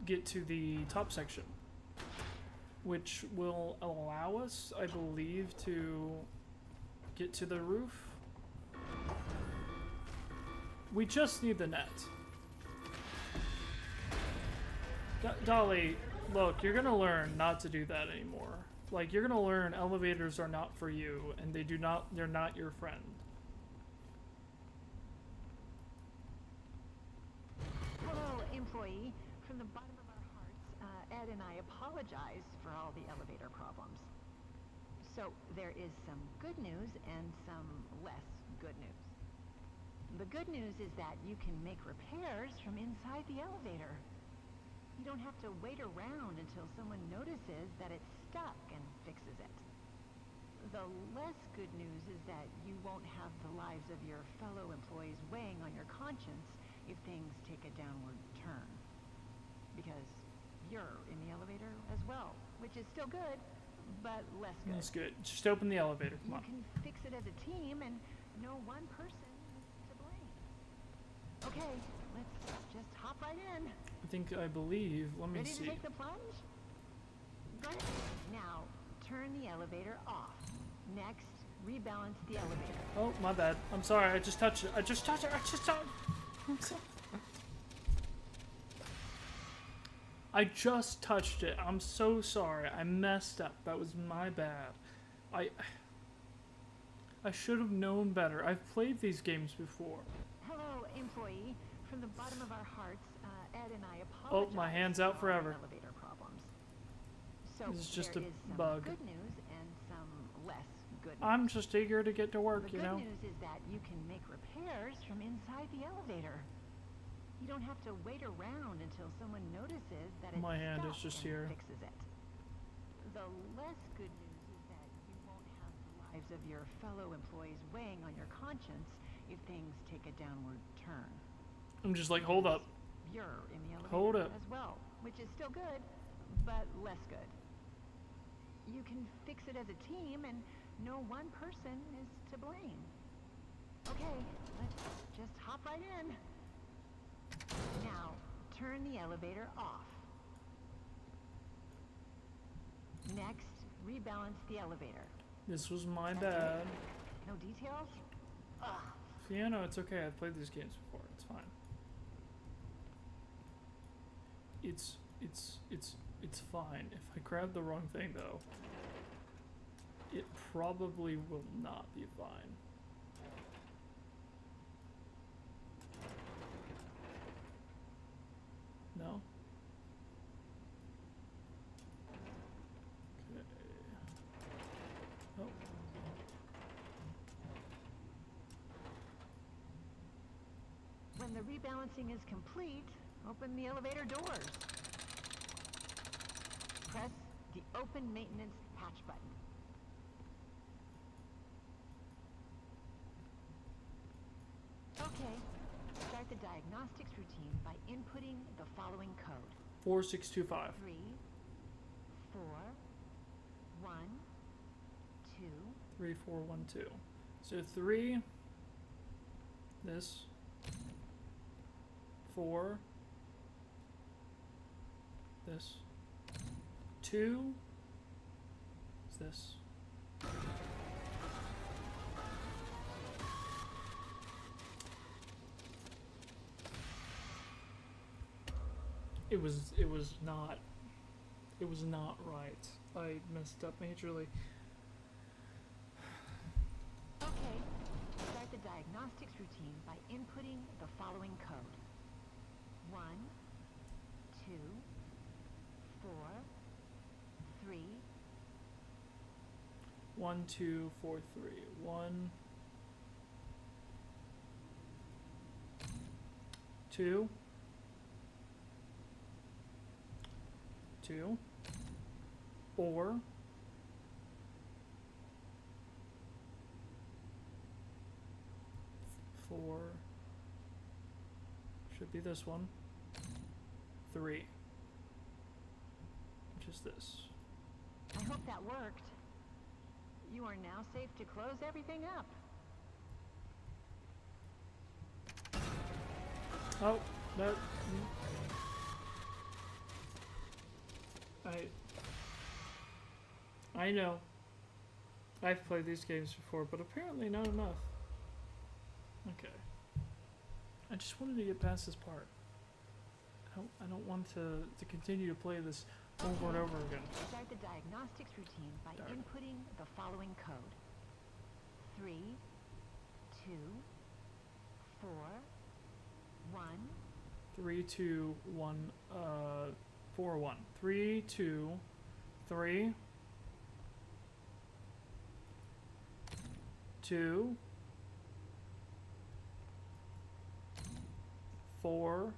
get to the top section, which will allow us, I believe, to get to the roof. We just need the net. Dolly, look, you're gonna learn not to do that anymore. Like, you're gonna learn elevators are not for you, and they're not your friend. Hello, employee. From the bottom of our hearts, Ed and I apologize for all the elevator problems. So, there is some good news and some less good news. The good news is that you can make repairs from inside the elevator. You don't have to wait around until someone notices that it's stuck and fixes it. The less good news is that you won't have the lives of your fellow employees weighing on your conscience if things take a downward turn. Because you're in the elevator as well, which is still good, but less good. That's good. Just open the elevator. Come on. You can fix it as a team, and no one person is to blame. Okay, let's just hop right in. I believe, let me Ready see. to take the plunge? Great. Now, turn the elevator off. Next, rebalance the elevator. Oh, my bad. I'm sorry, I just touched it. I'm sorry. I just touched it. I'm so sorry. I messed up. That was my bad. I should have known better. I've played these games before. Hello, employee. From the bottom of our hearts, Ed and I apologize. Oh, my hand's out forever. Elevator problems. So This is just there a is some bug. good news and some less good news. I'm just eager to get to work, The you know? good news is that you can make repairs from inside the elevator. You don't have to wait around until someone notices that it's My hand is stuck just and here. fixes it. The less good news is that you won't have the lives of your fellow employees weighing on your conscience if things take a downward turn. I'm just like, hold up. You're in the elevator Hold up. as well, which is still good, but less good. You can fix it as a team, and no one person is to blame. Okay, let's just hop right in. Now, turn the elevator off. Next, rebalance the elevator. This was my That's bad. it. No details? Ugh. Yeah, no, it's okay. I've played these games before. It's fine. It's fine. If I grab the wrong thing, though, it probably will not be fine. No? Okay. Oh. When the rebalancing is complete, open the elevator doors. Press the open maintenance hatch button. Okay, start the diagnostics routine by inputting the following code. 4625. 3, 4, 1, 2. 3412. So 3. This. 4. This. 2. Is this. It was not right. I messed up majorly. Okay, start the diagnostics routine by inputting the following code. 1, 2, 4, 3. 1 2 4 3. 1 2 2 4 4 should be this one. 3, which is this. I hope that worked. You are now safe to close everything up. Oh, that. I know. I've played these games before, but apparently not enough. Okay. I just wanted to get past this part. I don't want to continue to play this over and over again. Start the diagnostics routine by inputting the following code. 3, 2, 4, 1. 3 2 1 4 1. 3 2 3 2 4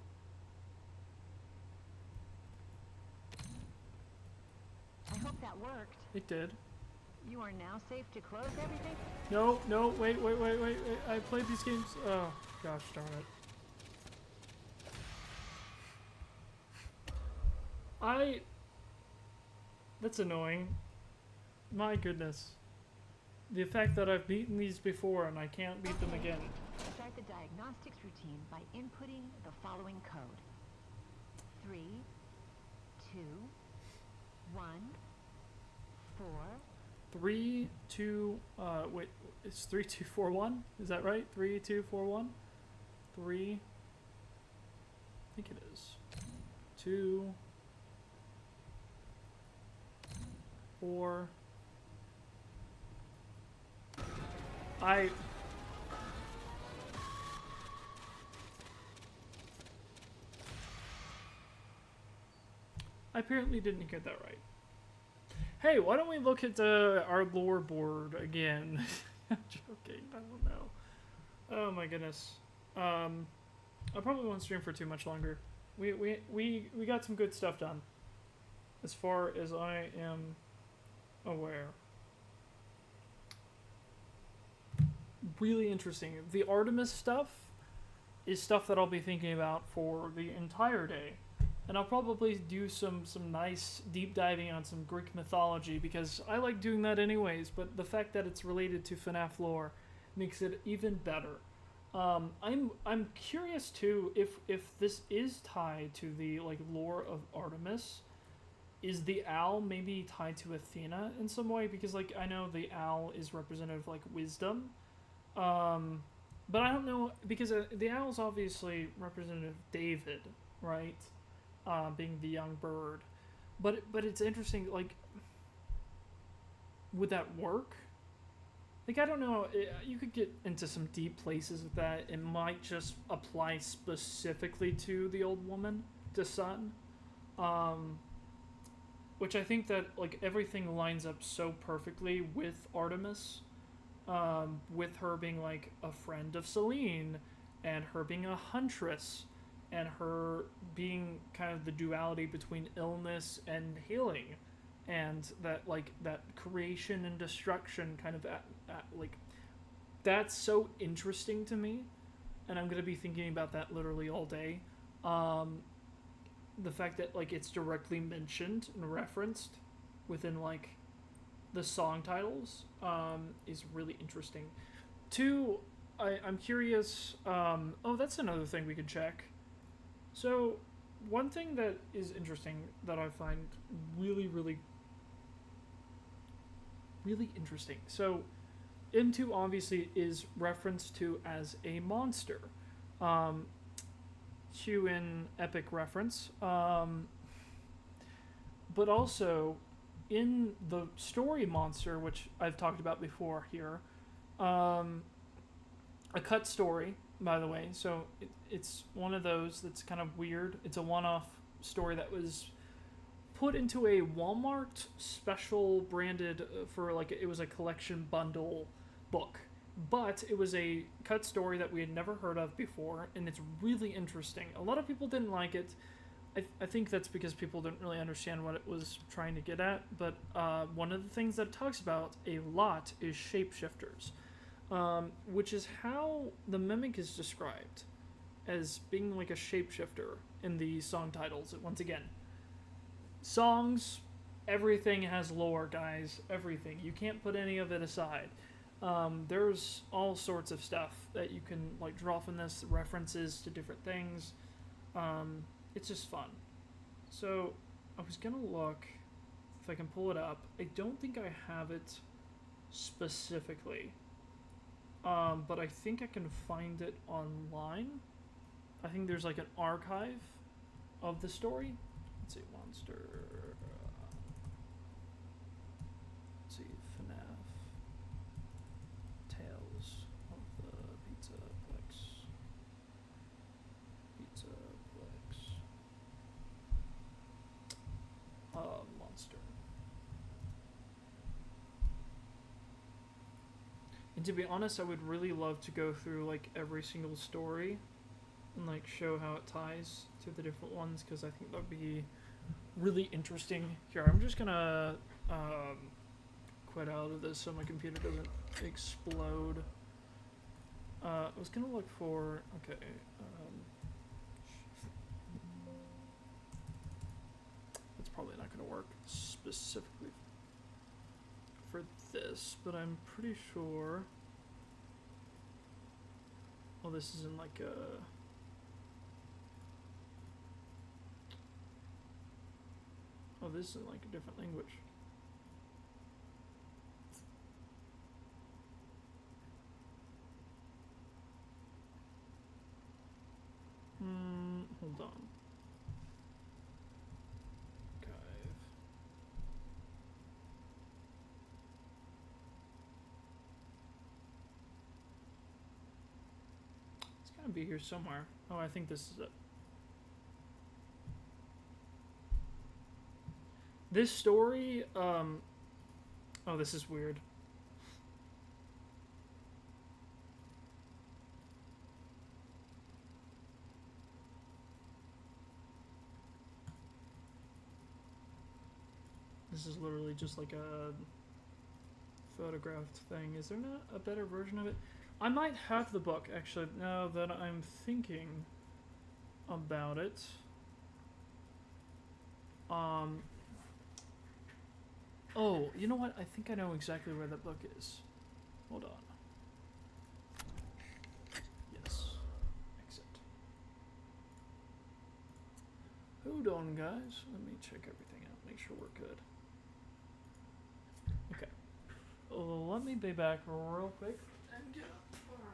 I hope that worked. It did. You are now safe to close everything. No, wait. I played these games. Oh, gosh darn it. That's annoying. My goodness. The fact that I've beaten these before and I can't beat them again. Start the diagnostics routine by inputting the following code. 3, 2, 1, 4. 3 2 wait, it's 3 2 4 1? Is that right? 3 2 4 1? 3 I think it is. 2 4 I apparently didn't get that right. Hey, why don't we look at our lore board again? I'm joking. I don't know. Oh my goodness. I probably won't stream for too much longer. We got some good stuff done, as far as I am aware. Really interesting. The Artemis stuff is stuff that I'll be thinking about for the entire day. and I'll probably do some nice deep diving on some Greek mythology because I like doing that anyways. But the fact that it's related to FNAF lore makes it even better. I'm curious too if this is tied to the like lore of Artemis. Is the owl maybe tied to Athena in some way? Because like I know the owl is representative of like wisdom, but I don't know because the owl is obviously representative of David, right? Being the young bird, but it's interesting. Like, would that work? Like I don't know. You could get into some deep places with that. It might just apply specifically to the old woman, the son. Which I think that like everything lines up so perfectly with Artemis, with her being like a friend of Selene, and her being a huntress, and her being kind of the duality between illness and healing, and that like that creation and destruction kind of like that's so interesting to me, and I'm gonna be thinking about that literally all day. The fact that like it's directly mentioned and referenced within like the song titles is really interesting. Two, I'm curious. Oh, that's another thing we could check. So, one thing that is interesting that I find really, really, really interesting. So, M2 obviously is referenced to as a monster. Cue in epic reference. But also, in the story monster, which I've talked about before here, a cut story, by the way. So it's one of those that's kind of weird. It's a one-off story that was put into a Walmart special branded for like it was a collection bundle book. But it was a cut story that we had never heard of before, and it's really interesting. A lot of people didn't like it. I think that's because people didn't really understand what it was trying to get at, but one of the things that it talks about a lot is shapeshifters, which is how the Mimic is described as being like a shapeshifter in the song titles. Once again, songs, everything has lore, guys. Everything. You can't put any of it aside. There's all sorts of stuff that you can like draw from this, references to different things. It's just fun. So I was gonna look if I can pull it up. I don't think I have it specifically, but I think I can find it online. I think there's like an archive of the story. Let's see, monster. Let's see, FNAF. Tales of the Pizzaplex. Monster. And to be honest, I would really love to go through like every single story and like show how it ties to the different ones, because I think that would be really interesting. Here, I'm just gonna quit out of this so my computer doesn't explode. I was gonna look for, okay, that's probably not gonna work specifically for this, but I'm pretty sure, well, this is in like a, oh, this is in like a different language. Hold on. Archive. It's gotta be here somewhere. Oh, I think this is it. This story, oh, this is weird. This is literally just like a photographed thing. Is there not a better version of it? I might have the book, actually, now that I'm thinking about it. Oh, you know what? I think I know exactly where that book is. Hold on. Yes. Exit. Hold on, guys. Let me check everything out. Make sure we're good. Okay. Let me be back real quick. And get up. Alright.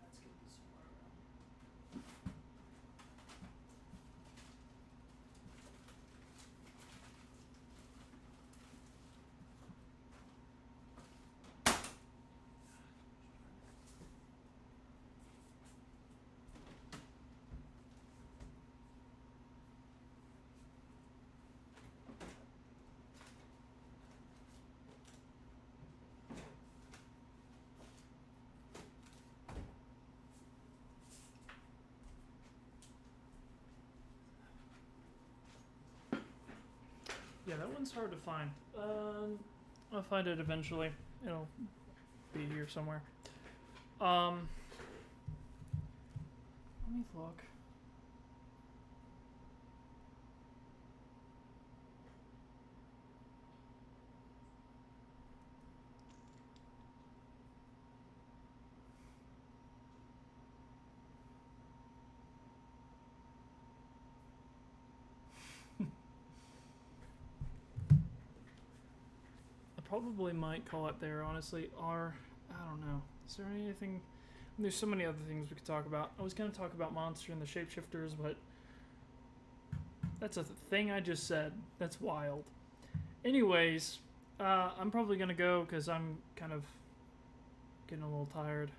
Let's get this somewhere around. Yeah, that one's hard to find. I'll find it eventually. It'll be here somewhere. Let me look. Probably might call it there, honestly. Or, I don't know. Is there anything? There's so many other things we could talk about. I was going to talk about Monster and the Shapeshifters, but that's a thing I just said. That's wild. Anyways, I'm probably going to go because I'm kind of getting a little tired.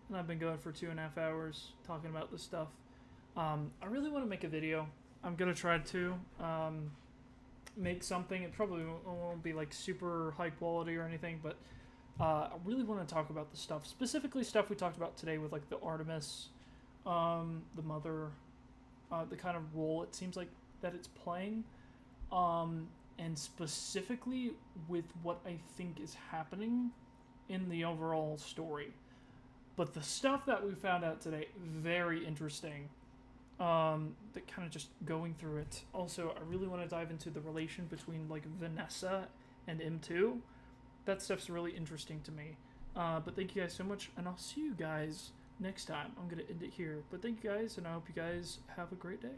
And I've been going for 2.5 hours talking about this stuff. I really want to make a video. I'm going to try to. Make something. It probably won't be like super high quality or anything, but I really want to talk about the stuff, specifically stuff we talked about today with like the Artemis, the mother, the kind of role it seems like that it's playing, and specifically with what I think is happening in the overall story. But the stuff that we found out today, very interesting. That kind of just going through it. Also, I really want to dive into the relation between like Vanessa and M2. That stuff's really interesting to me. But thank you guys so much, and I'll see you guys next time. I'm gonna end it here. But thank you guys, and I hope you guys have a great day.